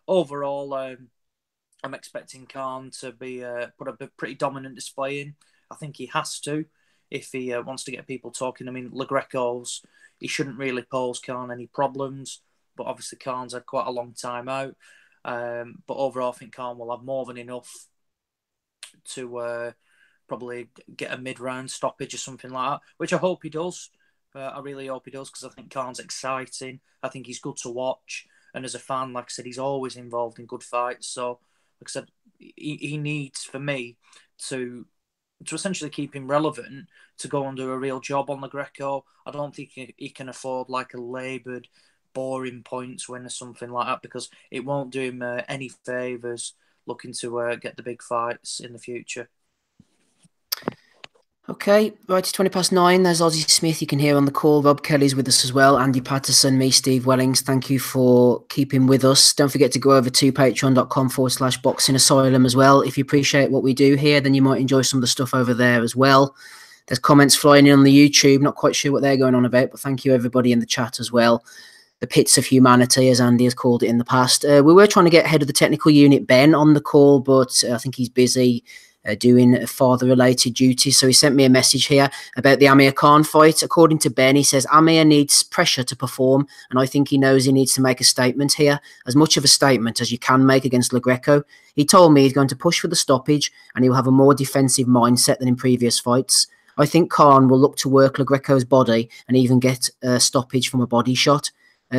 overall, I'm expecting Khan to be put a pretty dominant display in. I think he has to if he wants to get people talking. I mean, LaGreco's, he shouldn't really pose Khan any problems, but obviously Khan's had quite a long time out. But overall, I think Khan will have more than enough to probably get a mid-round stoppage or something like that, which I hope he does. I really hope he does, because I think Khan's exciting. I think he's good to watch. And as a fan, like I said, he's always involved in good fights. So, like I said, he needs, for me, to to essentially keep him relevant, to go and do a real job on LaGreco. I don't think he can afford like a laboured, boring points win or something like that, because it won't do him any favours looking to get the big fights in the future. Okay, right, it's 20 past 9. There's Ozzy Smith, you can hear on the call. Rob Kelly's with us as well. Andy Patterson, me, Steve Wellings. Thank you for keeping with us. Don't forget to go over to patreon.com/boxing asylum as well. If you appreciate what we do here, then you might enjoy some of the stuff over there as well. There's comments flying in on the YouTube. Not quite sure what they're going on about, but thank you everybody in the chat as well. The pits of humanity, as Andy has called it in the past. We were trying to get head of the technical unit, Ben, on the call, but I think he's busy doing father-related duties. So he sent me a message here about the Amir Khan fight. According to Ben, he says Amir needs pressure to perform, and I think he knows he needs to make a statement here, as much of a statement as you can make against LaGreco. He told me he's going to push for the stoppage, and he'll have a more defensive mindset than in previous fights. I think Khan will look to work LaGreco's body and even get a stoppage from a body shot.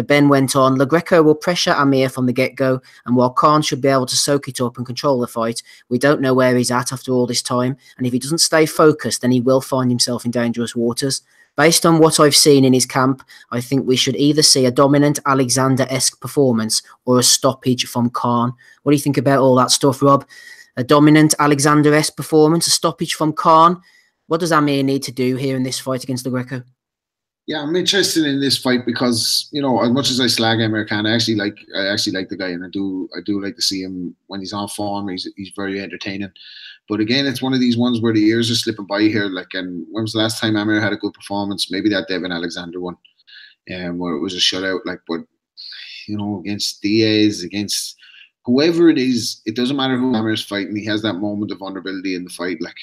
Ben went on, LaGreco will pressure Amir from the get-go, and while Khan should be able to soak it up and control the fight, we don't know where he's at after all this time, and if he doesn't stay focused, then he will find himself in dangerous waters. Based on what I've seen in his camp, I think we should either see a dominant Alexander-esque performance or a stoppage from Khan. What do you think about all that stuff, Rob? A dominant Alexander-esque performance, a stoppage from Khan? What does Amir need to do here in this fight against LaGreco? Yeah, I'm interested in this fight because, you know, as much as I slag Amir Khan, I actually like the guy, and I do like to see him when he's on form. He's very entertaining. But again, it's one of these ones where the years are slipping by here. Like, and when was the last time Amir had a good performance? Maybe that Devin Alexander one, where it was a shutout. Like, but you know, against Diaz, against whoever it is, it doesn't matter who Amir's fighting. He has that moment of vulnerability in the fight. Like,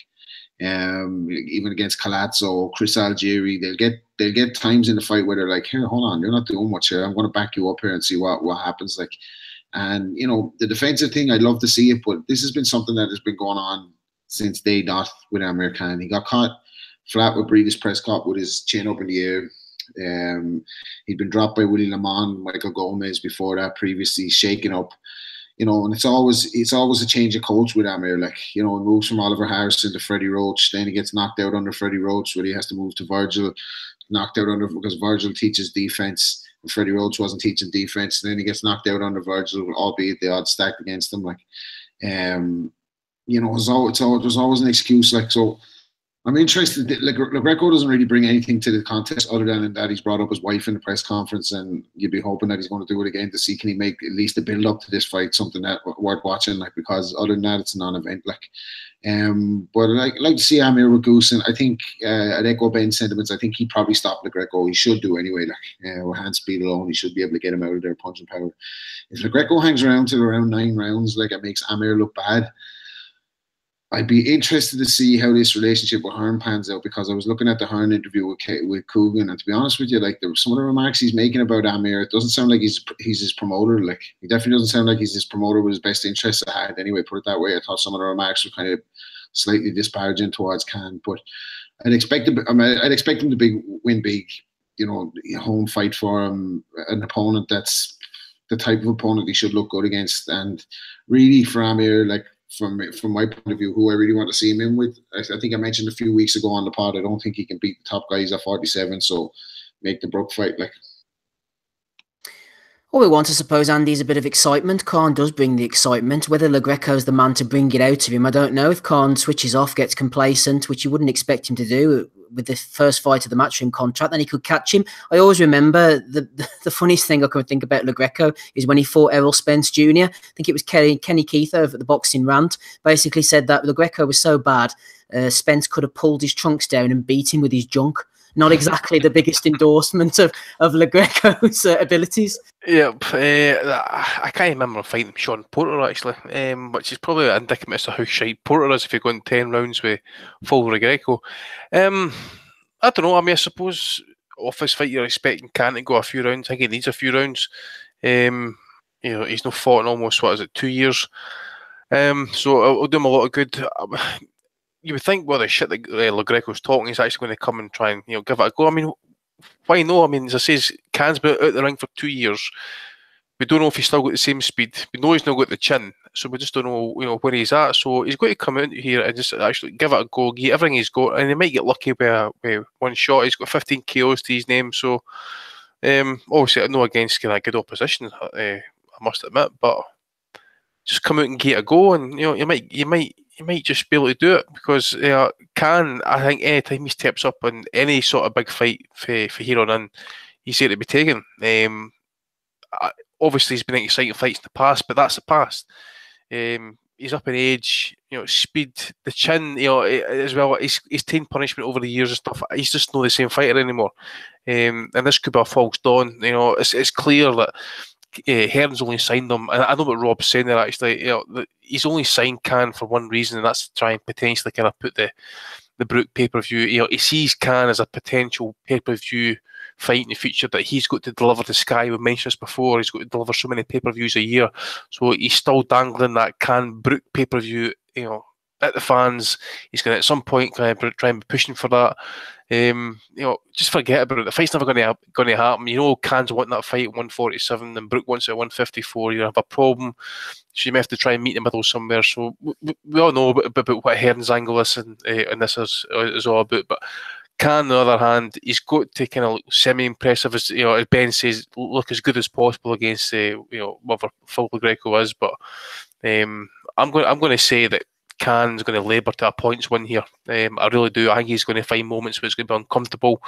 even against Calazzo, Chris Algieri, they'll get times in the fight where they're like, here, hold on, you're not doing much here. I'm going to back you up here and see what happens. Like, and you know, the defensive thing, I'd love to see it, but this has been something that has been going on since day dot with Amir Khan. He got caught flat with Breeders' Prescott with his chin up in the air. He'd been dropped by Willie Lamont, Michael Gomez before that, previously shaken up. You know, and it's always a change of coach with Amir. Like, you know, he moves from Oliver Harrison to Freddie Roach, then he gets knocked out under Freddie Roach, where he has to move to Virgil, knocked out under because Virgil teaches defense, and Freddie Roach wasn't teaching defense, and then he gets knocked out under Virgil, albeit the odds stacked against him. Like, you know, there's always an excuse. Like, so I'm interested. LaGreco doesn't really bring anything to the contest other than that he's brought up his wife in the press conference, and you'd be hoping that he's going to do it again to see can he make at least a build up to this fight something that worth watching. Like, because other than that, it's a non-event. Like, but I'd like to see Amir with Goose, and I think I'd echo Ben's sentiments. I think he probably stopped LaGreco. He should do anyway. Like, with hand speed alone, he should be able to get him out of there punching power. If LaGreco hangs around till around 9 rounds, like, it makes Amir look bad. I'd be interested to see how this relationship with Hearn pans out, because I was looking at the Hearn interview with Coogan, and to be honest with you, like, there were some of the remarks he's making about Amir, it doesn't sound like he's his promoter. Like, he definitely doesn't sound like he's his promoter with his best interests at heart. Anyway, put it that way. I thought some of the remarks were kind of slightly disparaging towards Khan, but I'd expect him to win big. You know, home fight for him, an opponent that's the type of opponent he should look good against, and really for Amir, like, from my point of view, who I really want to see him in with. I think I mentioned a few weeks ago on the pod, I don't think he can beat the top guys at 47, so make the Brook fight. Like, all we want, I suppose, Andy, is a bit of excitement. Khan does bring the excitement. Whether LaGreco's the man to bring it out of him, I don't know. If Khan switches off, gets complacent, which you wouldn't expect him to do with the first fight of the matchroom contract, then he could catch him. I always remember the funniest thing I can think about LaGreco is when he fought Errol Spence Jr. I think it was Kenny Keith over at the Boxing Rant, basically said that LaGreco was so bad, Spence could have pulled his trunks down and beat him with his junk. Not exactly the biggest endorsement of LaGreco's abilities. Yep, I can't remember fighting Sean Porter, actually, which is probably an indictment as to how shite Porter is if you're going 10 rounds with full LaGreco. I don't know. I mean, I suppose off this fight you're expecting Khan to go a few rounds. I think he needs a few rounds. You know, he's not fought in almost, 2 years. So it'll do him a lot of good. You would think, well, the shit that LaGreco's talking, he's actually going to come and try and, you know, give it a go. I mean, why not? I mean, as I say, Khan's been out the ring for 2 years. We don't know if he's still got the same speed. We know he's not got the chin. so we just don't know, where he's at. So he's going to come out here and just actually give it a go, get everything he's got, and he might get lucky with one shot. He's got 15 KOs to his name, so obviously I know against kind of good opposition, I must admit, but just come out and get a go, and you might just be able to do it, because Khan, I think any time he steps up in any sort of big fight for here on in, he's here to be taken. Obviously, he's been in exciting fights in the past, but that's the past. He's up in age, speed, the chin, as well. He's taken punishment over the years and stuff. He's just not the same fighter anymore. And this could be a false dawn. It's clear that Hearn's only signed him, and I know what Rob's saying there actually. He's only signed Khan for one reason, and that's to try and potentially kind of put the Brook pay-per-view. He sees Khan as a potential pay-per-view fight in the future that he's got to deliver to Sky. We mentioned this before. He's got to deliver so many pay-per-views a year, so he's still dangling that Khan Brook pay-per-view. At the fans, he's going to at some point try and be pushing for that. Just forget about it. The fight's never going to happen. Khan's wanting that fight at 147, and Brook wants it at 154. You have a problem, so you may have to try and meet in the middle somewhere. So we all know about what Hearn's angle is, and this is all about. But Khan, on the other hand, he's got to kind of look semi-impressive, as Ben says, look as good as possible against whatever Phil LaGreco is. But I'm going to say that Khan's going to labour to a points win here. I really do. I think he's going to find moments where it's going to be uncomfortable.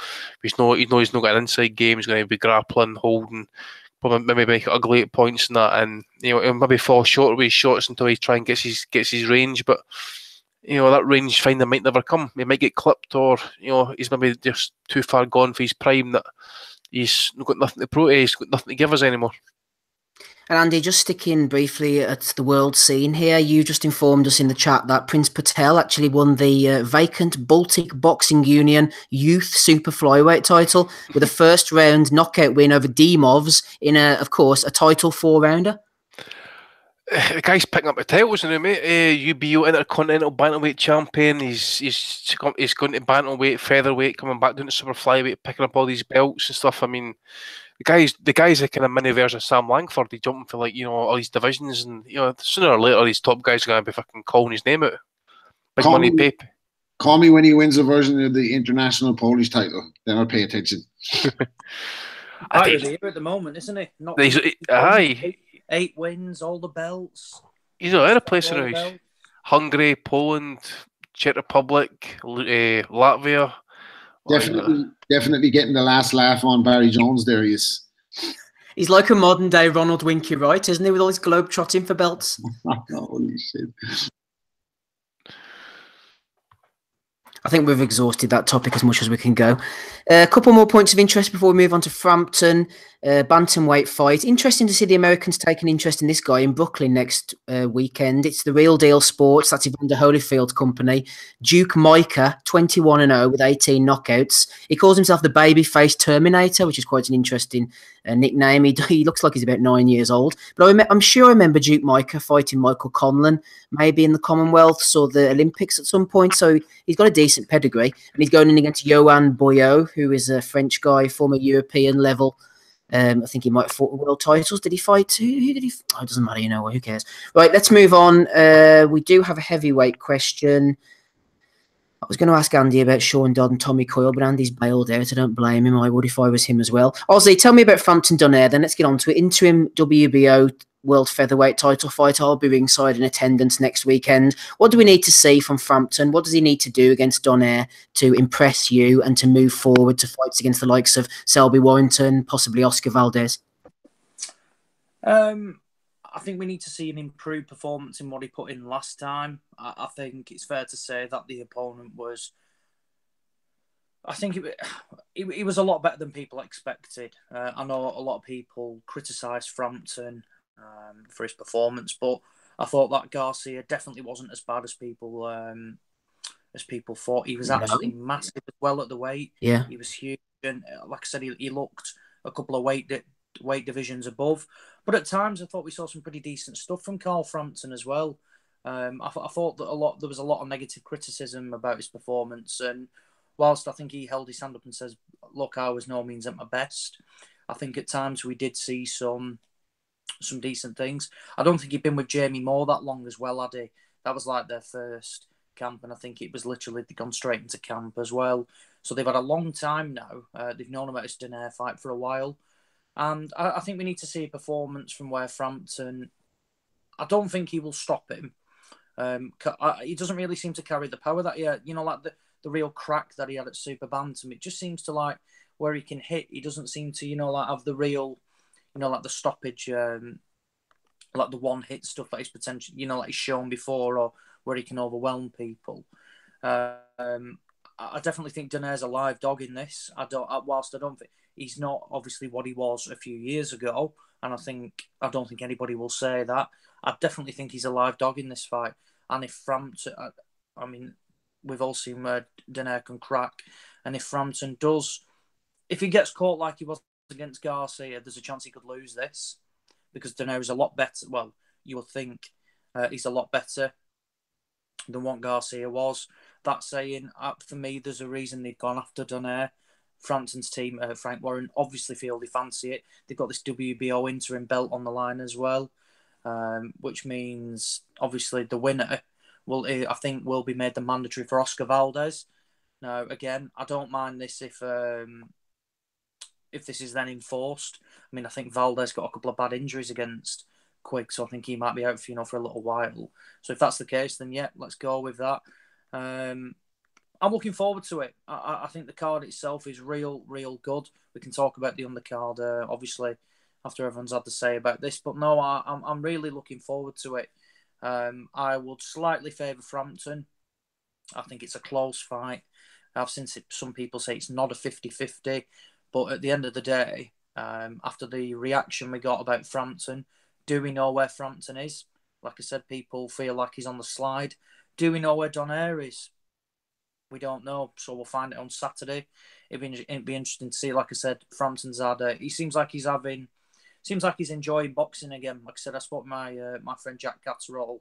He's not got an inside game. He's going to be grappling, holding, probably maybe make it ugly at points and that, and he'll maybe fall short with his shots until he try and gets his range. But that range finder might never come. He might get clipped, or he's maybe just too far gone for his prime that he's got nothing to he's got nothing to give us anymore. And Andy, just sticking briefly at the world scene here, you just informed us in the chat that Prince Patel actually won the vacant Baltic Boxing Union Youth Super Flyweight title with a first round knockout win over Dimovs in, of course, a title 4-rounder. The guy's picking up the titles, isn't he, mate? UBO Intercontinental Bantamweight Champion. He's going to Bantamweight, Featherweight, coming back down to Super Flyweight, picking up all these belts and stuff. I mean, the guy's a kind of mini version of Sam Langford. He's jumping for all these divisions, and sooner or later these top guys are going to be fucking calling his name out. Big money paper. Call me when he wins a version of the international Polish title. Then I'll pay attention. I think he's here at the moment, isn't he? Not aye. 8 wins, all the belts. He's not in a place now. Hungary, Poland, Czech Republic, Latvia. Definitely getting the last laugh on Barry Jones there. He's like a modern day Ronald Winky Wright, isn't he, with all his globe trotting for belts? Holy shit. I think we've exhausted that topic as much as we can go. A couple more points of interest before we move on to Frampton. Bantamweight fight. Interesting to see the Americans take an interest in this guy in Brooklyn next weekend. It's the Real Deal Sports. That's Evander Holyfield company. Duke Micah, 21-0 with 18 knockouts. He calls himself the Babyface Terminator, which is quite an interesting nickname. He looks like he's about 9 years old. But I'm sure I remember Duke Micah fighting Michael Conlan, maybe in the Commonwealths or the Olympics at some point. So he's got a decent pedigree. And he's going in against Yohan Boyo, who is a French guy, former European level. I think he might have fought world titles. Did he fight? Who did he? Oh, it doesn't matter. Who cares? Right, let's move on. We do have a heavyweight question. I was going to ask Andy about Sean Dodd and Tommy Coyle, but Andy's bailed out. I don't blame him. I would if I was him as well. Ozzy, tell me about Frampton-Donaire. Then let's get on to it. Interim WBO World Featherweight title fight. I'll be ringside in attendance next weekend. What do we need to see from Frampton? What does he need to do against Donaire to impress you and to move forward to fights against the likes of Selby Warrington, possibly Oscar Valdez? I think we need to see an improved performance in what he put in last time. I think it's fair to say that the opponent was... I think it was a lot better than people expected. I know a lot of people criticised Frampton for his performance, but I thought that Garcia definitely wasn't as bad as people thought. He was absolutely massive as well at the weight. Yeah, he was huge, and like I said, he looked a couple of weight divisions above. But at times, I thought we saw some pretty decent stuff from Carl Frampton as well. I thought that there was a lot of negative criticism about his performance, and whilst I think he held his hand up and says, "Look, I was no means at my best," I think at times we did see some some decent things. I don't think he'd been with Jamie Moore that long as well, had he? That was like their first camp, and I think it was literally they'd gone straight into camp as well. So they've had a long time now. They've known about this Donaire fight for a while. And I think we need to see a performance from where Frampton... I don't think he will stop him. He doesn't really seem to carry the power that he had. You know, like the real crack that he had at Super Bantam. It just seems to, like, where he can hit, he doesn't seem to, you know, like, have the real, you know, like the stoppage, like the one-hit stuff that he's potentially, you know, like he's shown before, or where he can overwhelm people. I definitely think Donaire's a live dog in this. Whilst I don't think he's not obviously what he was a few years ago, and I don't think anybody will say that. I definitely think he's a live dog in this fight. And if Frampton, I mean, we've all seen where Donaire can crack, and if Frampton does, if he gets caught like he was against Garcia, there's a chance he could lose this, because Donaire is a lot better. Well, you would think he's a lot better than what Garcia was. That saying, for me, there's a reason they've gone after Donaire. Frampton's team, Frank Warren, obviously feel they fancy it. They've got this WBO interim belt on the line as well, which means obviously the winner I think will be made the mandatory for Oscar Valdez. Now, again, I don't mind this if this is then enforced. I mean, I think Valdez got a couple of bad injuries against Quigg, so I think he might be out for a little while. So if that's the case, then yeah, let's go with that. I'm looking forward to it. I think the card itself is real good. We can talk about the undercard, obviously, after everyone's had to say about this. But no, I'm really looking forward to it. I would slightly favour Frampton. I think it's a close fight. I've seen some people say it's not a 50-50. But at the end of the day, after the reaction we got about Frampton, do we know where Frampton is? Like I said, people feel like he's on the slide. Do we know where Donaire is? We don't know, so we'll find it on Saturday. It'd be interesting to see. Like I said, Frampton's had. He seems like he's enjoying boxing again. Like I said, I spoke to my friend Jack Catterall,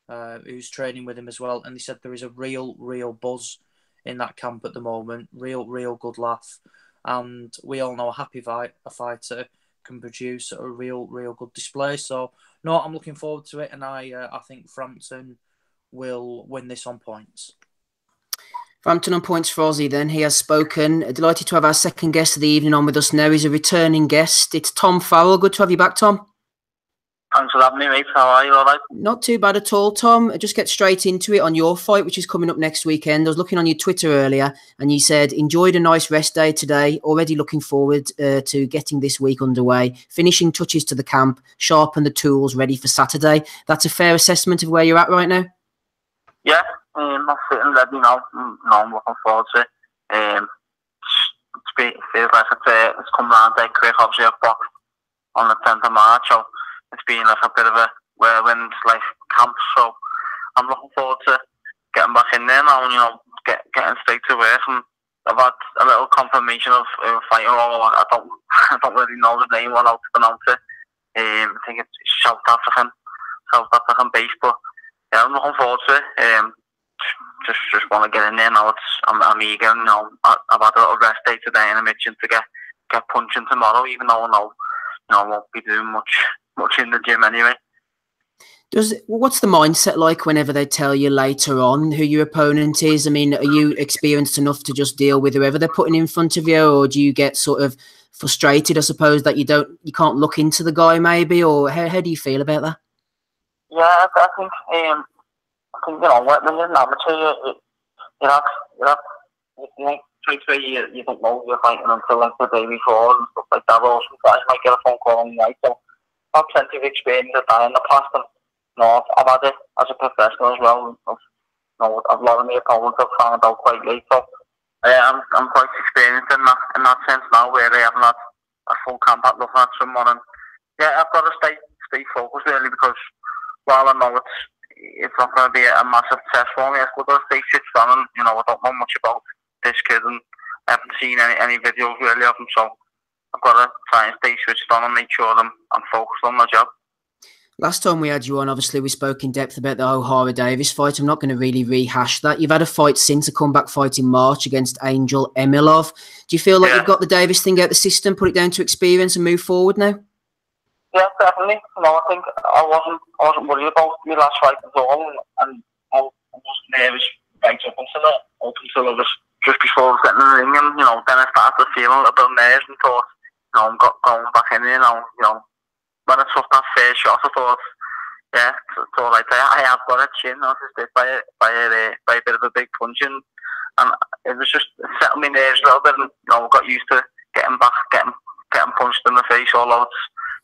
who's training with him as well, and he said there is a real buzz in that camp at the moment. Real good laugh, and we all know a fighter can produce a real good display. So no, I'm looking forward to it, and I think Frampton will win this on points. Frampton on points for Ozzy then. He has spoken. Delighted to have our second guest of the evening on with us now. He's a returning guest. It's Tom Farrell. Good to have you back, Tom. Thanks for having me, mate. How are you? All right? Not too bad at all, Tom. Just get straight into it on your fight, which is coming up next weekend. I was looking on your Twitter earlier, and you said, enjoyed a nice rest day today. Already looking forward to getting this week underway. Finishing touches to the camp. Sharpen the tools, ready for Saturday. That's a fair assessment of where you're at right now? Yeah. I'm sitting ready now. I'm looking forward to it. It feels like it's come round dead quick. Obviously, I've boxed on the 10th of March, so it's been like a bit of a whirlwind like camp. So I'm looking forward to getting back in there now and, you know, getting straight to work. And I've had a little confirmation of a fighter. I don't really know the name or how to pronounce it. I think it's South African based, but yeah, I'm looking forward to it. Just want to get in there now. I'm eager. You know, I've had a little rest day today, and I'm itching to get punching tomorrow. Even though I know, you know, I won't be doing much in the gym anyway. What's the mindset like whenever they tell you later on who your opponent is? I mean, are you experienced enough to just deal with whoever they're putting in front of you, or do you get sort of frustrated, I suppose, that you can't look into the guy maybe, or how do you feel about that? Yeah, I think you know, when you're an amateur, you don't know you're fighting until like the day before and stuff like that. Or sometimes you might get a phone call on the night. So I've plenty of experience of that in the past, and you know, I've had it as a professional as well. You know, a lot of my opponents have found out quite late. So I'm quite experienced in that sense now, where they haven't had a full camp at looking at someone. And yeah, I've got to stay focused really, because while I know it's not going to be a massive test for me, I've got to stay switched on, and you know, I don't know much about this kid, and I haven't seen any videos really of him, so I've got to try and stay switched on and make sure I'm focused on my job. Last time we had you on, obviously, we spoke in depth about the O'Hara Davis fight. I'm not going to really rehash that. You've had a fight since, a comeback fight in March against Angel Emilov. Do you feel like you've got the Davis thing out the system, put it down to experience and move forward now? Yeah, definitely. You know, I think I wasn't worried about my last fight at all, and I wasn't nervous right up until I was just before I was getting in the ring, and you know, then I started feeling a bit nervous and thought, you know, I'm going back in there now. You know, when I took that first shot, I thought, yeah, it's all right. I have got a chin. I was just hit by a bit of a big punch, and it was just settled me nerves a little bit, and you know, got used to getting punched in the face all out.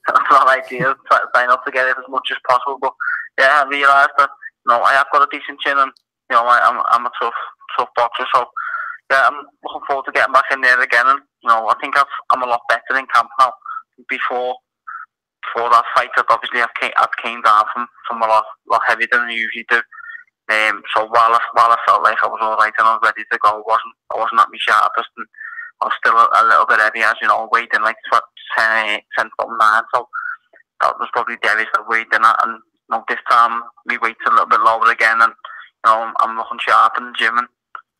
It's not ideal, trying not to get it as much as possible. But yeah, I realised that you know, I have got a decent chin, and you know, I'm a tough boxer. So yeah, I'm looking forward to getting back in there again. And you know, I think I'm a lot better in camp now. Before that fight, obviously I've came down from a lot heavier than I usually do. So while I felt like I was all right and I was ready to go, I wasn't at my sharpest, and I was still a little bit heavy, as you know, weighed in like 10 foot 9. So that was probably the heaviest I weighed in at. And you know, this time my weight's a little bit lower again, and you know, I'm looking sharp in the gym, and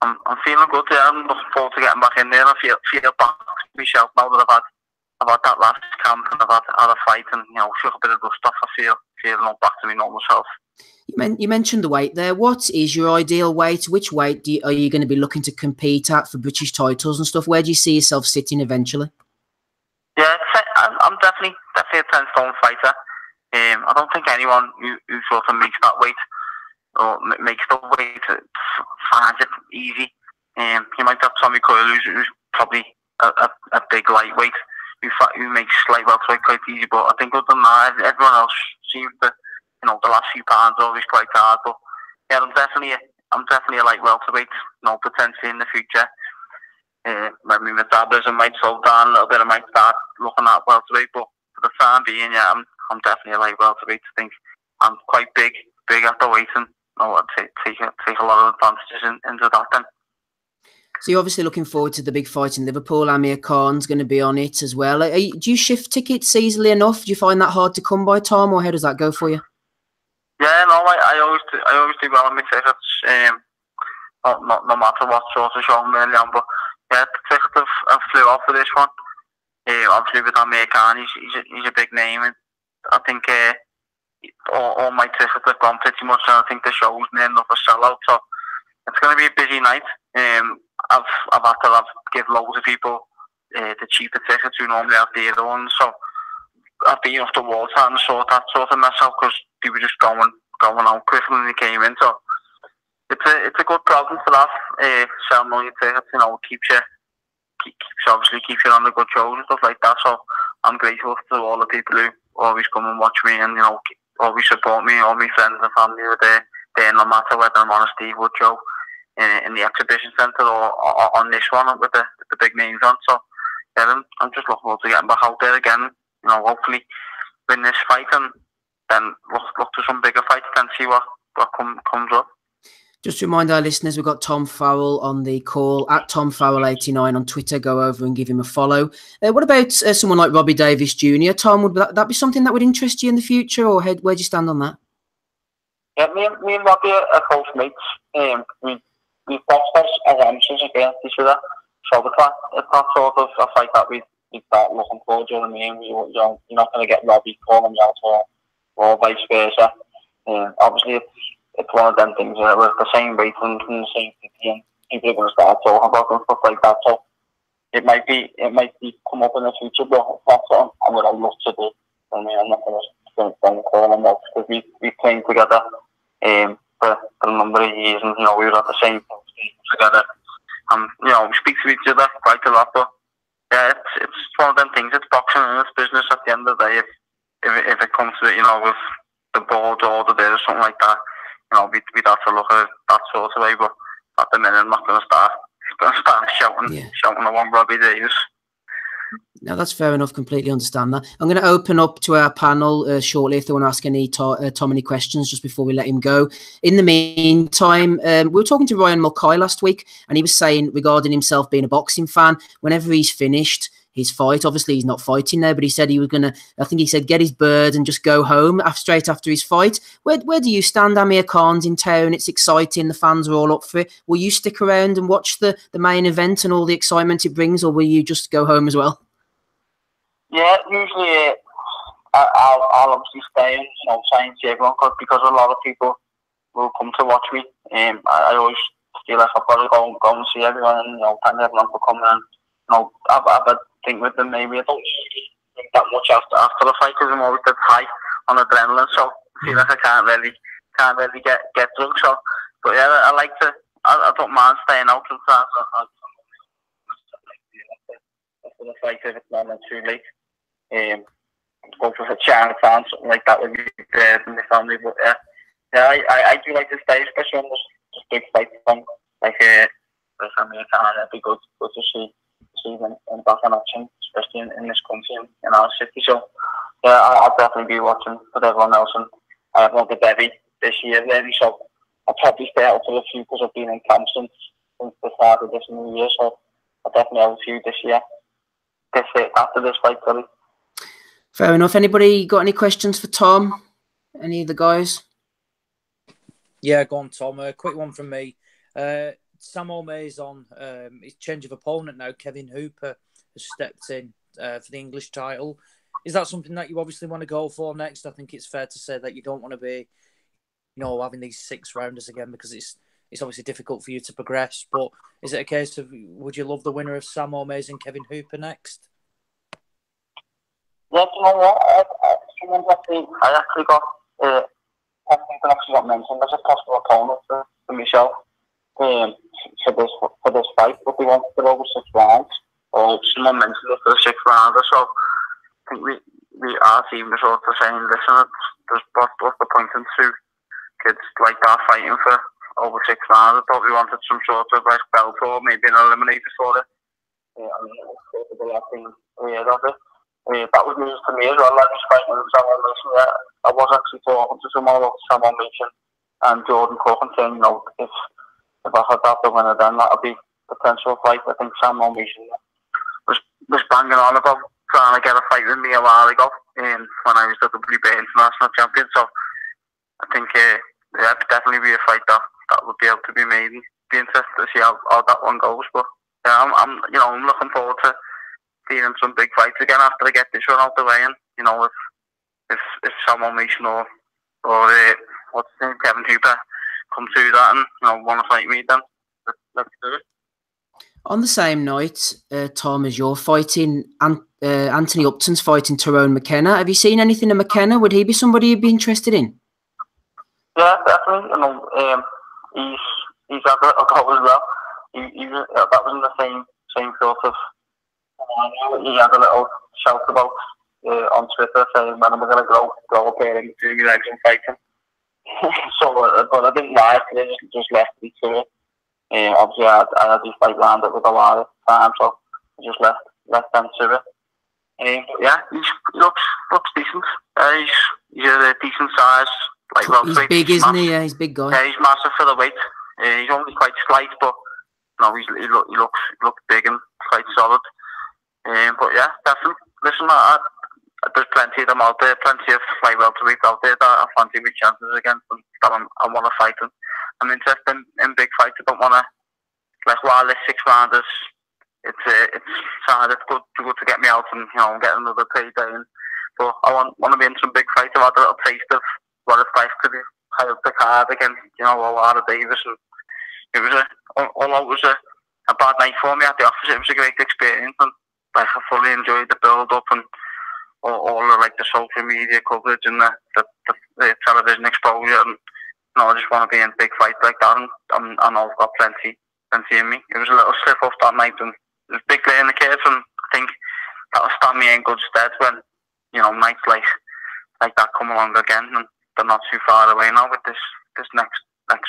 I'm feeling good. Yeah, I'm looking forward to getting back in there. I feel back to myself now that I've had that last camp, and I've had a fight, and you know, shook a bit of dust off. I feel not back to my normal self. You mentioned the weight there. What is your ideal weight? Which weight are you going to be looking to compete at for British titles and stuff? Where do you see yourself sitting eventually? Yeah, I'm definitely a 10-stone fighter. I don't think anyone who sort of makes that weight or makes the weight finds it easy. You might have Tommy Cuellar, who's probably a big lightweight, who makes light welterweight quite easy. But I think other than that, everyone else seems to, you know, the last few pounds are always quite hard. But yeah, I'm definitely a light welterweight. You know, potentially in the future, when my metabolism might slow down a little bit, I might start looking at welterweight. But for the time being, yeah, I'm definitely a light welterweight. I think I'm quite big at the weight, and you know, I'd take a lot of advantages into that then. So you're obviously looking forward to the big fight in Liverpool. Amir Khan's going to be on it as well. Do you shift tickets easily enough? Do you find that hard to come by, Tom, or how does that go for you? Yeah, no, I always do well on my tickets. No matter what sort of show I'm really on, but yeah, the tickets I flew off for this one. Obviously with Amir Khan, he's a big name, and I think all my tickets have gone pretty much, and I think the show's near enough a sellout. So it's going to be a busy night. I've had to give loads of people the cheaper tickets who normally have the other ones. So I've been off the wall trying to sort that sort of mess out, because they were just going out quicker than they came in. So it's a good problem to have. Selling all your tickets, you know, keeps you on the good shows and stuff like that. So I'm grateful to all the people who always come and watch me, and you know, always support me. All my friends and family were there no matter whether I'm on a Steve Wood show in the exhibition centre or on this one with the big names on. So yeah, I'm just looking forward to getting back out there again. You know, hopefully win this fight, and then look to some bigger fights and see what comes up. Just to remind our listeners, we've got Tom Farrell on the call, at Tom Farrell89 on Twitter. Go over and give him a follow. What about someone like Robbie Davies Jr.? Tom, would that be something that would interest you in the future, or where do you stand on that? Yeah, me and Robbie are close mates. We boxed as amateurs against each other. So it's not sort of a fight that we start looking for. Do you know what I mean? You're not going to get Robbie calling me out or vice versa. Obviously, it's one of them things where we're the same weight and the same city, and people are going to start talking about and stuff like that. So it might be come up in the future, but that's what I would love to do. I mean, I'm not going to call them out, because we trained together for a number of years, and you know, we were at the same thing together, and you know, we speak to each other quite a lot. But yeah, it's one of them things. It's boxing and it's business at the end of the day. If it comes to it, you know, with the board order there or something like that, you know, we'd have to look at it that sort of way. But at the minute, I'm not going to start shouting I want Robbie Davies. No, that's fair enough. Completely understand that. I'm going to open up to our panel shortly if they want to ask Tom any questions just before we let him go. In the meantime, we were talking to Ryan Mulcahy last week, and he was saying regarding himself being a boxing fan, whenever he's finished his fight, obviously he's not fighting now, but he said he was going to, I think he said, get his bird and just go home straight after his fight. Where do you stand? Amir Khan's in town. It's exciting. The fans are all up for it. Will you stick around and watch the main event and all the excitement it brings, or will you just go home as well? Yeah, usually I'll obviously stay and try and see everyone because a lot of people will come to watch me. I always feel like I've got to go and see everyone and thank everyone for coming and have a think with them. Maybe I don't think that much after the fight because I'm always that high on adrenaline, so I feel like I can't really get drunk. So, but yeah, I like to. I don't mind staying out sometimes. After the fight, if it's not too late, go for a Chinatown, something like that with me there and the family. But yeah, I do like to stay, especially when there's big fights on, like Amir Khan. It'd be good to see them back in action, especially in this country and in our city. So yeah, I'll definitely be watching with everyone else, and I have not the Debbie this year really, so I'll probably stay out for a few because I've been in camp since the start of this new year, so I'll definitely have a few this year. After this fight, really. Fair enough. Anybody got any questions for Tom? Any of the guys? Yeah, go on, Tom. A quick one from me. Sam O'May's on his change of opponent now. Kevin Hooper has stepped in for the English title. Is that something that you obviously want to go for next? I think it's fair to say that you don't want to be, having these 6-rounders again because it's obviously difficult for you to progress. But is it a case of would you love the winner of Sam O'May's and Kevin Hooper next? Yeah, you know what? I actually got actually got mentioned as a possible opponent for myself for this fight, but we wanted to go over 6 rounds. Or someone mentioned it for the 6th rounder, so I think our team was sort of saying, listen, what's the point in 2 kids like that fighting for over 6 rounds? I thought we wanted some sort of like belt or maybe an eliminator for it. I mean, it was the last thing we heard of it. That was news to me as well. Like fighting with Sam O'Mason, yeah, I was actually talking to someone about Sam O'Mason and Jordan Cook and saying, if I had that the winner, then that would be a potential fight. I think Sam O'Mason was banging on about trying to get a fight with me a while ago when I was the WBA International Champion. So I think it'd definitely be a fight that would be able to be made. Be interested to see how that one goes. But yeah, I'm looking forward to seeing some big fights again after I get this one out the way. And if Sam O'Mason or what's his name, Kevin Hooper come through that and want to fight me, then let's do it. On the same night, Tom, as you're fighting, Anthony Upton's fighting Tyrone McKenna. Have you seen anything of McKenna? Would he be somebody you'd be interested in? Yeah, definitely. He's had a go as well. That was in the same sort of. He had a little shout about on Twitter saying, "Man, I'm going to go up here and do your legs and fighting." So, but I didn't like it. Just left me to it. Obviously, I had this fight lined up with a lot of time, so I just left them to it. But yeah, he looks decent. He's a decent size, like welterweight. He's big, isn't he? Yeah, he's a big guy. Yeah, he's massive for the weight. He's only quite slight, but he looks big and quite solid. But yeah, definitely. Listen, there's plenty of them out there, plenty of welterweights out there that I fancy my chances against and that I want to fight them. I'm interested in big fights. I don't want to, while this 6 rounders, it's good to get me out and get another payday. But I want to be in some big fights. I've had a little taste of what it's like to be high up the card against Lara Davis, and although it was a bad night for me at the office, it was a great experience, and I fully enjoyed the build up and all the social media coverage and the television exposure. And I just want to be in big fights like that, and I've got plenty in me. It was a little slip off that night, and it was big learning curve, and I think that'll stand me in good stead when nights like that come along again, and they're not too far away now with this next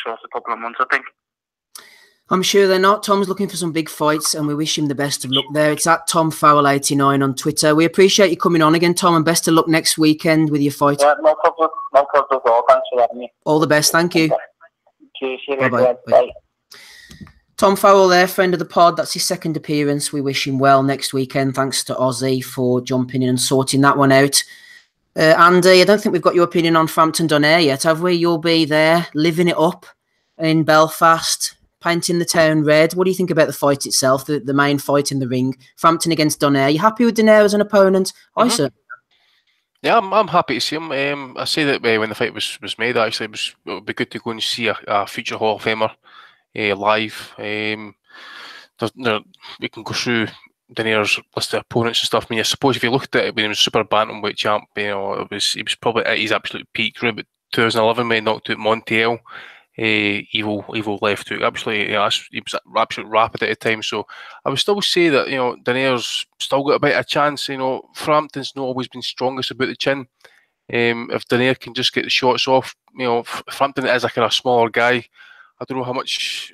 sort of couple of months, I think. I'm sure they're not. Tom's looking for some big fights, and we wish him the best of luck there. It's at Tom Farrell 89 on Twitter. We appreciate you coming on again, Tom, and best of luck next weekend with your fight. Yeah, no problem at all. Thanks for having me. All the best. Thank you. Cheers. Bye-bye. Bye. Tom Farrell there, friend of the pod. That's his 2nd appearance. We wish him well next weekend. Thanks to Ozzy for jumping in and sorting that one out. Andy, I don't think we've got your opinion on Frampton-Donaire yet, have we? You'll be there, living it up in Belfast, painting the town red. What do you think about the fight itself, the main fight in the ring? Frampton against Donaire. Are you happy with Donaire as an opponent? I certainly am. Yeah, I'm happy to see him. I say that when the fight was made, actually, it would be good to go and see a future Hall of Famer live. We can go through Donaire's list of opponents and stuff. I mean, I suppose if you looked at it when he was super bantamweight champ, he was probably at his absolute peak around 2011 when he knocked out Montiel. Evil left hook. Absolutely, he was absolutely rapid at the time. So I would still say that Donaire's still got a bit of a chance. Frampton's not always been strongest about the chin. If Donaire can just get the shots off, Frampton is a kind of smaller guy. I don't know how much,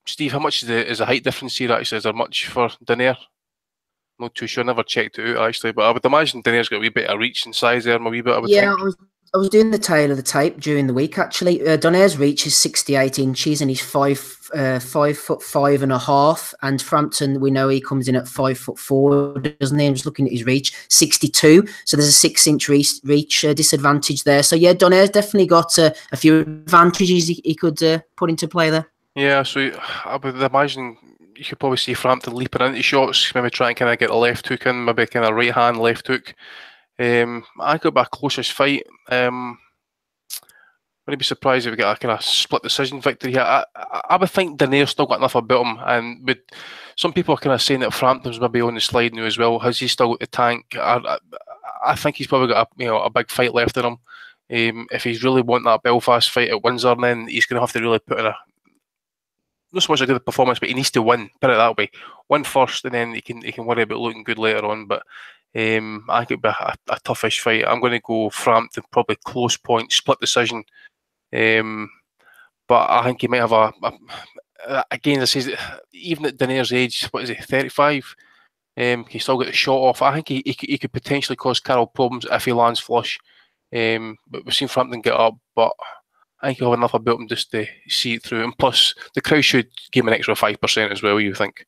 Steve. How much is the height difference here? Actually, is there much for Donaire? I'm not too sure. Never checked it out actually, but I would imagine Donaire's got a wee bit of reach and size there. A wee bit, I would think. I was doing the tail of the tape during the week actually. Donaire's reach is 68 inches and he's 5'5.5", and Frampton, we know he comes in at 5'4", doesn't he? I'm just looking at his reach, 62. So there's a 6-inch reach disadvantage there. So yeah, Donaire's definitely got a few advantages he could put into play there. Yeah, so I would imagine you could probably see Frampton leaping into shots, maybe try and kind of get the left hook in, maybe kind of right hand left hook. I could be a closest fight. Wouldn't be surprised if we get a kind of split decision victory here. I would think Donaire's still got enough about him, and some people are kind of saying that Frampton's maybe on the slide now as well. Has he still got the tank? I think he's probably got a big fight left in him. If he's really wanting that Belfast fight at Windsor, then he's going to have to really put in not so much a good performance, but he needs to win. Put it that way: win first, and then he can worry about looking good later on. But I think it'd be a toughish fight. I'm going to go Frampton, probably close point, split decision. But I think he might have again, this is even at Donaire's age, what is he, 35? He still got the shot off. I think he could potentially cause Carroll problems if he lands flush. But we've seen Frampton get up, but I think he'll have enough about him just to see it through. And plus, the crowd should give him an extra 5% as well, you think?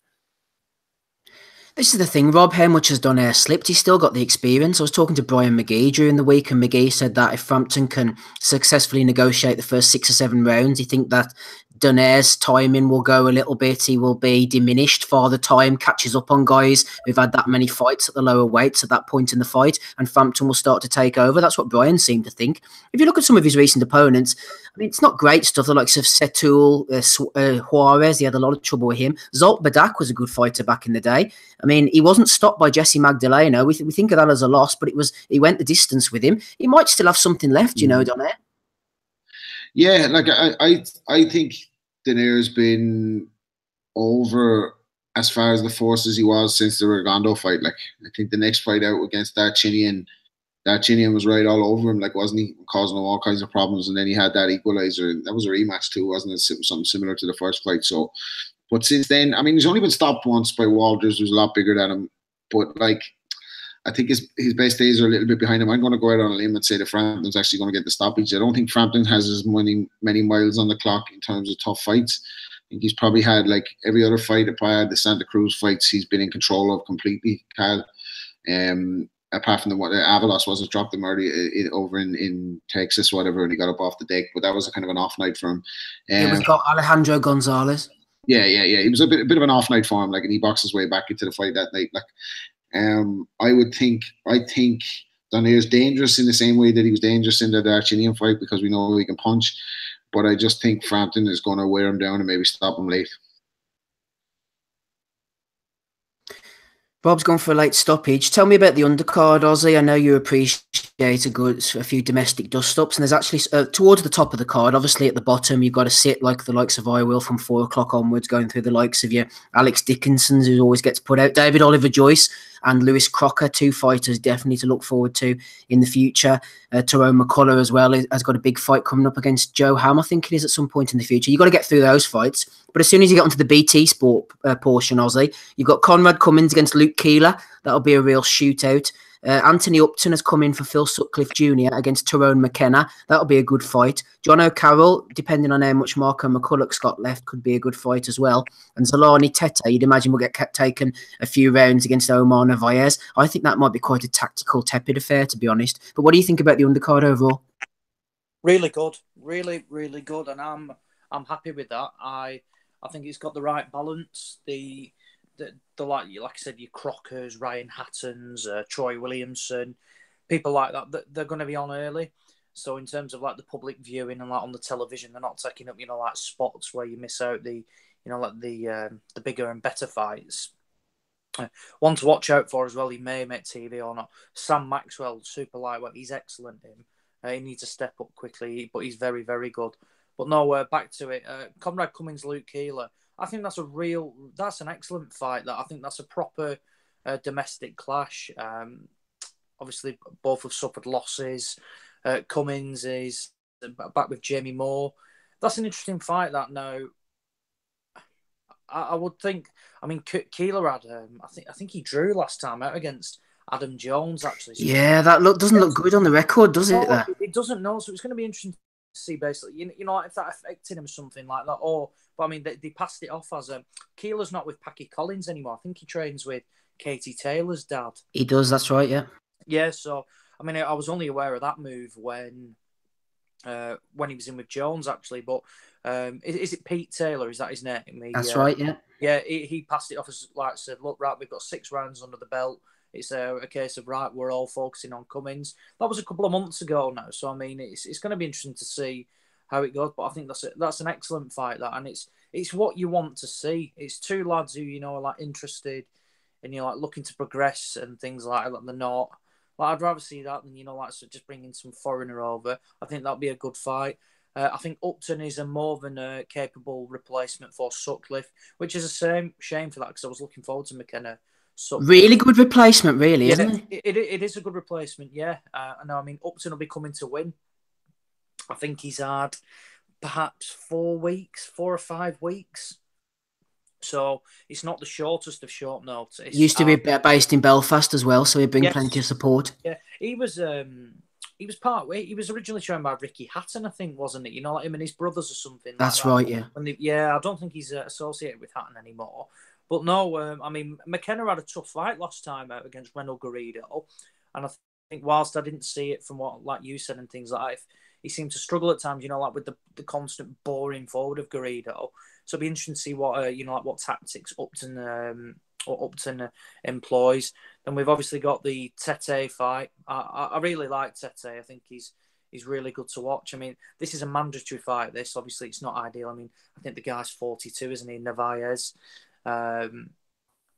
This is the thing, Rob, how much has Donaire slipped? He's still got the experience. I was talking to Brian McGee during the week, and McGee said that if Frampton can successfully negotiate the first 6 or 7 rounds, he think that Donaire's timing will go a little bit. He will be diminished. Father Time catches up on guys who've had that many fights at the lower weights at that point in the fight, and Frampton will start to take over. That's what Brian seemed to think. If you look at some of his recent opponents, I mean, it's not great stuff. The likes of Setul, Juarez, he had a lot of trouble with him. Zolt Badak was a good fighter back in the day. I mean, he wasn't stopped by Jesse Magdaleno. We think of that as a loss, but he went the distance with him. He might still have something left, Donaire. Yeah, like I think Donaire's been over as far as the forces he was since the Rigondo fight. Like, I think the next fight out against Darchinian was right all over him, like, wasn't he? Causing him all kinds of problems, and then he had that equalizer. That was a rematch too, wasn't it? Something similar to the first fight. So, but since then, I mean, he's only been stopped once by Walters, who's a lot bigger than him. But like, I think his best days are a little bit behind him. I'm going to go out on a limb and say that Frampton's actually going to get the stoppage. I don't think Frampton has as many miles on the clock in terms of tough fights. I think he's probably had, like every other fight, apart the Santa Cruz fights, he's been in control of completely, Cal. Apart from the Avalos wasn't dropped him early over in Texas, whatever, and he got up off the deck. But that was a kind of an off night for him. We've got Alejandro Gonzalez. Yeah. It was a bit of an off night for him, like, and he boxed his way back into the fight that night. Like, I think Donaire's dangerous in the same way that he was dangerous in the Darchinian fight, because we know he can punch. But I just think Frampton is going to wear him down and maybe stop him late. Bob's gone for a late stoppage. Tell me about the undercard, Ozzy. I know you appreciate a few domestic dust-ups, and there's actually, towards the top of the card, obviously at the bottom, you've got to sit like the likes of I will from 4 o'clock onwards, going through the likes of your Alex Dickinsons, who always gets put out, David Oliver Joyce, and Lewis Crocker, 2 fighters definitely to look forward to in the future. Tyrone McCullough as well has got a big fight coming up against Joe Ham, I think it is, at some point in the future. You've got to get through those fights. But as soon as you get onto the BT Sport portion, Ozzy, you've got Conrad Cummins against Luke Keeler. That'll be a real shootout. Anthony Upton has come in for Phil Sutcliffe Jr. against Tyrone McKenna. That'll be a good fight. John O'Carroll, depending on how much Marco McCulloch's got left, could be a good fight as well. And Zolani Tete, you'd imagine, will get taken a few rounds against Omar Narvaez. I think that might be quite a tactical, tepid affair, to be honest. But what do you think about the undercard overall? Really good. Really, really good. And I'm happy with that. I think it's got the right balance. The like I said, your Crockers, Ryan Hattons, Troy Williamson, people like that, they're going to be on early. So in terms of like the public viewing and like on the television, they're not taking up, like spots where you miss out the, like the bigger and better fights. One to watch out for as well, he may make TV or not. Sam Maxwell, super lightweight, he's excellent. He needs to step up quickly, but he's very, very good. But no, back to it. Conrad Cummins, Luke Keeler. I think that's an excellent fight. That I think that's a proper domestic clash. Obviously, both have suffered losses. Cummins is back with Jamie Moore. That's an interesting fight. That now, I would think. I mean, Keeler had. I think he drew last time out against Adam Jones. Actually, so yeah, that doesn't look good on the record, does it? No, it doesn't. No, so it's going to be interesting to see. Basically, if that affected him something like that, but I mean, they passed it off as Keeler's not with Packy Collins anymore. I think he trains with Katie Taylor's dad. He does. That's right. Yeah. Yeah. So I mean, I was only aware of that move when he was in with Jones, actually. But is it Pete Taylor? Is that his name? That's right. Yeah. Yeah. He passed it off as like said, look, right, we've got 6 rounds under the belt. It's a case of, right, we're all focusing on Cummins. That was a couple of months ago now. So, I mean, it's going to be interesting to see how it goes. But I think that's an excellent fight, that. And it's what you want to see. It's 2 lads who, are, like, interested and, like, looking to progress and things like that. Like, they're not. Like, I'd rather see that than, like, so just bringing some foreigner over. I think that'd be a good fight. I think Upton is a more than a capable replacement for Sutcliffe, which is a shame for that because I was looking forward to McKenna. Really good replacement, really, isn't it? It is a good replacement, yeah. I mean, Upton will be coming to win. I think he's had perhaps 4 or 5 weeks. So it's not the shortest of short notice. He used to be based in Belfast as well, so he'd bring plenty of support. Yeah, he was originally trained by Ricky Hatton, I think, wasn't it? Like him and his brothers or something. That's like right, yeah. Yeah, I don't think he's associated with Hatton anymore. But no, I mean, McKenna had a tough fight last time out against Renaud Garrido. And I think whilst I didn't see it from what, like you said and things like that, he seemed to struggle at times, like with the constant boring forward of Garrido. So it'll be interesting to see what, like what tactics Upton employs. Then we've obviously got the Tete fight. I really like Tete. I think he's really good to watch. I mean, this is a mandatory fight. This, obviously, it's not ideal. I mean, I think the guy's 42, isn't he, Narvaez?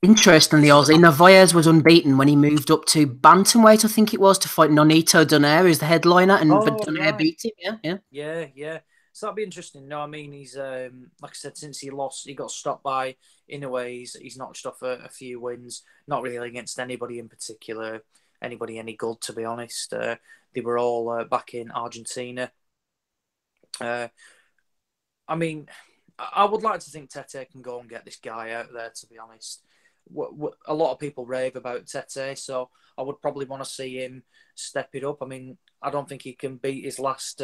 Interestingly, Ozzy, Narvaez was unbeaten when he moved up to bantamweight, I think it was, to fight Nonito Donaire as the headliner, and Donaire beat him. Yeah. So that'd be interesting. No, I mean, he's like I said, since he lost, he got stopped by Inoue. He's notched off a few wins, not really against anybody in particular, anybody any good, to be honest. They were all back in Argentina. I mean, I would like to think Tete can go and get this guy out there, to be honest. A lot of people rave about Tete, so I would probably want to see him step it up. I mean, I don't think he can beat his last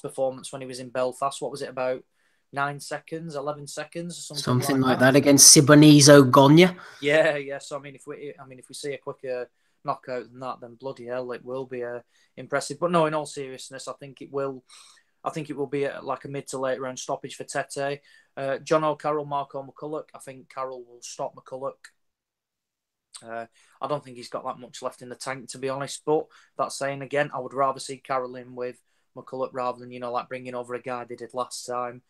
performance when he was in Belfast. What was it, about 9 seconds, 11 seconds, or something like that against Sibonizo Gonya? Yeah. So I mean, if we see a quicker knockout than that, then bloody hell, it will be impressive. But no, in all seriousness, I think it will be like a mid to late round stoppage for Tete. John O'Carroll, Marco McCulloch. I think Carroll will stop McCulloch. I don't think he's got that much left in the tank, to be honest. But that saying again, I would rather see Carroll in with McCulloch rather than, like bringing over a guy they did last time.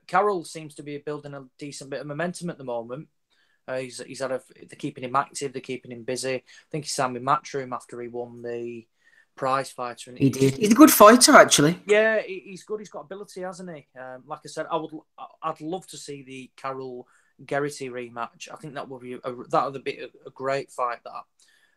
Carroll seems to be building a decent bit of momentum at the moment. They're keeping him active, they're keeping him busy. I think he signed with Matchroom after he won the prize fighter. And he did. He's a good fighter, actually. Yeah, he's good. He's got ability, hasn't he? Like I said, I'd love to see the Carroll Geraghty rematch. I think that would be a great fight. That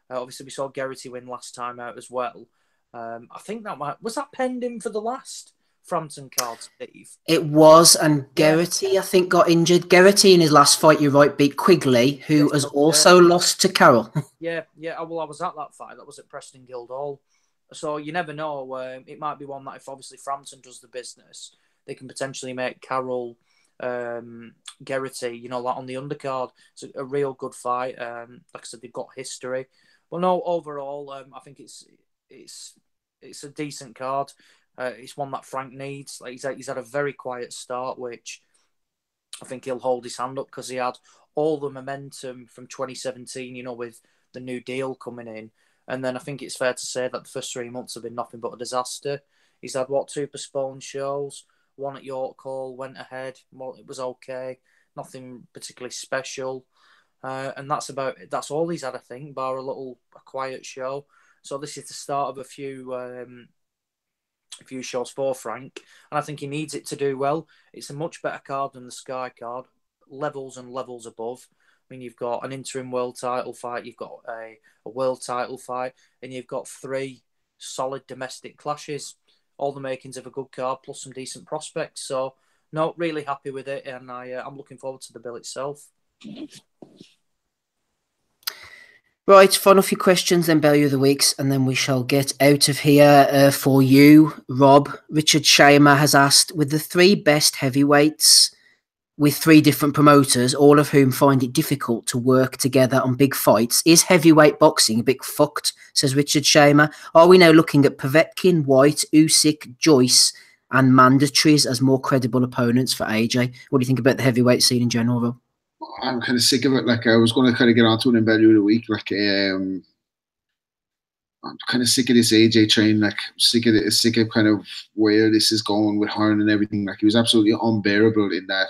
obviously we saw Geraghty win last time out as well. I think was that pending for the last Frampton card, Steve? It was, and Geraghty I think got injured. Geraghty in his last fight, you're right, beat Quigley, who has also lost to Carroll. Yeah. Well, I was at that fight. That was at Preston Guildhall. So you never know. It might be one that if obviously Frampton does the business, they can potentially make Carroll Geraghty, like on the undercard. It's a real good fight. Like I said, they've got history. Well, no, overall, I think it's a decent card. It's one that Frank needs. Like he's had a very quiet start, which I think he'll hold his hand up because he had all the momentum from 2017, with the new deal coming in. And then I think it's fair to say that the first 3 months have been nothing but a disaster. He's had, 2 postponed shows, one at York Hall, went ahead, well, it was okay, nothing particularly special. And that's all he's had, I think, bar a quiet show. So this is the start of a few shows for Frank, and I think he needs it to do well. It's a much better card than the Sky card, levels and levels above. I mean, you've got an interim world title fight, you've got a world title fight, and you've got 3 solid domestic clashes. All the makings of a good card, plus some decent prospects. So, no, really happy with it, and I'm looking forward to the bill itself. Right, final few questions, then Value of the Weeks, and then we shall get out of here. For you, Rob, Richard Shamer has asked, with the 3 best heavyweights with 3 different promoters, all of whom find it difficult to work together on big fights, is heavyweight boxing a bit fucked, says Richard Shamer? Are we now looking at Povetkin, White, Usyk, Joyce, and mandatories as more credible opponents for AJ? What do you think about the heavyweight scene in general, Rob? I'm kind of sick of it. Like, I was going to kind of get onto it in Value of the Week. Like, I'm kind of sick of this AJ train. Like, sick of kind of where this is going with Hearn and everything. Like, he was absolutely unbearable in that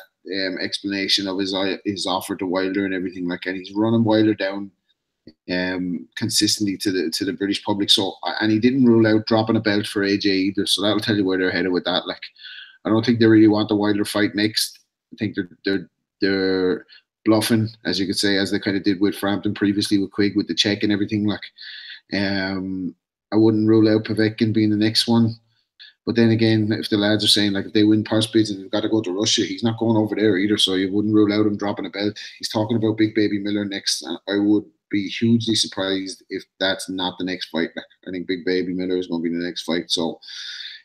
explanation of his offer to Wilder and everything. Like, and he's running Wilder down consistently to the British public. So, and he didn't rule out dropping a belt for AJ either. So that'll tell you where they're headed with that. Like, I don't think they really want the Wilder fight next. I think they're bluffing, as you could say, as they kind of did with Frampton previously with Quigg, with the check and everything. Like, I wouldn't rule out Povetkin being the next one. But then again, if the lads are saying, like, if they win purse bids and they've got to go to Russia, he's not going over there either. So you wouldn't rule out him dropping a belt. He's talking about Big Baby Miller next. And I would be hugely surprised if that's not the next fight. Like, I think Big Baby Miller is going to be the next fight. So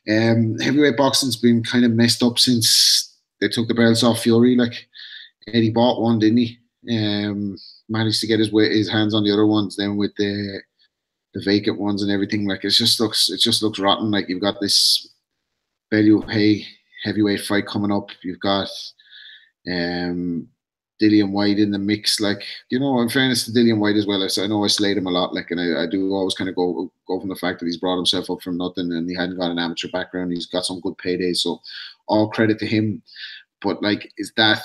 heavyweight boxing's been kind of messed up since they took the belts off Fury. Like, Eddie bought one, didn't he? Managed to get his hands on the other ones. Then with the vacant ones and everything, like, it just looks rotten. Like, you've got this Bellew Hay heavyweight fight coming up. You've got Dillian White in the mix. Like, you know, in fairness to Dillian White as well, I know I slayed him a lot. Like, and I do always kind of go from the fact that he's brought himself up from nothing and he hadn't got an amateur background. He's got some good paydays, so all credit to him. But, like, is that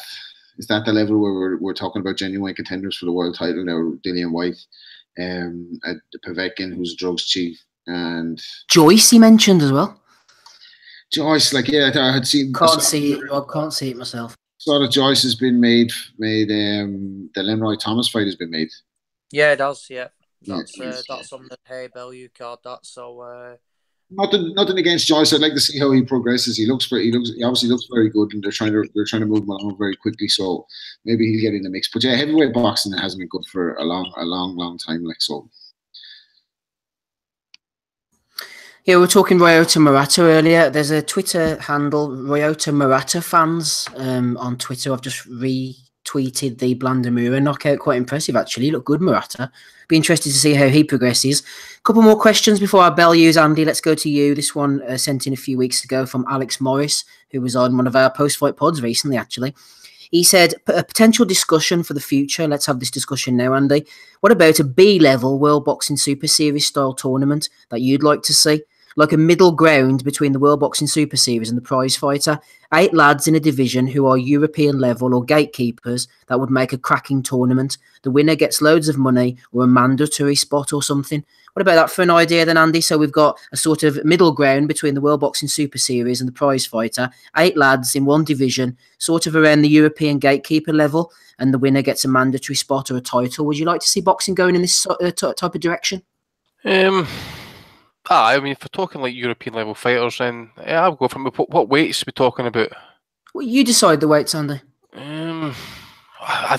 the level where we're talking about genuine contenders for the world title now? Dillian White, Povetkin, who's a drugs chief, and Joyce he mentioned as well. Joyce, like, yeah, I had seen. Can't see it myself. Saw that Joyce has been made. The Lenroy Thomas fight has been made. Yeah, it does. Yeah, that's on the Hay Bellew card. So. Nothing against Joyce. I'd like to see how he progresses. He obviously looks very good, and they're trying to move him along very quickly. So maybe he'll get in the mix. But yeah, heavyweight boxing hasn't been good for a long time. Like, so. Yeah, we were talking Ryota Murata earlier. There's a Twitter handle, Ryota Murata fans, on Twitter. I've just retweeted the Blandamura knockout. Quite impressive, actually. He looked good, Murata. Be interested to see how he progresses. A couple more questions before our bell use, Andy. Let's go to you. This one sent in a few weeks ago from Alex Morris, who was on one of our post-fight pods recently, actually. He said, a potential discussion for the future. Let's have this discussion now, Andy. What about a B-level World Boxing Super Series style tournament that you'd like to see? Like a middle ground between the World Boxing Super Series and the prize fighter. 8 lads in a division who are European level or gatekeepers that would make a cracking tournament. The winner gets loads of money or a mandatory spot or something. What about that for an idea then, Andy? So we've got a sort of middle ground between the World Boxing Super Series and the prize fighter. 8 lads in one division, sort of around the European gatekeeper level, and the winner gets a mandatory spot or a title. Would you like to see boxing going in this type of direction? I mean, if we're talking like European level fighters, then yeah, I'll go from what weights are we talking about? Well, you decide the weights, Andy. I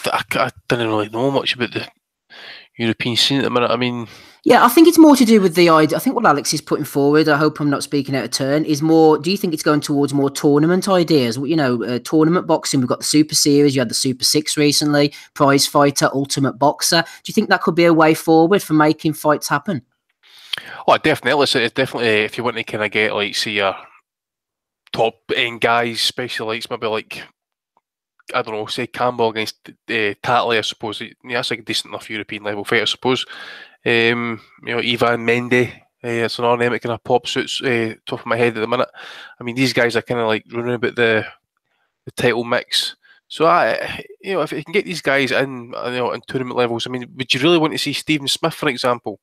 don't really know much about the European scene at the minute. I mean, yeah, I think it's more to do with the idea. I think what Alex is putting forward, I hope I'm not speaking out of turn, is more, do you think it's going towards more tournament ideas? You know, tournament boxing, we've got the Super Series, you had the Super 6 recently, prize fighter, ultimate boxer. Do you think that could be a way forward for making fights happen? Oh, definitely. It's definitely, if you want to kind of get, like, see your top end guys, especially like maybe like I don't know, say Campbell against Tatley, I suppose. Yeah, that's like a decent enough European level fight, I suppose. You know, Ivan Mendy, it's another name that kind of pops out top of my head at the minute. I mean, these guys are kind of like running about the title mix. So you know, if you can get these guys in, you know, in tournament levels, I mean, would you really want to see Stephen Smith, for example?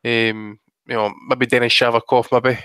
You know, maybe Denis Shavakov, maybe.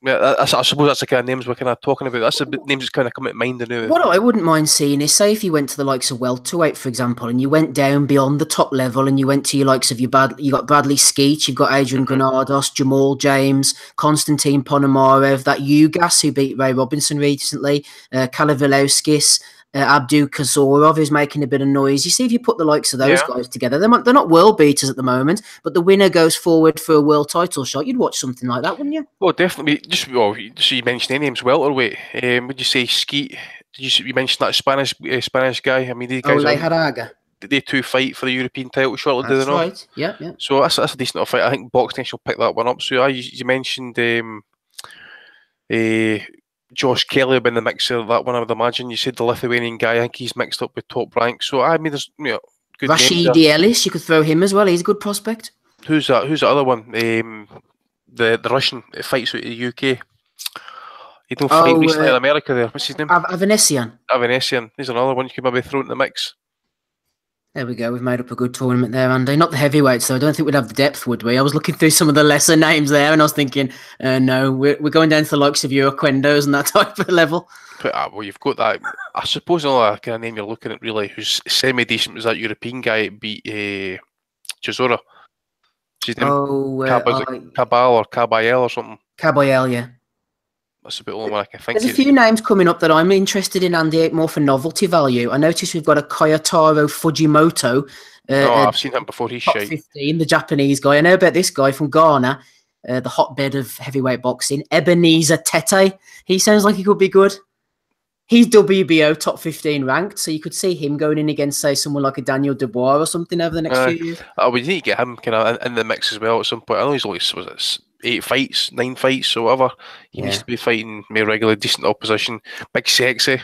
Yeah, I suppose that's the kind of names we're kind of talking about. That's the names that's kind of come to mind now. What I wouldn't mind seeing is, say, if you went to the likes of welterweight, for example, and you went down beyond the top level, and you went to your likes of you got Bradley Skeet, you've got Adrian Granados, Jamal James, Konstantin Ponomarev, that Ugas who beat Ray Robinson recently, Kalivalowskis, Abdu Kazorov, who's making a bit of noise. You see, if you put the likes of those guys together, they're not world beaters at the moment, but the winner goes forward for a world title shot. You'd watch something like that, wouldn't you? Well, definitely. Just you mentioned any names, welterweight. Would you say Skeet? You mentioned that Spanish guy? I mean, these guys. Haraga. They two fight for the European title shot. That's right. Yeah. So that's a decent enough fight. I think Box Nation will pick that one up. So you mentioned Josh Kelly in the mixer, that one I would imagine. You said the Lithuanian guy, I think he's mixed up with Top Rank. So I mean, there's good Rashidi Ellis, you could throw him as well. He's a good prospect. Who's that? Who's the other one? The Russian that fights with the UK. He don't fight recently in America there. What's his name? Avanesian. He's another one you could maybe throw in the mix. There we go. We've made up a good tournament there, Andy. Not the heavyweights, though. I don't think we'd have the depth, would we? I was looking through some of the lesser names there, and I was thinking, no, we're going down to the likes of your Oquendos and that type of level. But, well, you've got that. I suppose the only kind of name you're looking at, really, who's semi-decent, was that European guy that beat Chisora. Cabal or Caballel or something. Caballel, yeah. That's about the only one I can think of. There's a few names coming up that I'm interested in, Andy, more for novelty value. I noticed we've got a Koyotaro Fujimoto. I've seen him before. He's shite. 15, the Japanese guy. I know about this guy from Ghana, the hotbed of heavyweight boxing. Ebenezer Tete. He sounds like he could be good. He's WBO top 15 ranked, so you could see him going in against, say, someone like a Daniel Dubois or something over the next few years. We need to get him kind of in the mix as well at some point. I know he's only 9 fights, or whatever. He needs to be fighting more regularly, decent opposition. Big sexy.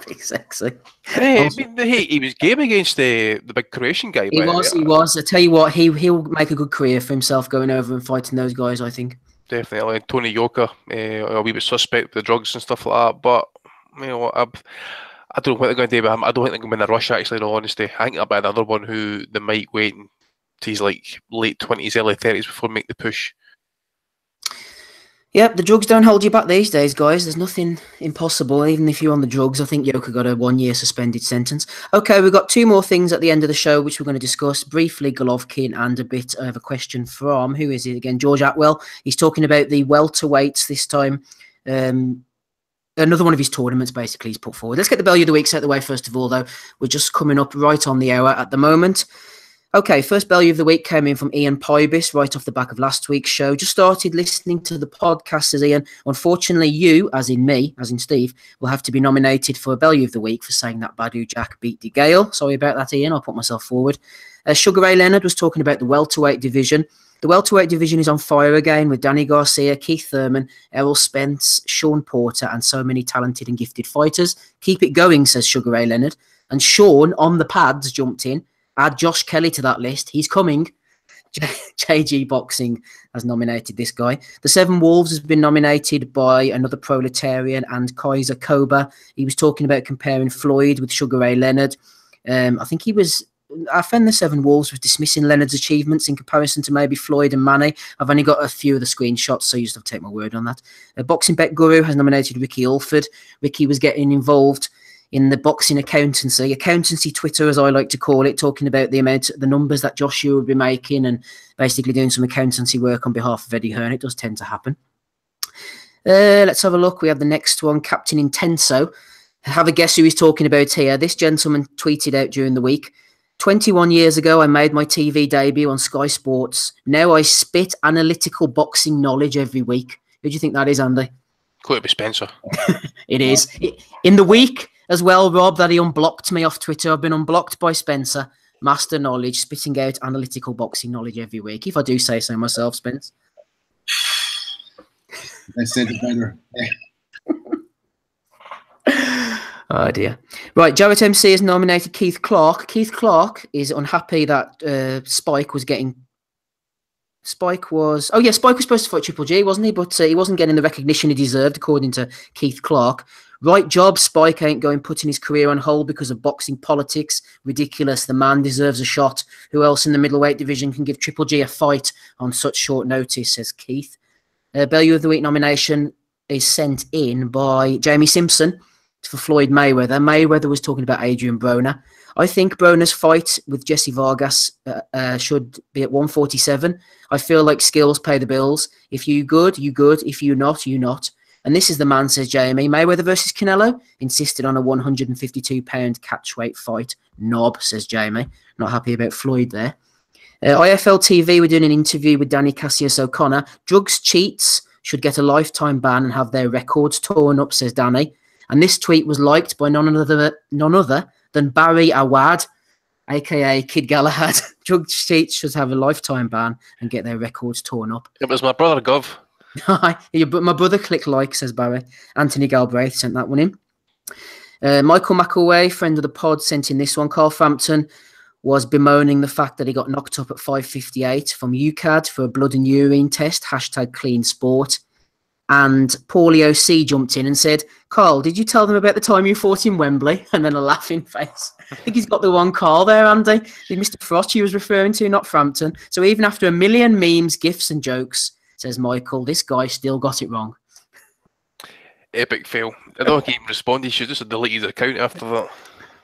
Big sexy. Hey, he was game against the big Croatian guy. He was. I tell you what, he'll make a good career for himself going over and fighting those guys, I think. Definitely. Tony Yoka, a wee bit suspect with the drugs and stuff like that, but you know, I don't know what they're going to do with him. I don't think they're going to win a rush, actually, in all honesty. I think there'll be another one who they might wait until he's like late 20s, early 30s before make the push. Yep, the drugs don't hold you back these days, guys. There's nothing impossible, even if you're on the drugs. I think Yoka got a 1-year suspended sentence. Okay, we've got 2 more things at the end of the show, which we're going to discuss briefly, Golovkin, and a bit of a question from, who is it again? George Atwell. He's talking about the welterweights this time. Another one of his tournaments, basically, he's put forward. Let's get the value of the week set the way, first of all, though. We're just coming up right on the hour at the moment. Okay, first value of the week came in from Ian Pybis right off the back of last week's show. Just started listening to the podcast, says Ian. Unfortunately, you, as in me, as in Steve, will have to be nominated for a value of the week for saying that Badu Jack beat De Gale. Sorry about that, Ian. I'll put myself forward. Sugar Ray Leonard was talking about the welterweight division. The welterweight division is on fire again with Danny Garcia, Keith Thurman, Errol Spence, Sean Porter, and so many talented and gifted fighters. Keep it going, says Sugar Ray Leonard. And Sean, on the pads, jumped in. Add Josh Kelly to that list. He's coming. JG Boxing has nominated this guy. The Seven Wolves has been nominated by another Proletarian and Kaiser Koba. He was talking about comparing Floyd with Sugar Ray Leonard. I think I found the Seven Wolves was dismissing Leonard's achievements in comparison to maybe Floyd and Manny. I've only got a few of the screenshots, so you just have to take my word on that. Boxing Bet Guru has nominated Ricky Alford. Ricky was getting involved in the boxing accountancy Twitter, as I like to call it, talking about the numbers that Joshua would be making and basically doing some accountancy work on behalf of Eddie Hearn. It does tend to happen. Let's have a look. We have the next one, Captain Intenso. Have a guess who he's talking about here. This gentleman tweeted out during the week, 21 years ago, I made my TV debut on Sky Sports. Now I spit analytical boxing knowledge every week. Who do you think that is, Andy? Could be Spencer. It is. In the week as well, Rob, that he unblocked me off Twitter. I've been unblocked by Spencer. Master knowledge, spitting out analytical boxing knowledge every week. If I do say so myself, Spence. I said it better. Oh dear. Right, Jarrett MC has nominated Keith Clark. Keith Clark is unhappy that Spike was supposed to fight Triple G, wasn't he? But he wasn't getting the recognition he deserved, according to Keith Clark. Right job, Spike ain't going putting his career on hold because of boxing politics. Ridiculous. The man deserves a shot. Who else in the middleweight division can give Triple G a fight on such short notice, says Keith. Bellew of the Week nomination is sent in by Jamie Simpson for Floyd Mayweather. Mayweather was talking about Adrian Broner. I think Broner's fight with Jesse Vargas should be at 147. I feel like skills pay the bills. If you good, you good. If you not, you not. And this is the man, says Jamie. Mayweather versus Canelo insisted on a 152-pound catchweight fight. Knob, says Jamie. Not happy about Floyd there. IFL TV were doing an interview with Danny Cassius O'Connor. Drugs cheats should get a lifetime ban and have their records torn up, says Danny. And this tweet was liked by none other than Barry Awad, a.k.a. Kid Galahad. Drug cheats should have a lifetime ban and get their records torn up. It was my brother, Gov. My brother clicked like, says Barry. Anthony Galbraith sent that one in. Michael McElway, friend of the pod, sent in this one. Carl Frampton was bemoaning the fact that he got knocked up at 5:58 from UCAD for a blood and urine test, #clean sport. And Paulie OC jumped in and said, Carl, did you tell them about the time you fought in Wembley? And then a laughing face. I think he's got the wrong Carl there, Andy. It's Mr. Frost he was referring to, not Frampton. So even after a million memes, gifs and jokes, says Michael, this guy still got it wrong. Epic fail. I don't think he even responded. He should just have deleted his account after that.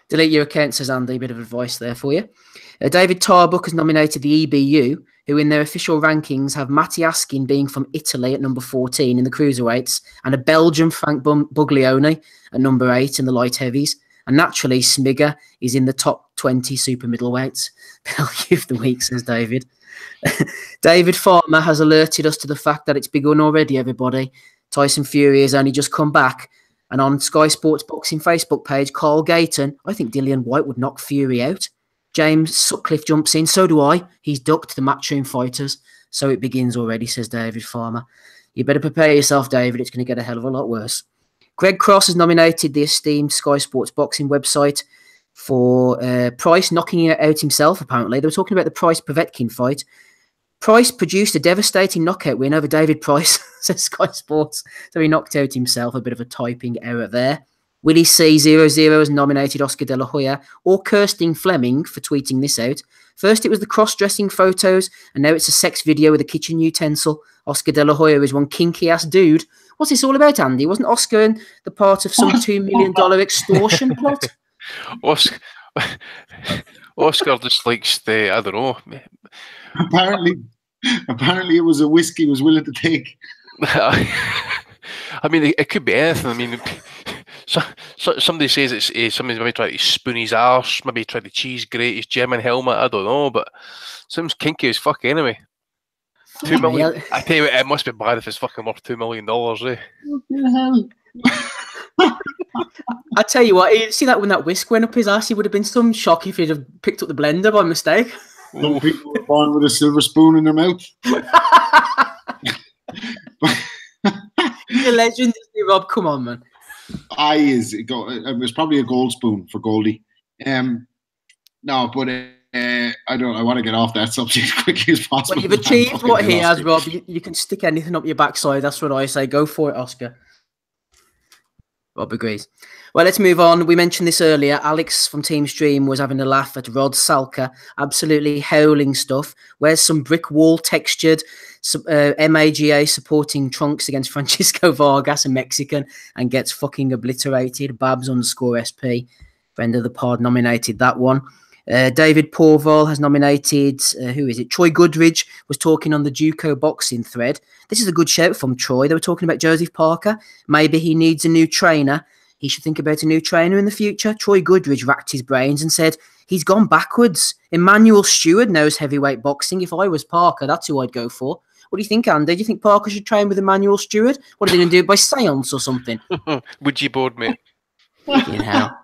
Delete your account, says Andy. Bit of advice there for you. David Tarbuck has nominated the EBU, who in their official rankings have Matty Askin being from Italy at number 14 in the cruiserweights, and a Belgian Frank Buglioni at number 8 in the light heavies. And naturally, Smigger is in the top 20 super middleweights. Bellew of the week, says David. David Farmer has alerted us to the fact that it's begun already, everybody. Tyson Fury has only just come back. And on Sky Sports Boxing Facebook page, Carl Gayton, I think Dillian White would knock Fury out. James Sutcliffe jumps in, so do I. He's ducked the Matchroom fighters. So it begins already, says David Farmer. You better prepare yourself, David. It's going to get a hell of a lot worse. Greg Cross has nominated the esteemed Sky Sports Boxing website for Price knocking it out himself, apparently. They were talking about the Price-Povetkin fight. Price produced a devastating knockout win over David Price, says Sky Sports. So he knocked out himself. A bit of a typing error there. Willie C00 has nominated Oscar De La Hoya or Kirsten Fleming for tweeting this out. First it was the cross-dressing photos, and now it's a sex video with a kitchen utensil. Oscar De La Hoya is one kinky-ass dude. What's this all about, Andy? Wasn't Oscar in the part of some $2 million extortion plot? Oscar just likes the, I don't know. Apparently it was a whiskey he was willing to take. I mean, it could be anything. I mean, somebody says it's somebody's maybe tried to spoon his arse, maybe tried to cheese grate his German helmet. I don't know, but seems kinky as fuck anyway. $2 million. I tell you what, it must be bad if it's fucking worth $2 million, eh? What the hell? I tell you what, you see that when that whisk went up his ass, he would have been some shock if he'd have picked up the blender by mistake. Some people were born with a silver spoon in their mouth. He's a legend, isn't he, Rob? Come on, man. It was probably a gold spoon for Goldie. No, but I want to get off that subject as quickly as possible. Well, you've achieved what he has, Rob. You can stick anything up your backside. That's what I say. Go for it, Oscar. Rob agrees. Well, let's move on. We mentioned this earlier. Alex from Team Stream was having a laugh at Rod Salka. Absolutely howling stuff. Wears some brick wall textured MAGA supporting trunks against Francisco Vargas, a Mexican, and gets fucking obliterated. Babs_SP, friend of the pod, nominated that one. David Porval has nominated, who is it? Troy Goodridge was talking on the Juco boxing thread. This is a good shout from Troy. They were talking about Joseph Parker. Maybe he needs a new trainer. He should think about a new trainer in the future. Troy Goodridge racked his brains and said, he's gone backwards. Emmanuel Stewart knows heavyweight boxing. If I was Parker, that's who I'd go for. What do you think, Andy? Do you think Parker should train with Emmanuel Stewart? What are they going to do, by seance or something? Would you board me? In hell.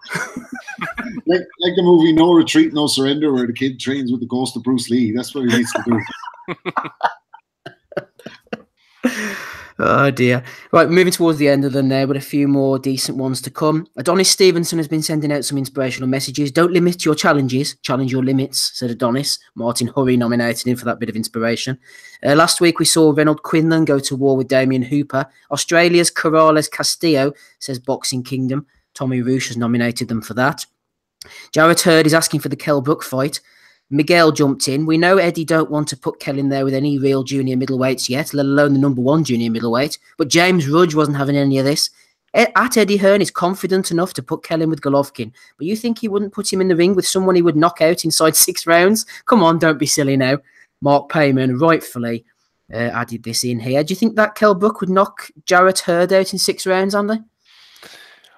like the movie No Retreat, No Surrender, where the kid trains with the ghost of Bruce Lee. That's what he needs to do. Oh dear. Right, moving towards the end of them there, with a few more decent ones to come. Adonis Stevenson has been sending out some inspirational messages. Don't limit your challenges, challenge your limits, said Adonis. Martin Hurry nominated him for that bit of inspiration. Last week we saw Reynold Quinlan go to war with Damien Hooper. Australia's Corrales Castillo, says Boxing Kingdom. Tommy Roosh has nominated them for that. Jarrett Hurd is asking for the Kell Brook fight. Miguel jumped in. We know Eddie don't want to put Kell in there with any real junior middleweights yet, let alone the #1 junior middleweight. But James Rudge wasn't having any of this. At Eddie Hearn is confident enough to put Kell in with Golovkin. But you think he wouldn't put him in the ring with someone he would knock out inside 6 rounds? Come on, don't be silly now. Mark Payman rightfully added this in here. Do you think that Kell Brook would knock Jarrett Hurd out in 6 rounds, Andy?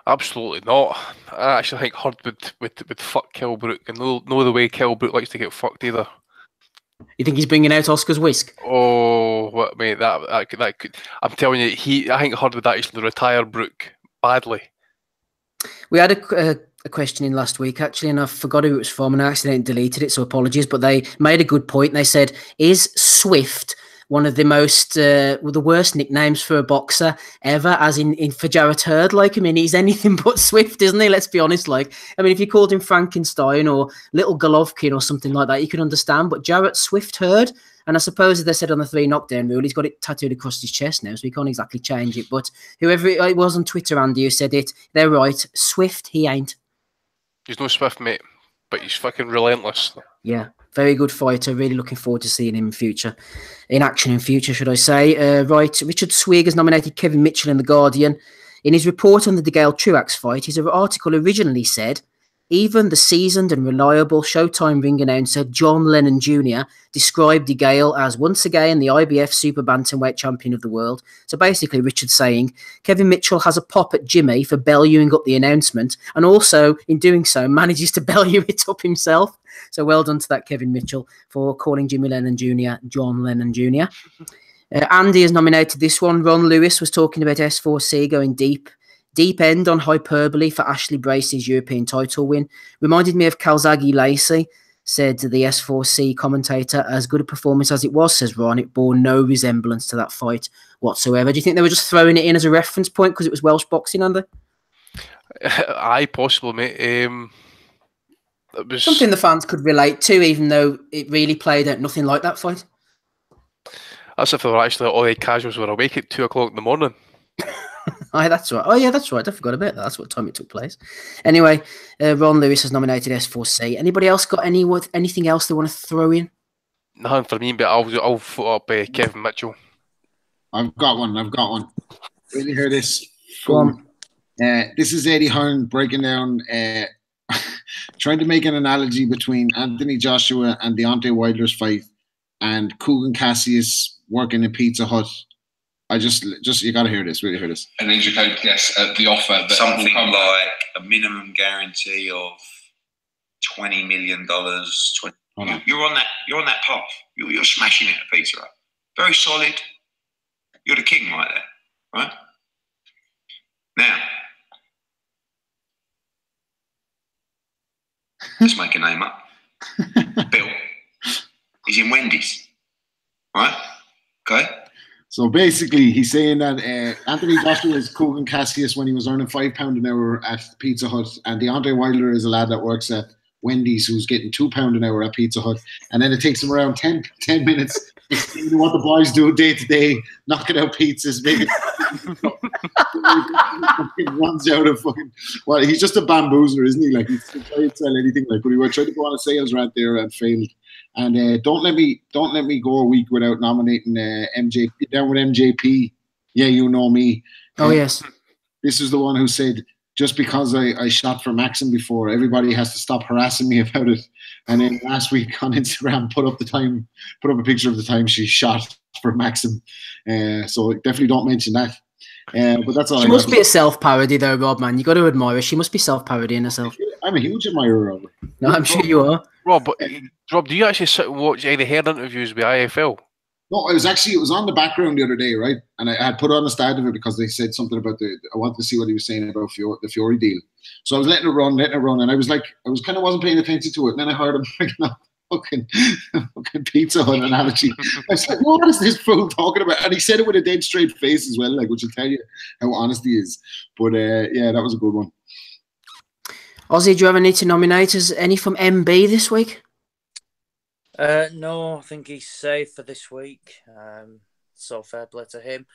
Absolutely not. I actually think Hurd would fuck Kell Brook, and no the way Kell Brook likes to get fucked either. You think he's bringing out Oscar's whisk? Oh, what, mate, that could. I'm telling you, I think Hurd would actually retire Brook badly. We had a question in last week, actually, and I forgot who it was from, and I accidentally deleted it, so apologies. But they made a good point. They said, is Swift one of the most, the worst nicknames for a boxer ever, as in for Jarrett Hurd? Like, I mean, he's anything but Swift, isn't he? Let's be honest. Like, I mean, if you called him Frankenstein or Little Golovkin or something like that, you could understand. But Jarrett Swift Hurd, and I suppose as they said on the 3 knockdown rule, he's got it tattooed across his chest now, so he can't exactly change it. But whoever it was on Twitter, Andy, who said it, they're right. Swift, he ain't. He's no Swift, mate, but he's fucking relentless. Yeah. Very good fighter. Really looking forward to seeing him in action in future, should I say. Right, Richard Swig has nominated Kevin Mitchell in The Guardian. In his report on the DeGale Truax fight, his article originally said, even the seasoned and reliable Showtime ring announcer John Lennon Jr. described DeGale as once again the IBF Super Bantamweight Champion of the world. So basically, Richard's saying Kevin Mitchell has a pop at Jimmy for bellying up the announcement, and also, in doing so, manages to bellew it up himself. So well done to that Kevin Mitchell for calling Jimmy Lennon Jr. John Lennon Jr. Andy has nominated this one. Ron Lewis was talking about S4C going deep end on hyperbole for Ashley Brace's European title win. Reminded me of Calzaghe Lacey, said the S4C commentator. As good a performance as it was, says Ron, it bore no resemblance to that fight whatsoever. Do you think they were just throwing it in as a reference point because it was Welsh boxing, Andy? Aye, possible, mate. It was something the fans could relate to, even though it really played out nothing like that fight. That's if they were actually all the casuals were awake at 2 o'clock in the morning. Aye, that's right. Oh, yeah, that's right. I forgot about that. That's what time it took place. Anyway, Ron Lewis has nominated S4C. Anybody else got anything else they want to throw in? Nothing for me, but I'll put up Kevin Mitchell. I've got one. Really hear this? Go on. This is Eddie Hearn breaking down, trying to make an analogy between Anthony Joshua and Deontay Wilder's fight and Kugan Cassius working in Pizza Hut. I just you gotta hear this, really hear this. An educated guess at the offer that something like a minimum guarantee of $20 million. You're on that path. You're smashing it at Pizza Hut. Very solid. You're the king right there, right? Now, let's make a name up. Bill. He's in Wendy's, right? Okay. So basically, he's saying that Anthony Joshua is Kugan Cassius when he was earning £5 an hour at Pizza Hut, and Deontay Wilder is a lad that works at Wendy's who's getting £2 an hour at Pizza Hut, and then it takes him around 10 minutes to see what the boys do day to day, knocking out pizzas, making runs out of fucking. Well, he's just a bamboozler, isn't he? Like, he's trying to sell anything. Like, but he was trying to go on a sales rant there and failed. And don't let me go a week without nominating MJP down with MJP. Yeah, you know me. Oh yes, this is the one who said, just because I shot for Maxim before, everybody has to stop harassing me about it. And then last week on Instagram, put up a picture of the time she shot for Maxim. So definitely don't mention that. But that's all. She must be a self-parody though, Rob, man. You got to admire her. She must be self-parodying herself. I'm a huge admirer of her. No, I'm sure you are. Rob, do you actually sit and watch Eddie Hearn interviews with IFL? No, it was on the background the other day, right? And I had put on the start of it because they said something about I wanted to see what he was saying about the Fury deal. So I was letting it run, and I was like, wasn't paying attention to it. And then I heard him bringing up fucking Pizza Hut analogy. I was like, what is this fool talking about? And he said it with a dead straight face as well, like, which will tell you how honest he is. But yeah, that was a good one. Ozzy, do you ever need to nominate us any from MB this week? No, I think he's safe for this week. So fair play to him.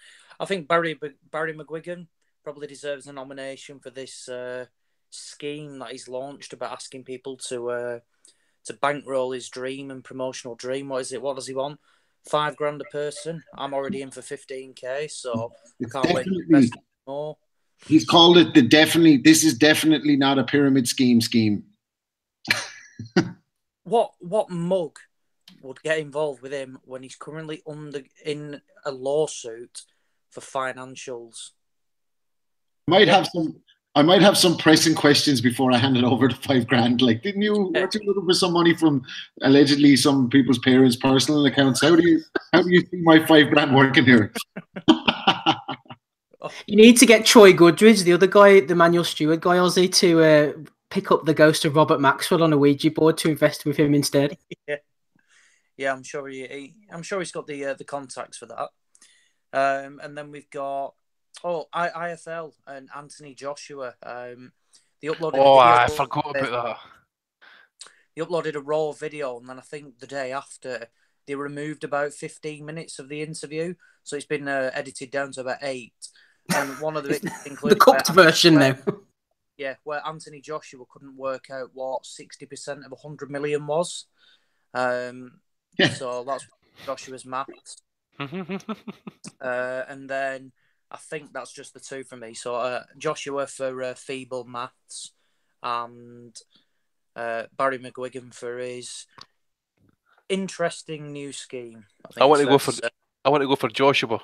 I think Barry McGuigan probably deserves a nomination for this scheme that he's launched about asking people to bankroll his dream and promotional dream. What is it? What does he want? $5,000 a person. I'm already in for 15k, so I can't wait to invest more. He's called it this is definitely not a pyramid scheme. What mug would get involved with him when he's currently in a lawsuit for financials? I might have some pressing questions before I hand it over to $5,000. Like, weren't you looking for some money from allegedly some people's parents' personal accounts? How do you see my $5,000 working here? You need to get Troy Goodridge, the other guy, the Manuel Stewart guy, Ozzy, to pick up the ghost of Robert Maxwell on a Ouija board to invest with him instead. Yeah, I'm sure he's got the contacts for that. And then we've got IFL and Anthony Joshua. They uploaded. I forgot about that. They uploaded a raw video, and then I think the day after they removed about 15 minutes of the interview, so it's been edited down to about 8. And one of the bits included the cooked version now. Yeah, where Anthony Joshua couldn't work out what 60% of 100 million was. So that's Joshua's maths. And then I think that's just the two for me. So Joshua for feeble maths, and Barry McGuigan for his interesting new scheme. I want to go for Joshua.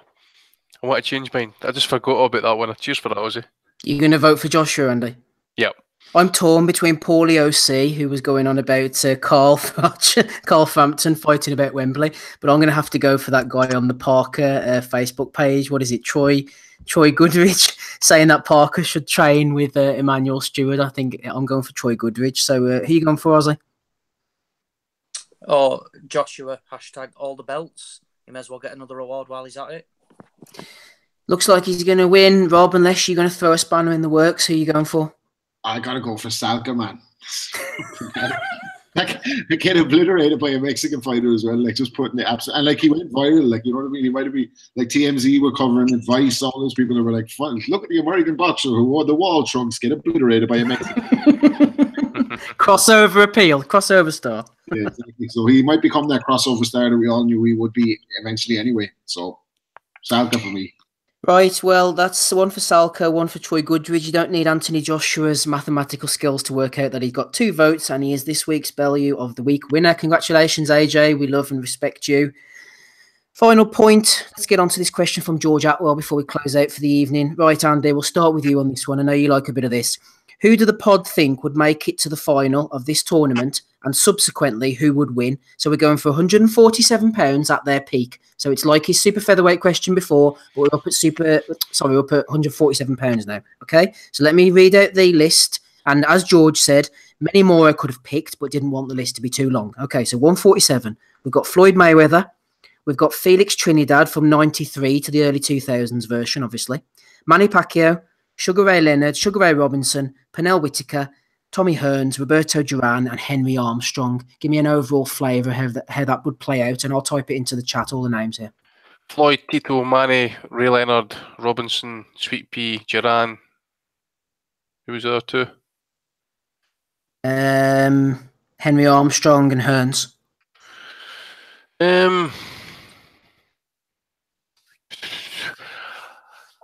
I want to change mine. I just forgot about that one. Cheers for that, Ozzy. You're going to vote for Joshua, Andy? Yep. I'm torn between Paulie OC, who was going on about Carl Frampton fighting about Wembley, but I'm going to have to go for that guy on the Parker Facebook page. What is it? Troy Goodridge, saying that Parker should train with Emmanuel Stewart. I think I'm going for Troy Goodridge. So who are you going for, Ozzy? Oh, Joshua, hashtag all the belts. He may as well get another award while he's at it. Looks like he's going to win, Rob, unless you're going to throw a spanner in the works. Who are you going for? I got to go for Salka, man. Get obliterated by a Mexican fighter as well. Like, just putting the absolute, and like, he went viral. Like, you know what I mean? He might have been like TMZ were covering advice. All those people that were like, "Fun, look at the American boxer who wore the wall trunks get obliterated by a Mexican." Crossover appeal, crossover star. Yeah, exactly. So he might become that crossover star that we all knew he would be eventually anyway. So Salka for me. Right, well, that's one for Salka, one for Troy Goodridge. You don't need Anthony Joshua's mathematical skills to work out that he's got 2 votes and he is this week's Bellew of the Week winner. Congratulations, AJ. We love and respect you. Final point. Let's get on to this question from George Atwell before we close out for the evening. Right, Andy, we'll start with you on this one. I know you like a bit of this. Who do the pod think would make it to the final of this tournament, and subsequently who would win? So we're going for £147 at their peak. So it's like his super featherweight question before, but we're up at £147 now. Okay, so let me read out the list. And as George said, many more I could have picked, but didn't want the list to be too long. Okay, so 147. We've got Floyd Mayweather. We've got Felix Trinidad from 93 to the early 2000s version, obviously. Manny Pacquiao, Sugar Ray Leonard, Sugar Ray Robinson, Pernell Whitaker, Tommy Hearns, Roberto Duran, and Henry Armstrong. Give me an overall flavour of how that would play out, and I'll type it into the chat, all the names here. Floyd, Tito, Manny, Ray Leonard, Robinson, Sweet Pea, Duran. Who was the other two? Henry Armstrong and Hearns.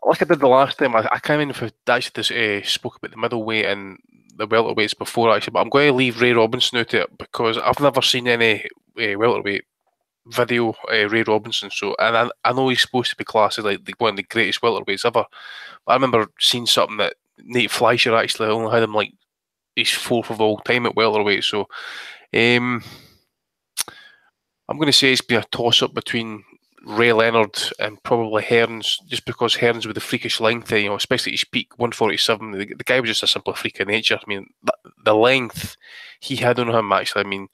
Like I did the last time, I can't remember if I actually spoke about the middleweight and the welterweights before, actually, but I'm going to leave Ray Robinson out of it because I've never seen any welterweight video Ray Robinson. So, and I know he's supposed to be classed as like one of the greatest welterweights ever. But I remember seeing something that Nate Fleischer actually only had him like he's 4th of all time at welterweight. So, I'm going to say it's been a toss up between Ray Leonard and probably Hearns, just because Hearns with the freakish length, especially his peak 147, the guy was just a simple freak of nature. I mean, the length he had on him, actually, I mean,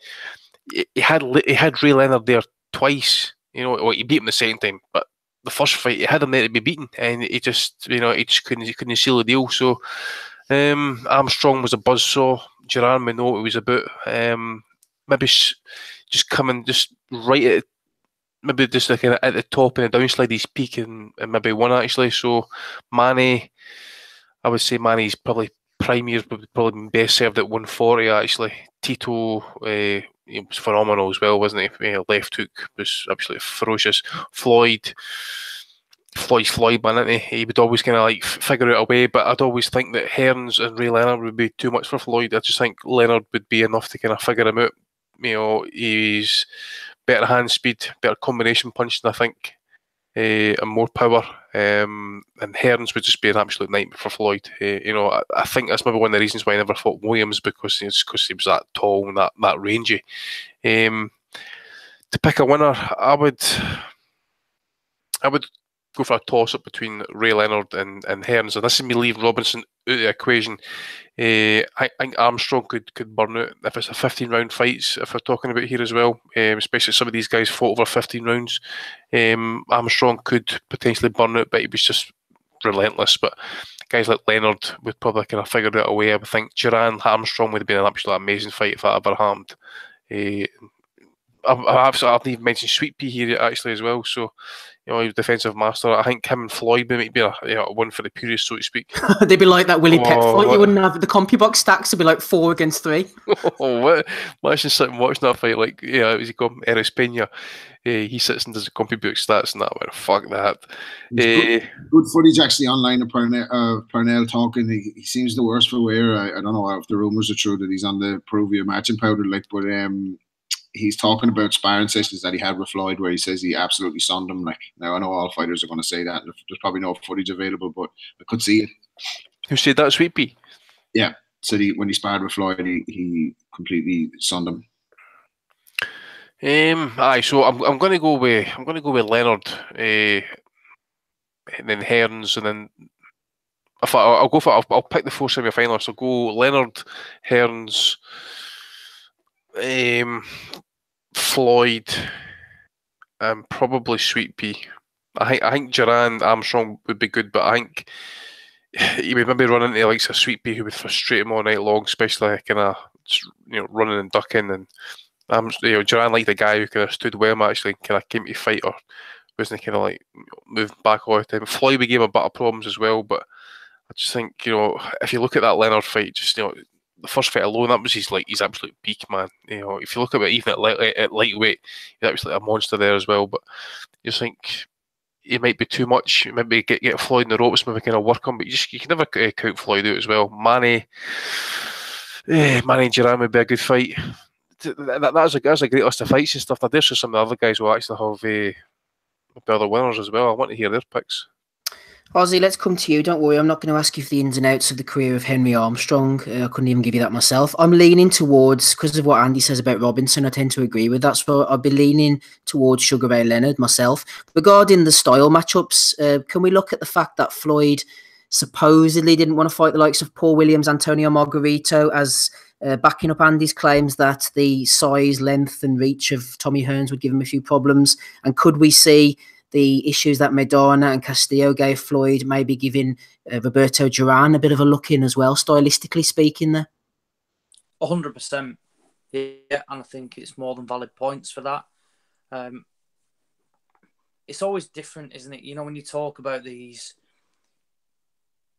he had Ray Leonard there twice. You know, well, he beat him the second time, but the first fight he had him there to be beaten, and he just couldn't seal the deal. So Armstrong was a buzzsaw. Duran, we know what he was about. Maybe just coming just right at, maybe just like at the top and the downslide he's peaking, and maybe won actually. So Manny, I would say Manny's probably prime years would probably been best served at 140 actually. Tito he was phenomenal as well, wasn't he? Left hook was absolutely ferocious. Floyd's Floyd, man, isn't he? He would always kind of like figure out a way, but I'd always think that Hearns and Ray Leonard would be too much for Floyd. I just think Leonard would be enough to kind of figure him out. You know, he's better hand speed, better combination punching, I think, and more power. And Hearns would just be an absolute nightmare for Floyd. You know, I think that's maybe one of the reasons why I never fought Williams, because he was that tall and that rangy. To pick a winner, I would go for a toss-up between Ray Leonard and Hearns, and this is me leaving Robinson out of the equation. I think Armstrong could burn out if it's a 15-round fights, if we're talking about here as well, especially some of these guys fought over 15 rounds. Armstrong could potentially burn out, but he was just relentless. But guys like Leonard would probably kind of figured out a way. I would think Duran Armstrong would have been an absolutely amazing fight if that ever happened. I've even mentioned Sweet Pea here actually as well. So, you know, he was defensive master. I think him and Floyd might be a one for the purists, so to speak. They'd be like that Willie Peck fight. You wouldn't have the CompuBox stacks would be like 4 against 3. What? Imagine sitting watching that fight like, it was Eris Pena. He sits and does the CompuBox stats and that. Well, fuck that. Good footage actually online of Parnell talking. He seems the worst for wear. I don't know if the rumours are true that he's on the Peruvian matching powder, but he's talking about sparring sessions that he had with Floyd where he says he absolutely sunned him. Like, now I know all fighters are going to say that. There's probably no footage available, but I could see it. Who said that, Sweet Pea? Yeah, said when he sparred with Floyd, he completely sunned him. So I'm going to go with Leonard, and then Hearns, and then I'll pick the 4 semi-finalists. I'll go Leonard, Hearns, Floyd, and probably Sweet Pea. I think Duran Armstrong would be good, but I think he would maybe run into the likes of Sweet Pea, who would frustrate him all night long, especially kind of running and ducking. And Duran liked the guy who kind of stood well, actually kind of came to fight or wasn't kind of like moving back all the time. Floyd would give him a bit of problems as well, but I just think if you look at that Leonard fight, just the first fight alone, that was his absolute peak, man. If you look at it even at lightweight, he's actually a monster there as well. But you just think it might be too much. Maybe get Floyd in the ropes, maybe kind of work on. But you can never count Floyd out as well. Manny and Duran would be a good fight. That's a great list of fights and stuff. Now, there's just some of the other guys who actually have other winners as well. I want to hear their picks. Ozzy, let's come to you. Don't worry, I'm not going to ask you for the ins and outs of the career of Henry Armstrong. I couldn't even give you that myself. I'm leaning towards, because of what Andy says about Robinson, I tend to agree with that. So I'll be leaning towards Sugar Ray Leonard myself. Regarding the style matchups, can we look at the fact that Floyd supposedly didn't want to fight the likes of Paul Williams, Antonio Margarito, as backing up Andy's claims that the size, length and reach of Tommy Hearns would give him a few problems? And could we see the issues that Maidana and Castillo gave Floyd maybe giving Roberto Duran a bit of a look in as well, stylistically speaking there? 100%. Yeah, and I think it's more than valid points for that. It's always different, isn't it? When you talk about these,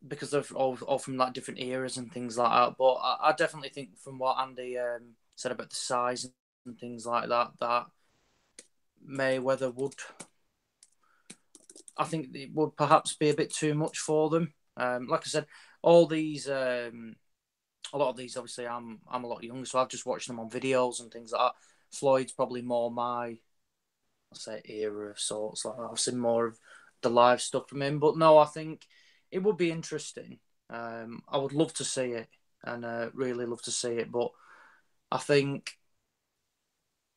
because they're all from different eras and things like that. But I definitely think from what Andy said about the size and things like that, that Mayweather would... I think it would perhaps be a bit too much for them. Like I said, all these, a lot of these, obviously, I'm a lot younger, so I've just watched them on videos and things like that. Floyd's probably more my, era of sorts. Like I've seen more of the live stuff from him. But no, I think it would be interesting. I would love to see it, and really love to see it. But I think,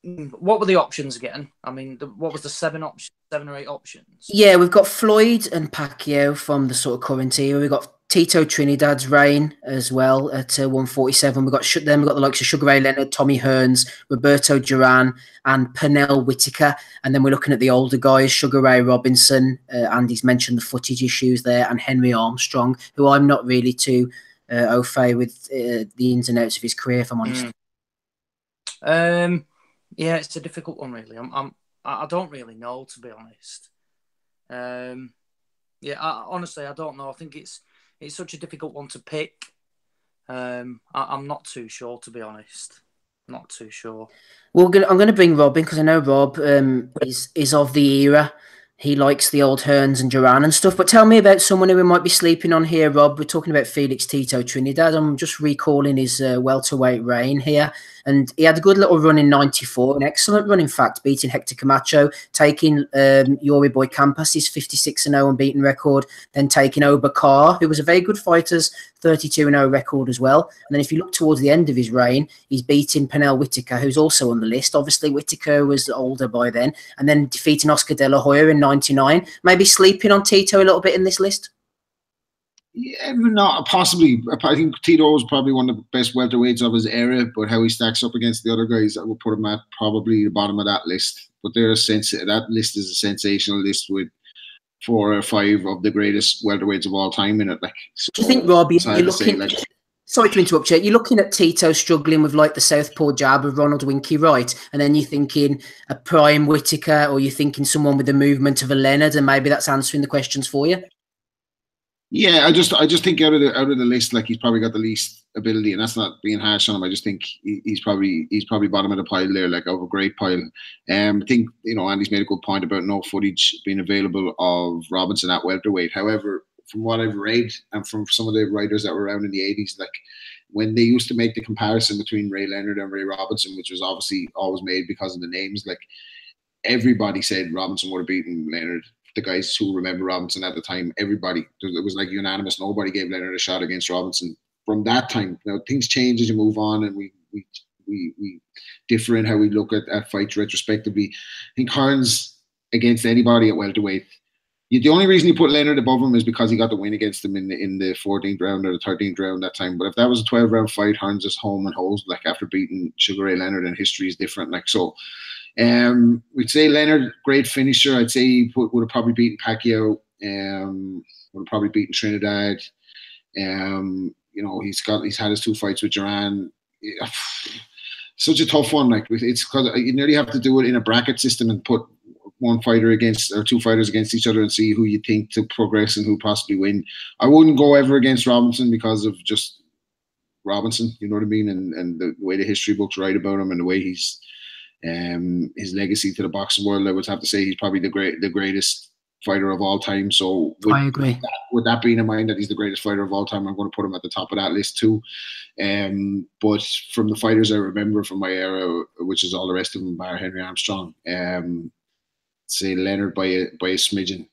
what were the options again? I mean, what was the 7 or 8 options? Yeah, we've got Floyd and Pacquiao from the sort of current era. We've got Tito Trinidad's reign as well at 147. We've got the likes of Sugar Ray Leonard, Tommy Hearns, Roberto Duran, and Pernell Whitaker. And then we're looking at the older guys, Sugar Ray Robinson. Andy's mentioned the footage issues there, and Henry Armstrong, who I'm not really too au fait with the ins and outs of his career, if I'm honest. Yeah, it's a difficult one, really. I don't really know, to be honest. Honestly, I don't know. I think it's such a difficult one to pick. I'm not too sure, to be honest. Not too sure. Well, I'm going to bring Rob in because I know Rob is of the era. He likes the old Hearns and Duran and stuff. But tell me about someone who we might be sleeping on here, Rob. We're talking about Felix Tito Trinidad. I'm just recalling his welterweight reign here. And he had a good little run in 94, an excellent run, in fact, beating Hector Camacho, taking Yuri Boy Campas, his 56-0 unbeaten record, then taking Obakar, who was a very good fighter's 32-0 record as well. And then if you look towards the end of his reign, he's beating Pernell Whitaker, who's also on the list. Obviously, Whitaker was older by then. And then defeating Oscar De La Hoya in 99. Maybe sleeping on Tito a little bit in this list? Yeah, no, possibly. I think Tito was probably one of the best welterweights of his era, but how he stacks up against the other guys, I would put him at probably the bottom of that list. But that list is a sensational list with 4 or 5 of the greatest welterweights of all time in it. Like, so do you think, Rob, you're looking? Sorry to interrupt you. You're looking at Tito struggling with like the southpaw jab of Ronald Winky Wright, and then you're thinking a prime Whitaker, or you're thinking someone with the movement of a Leonard, and maybe that's answering the questions for you. Yeah, I just think out of the list, like, he's probably got the least ability, and that's not being harsh on him. I just think he's probably bottom of the pile there, like, of a great pile. I think, Andy's made a good point about no footage being available of Robinson at welterweight. However, from what I've read and from some of the writers that were around in the 80s, like, when they used to make the comparison between Ray Leonard and Ray Robinson, which was obviously always made because of the names, like, everybody said Robinson would have beaten Leonard. The guys who remember Robinson at the time, everybody, it was like unanimous. Nobody gave Leonard a shot against Robinson from that time. Now, things change as you move on, and we differ in how we look at fights retrospectively. I think Hearns against anybody at welterweight, the only reason you put Leonard above him is because he got the win against him in the 14th round or the 13th round that time. But if that was a 12-round fight, Hearns is home and hosed, like, after beating Sugar Ray Leonard, and history is different. Like, so. We'd say Leonard, great finisher. I'd say he would have probably beaten Pacquiao. Would have probably beaten Trinidad. He's had his 2 fights with Duran. Such a tough one. Like, it's because you nearly have to do it in a bracket system and put 1 fighter against, or 2 fighters against each other, and see who you think to progress and who possibly win. I wouldn't go ever against Robinson because of just Robinson. You know what I mean? And the way the history books write about him, and the way he's. His legacy to the boxing world, I would have to say he's probably the greatest fighter of all time. So I agree. With that being in mind that he's the greatest fighter of all time, I'm going to put him at the top of that list too. But from the fighters I remember from my era, which is all the rest of them, bar Henry Armstrong, say Leonard by a smidgen.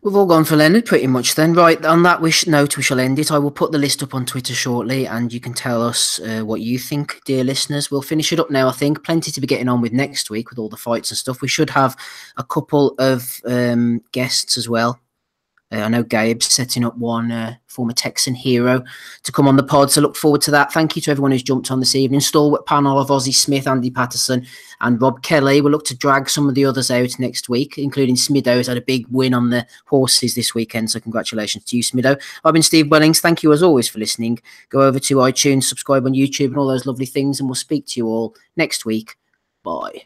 We've all gone for Leonard pretty much then. Right, on that note, we shall end it. I will put the list up on Twitter shortly, and you can tell us what you think, dear listeners. We'll finish it up now, I think. Plenty to be getting on with next week with all the fights and stuff. We should have a couple of guests as well. I know Gabe's setting up one former Texan hero to come on the pod, so look forward to that. Thank you to everyone who's jumped on this evening. Stalwart panel of Ozzy Smith, Andy Patterson and Rob Kelly. We'll look to drag some of the others out next week, including Smido, who's had a big win on the horses this weekend, so congratulations to you, Smido. I've been Steve Wellings. Thank you as always for listening. Go over to iTunes, subscribe on YouTube and all those lovely things, and we'll speak to you all next week. Bye.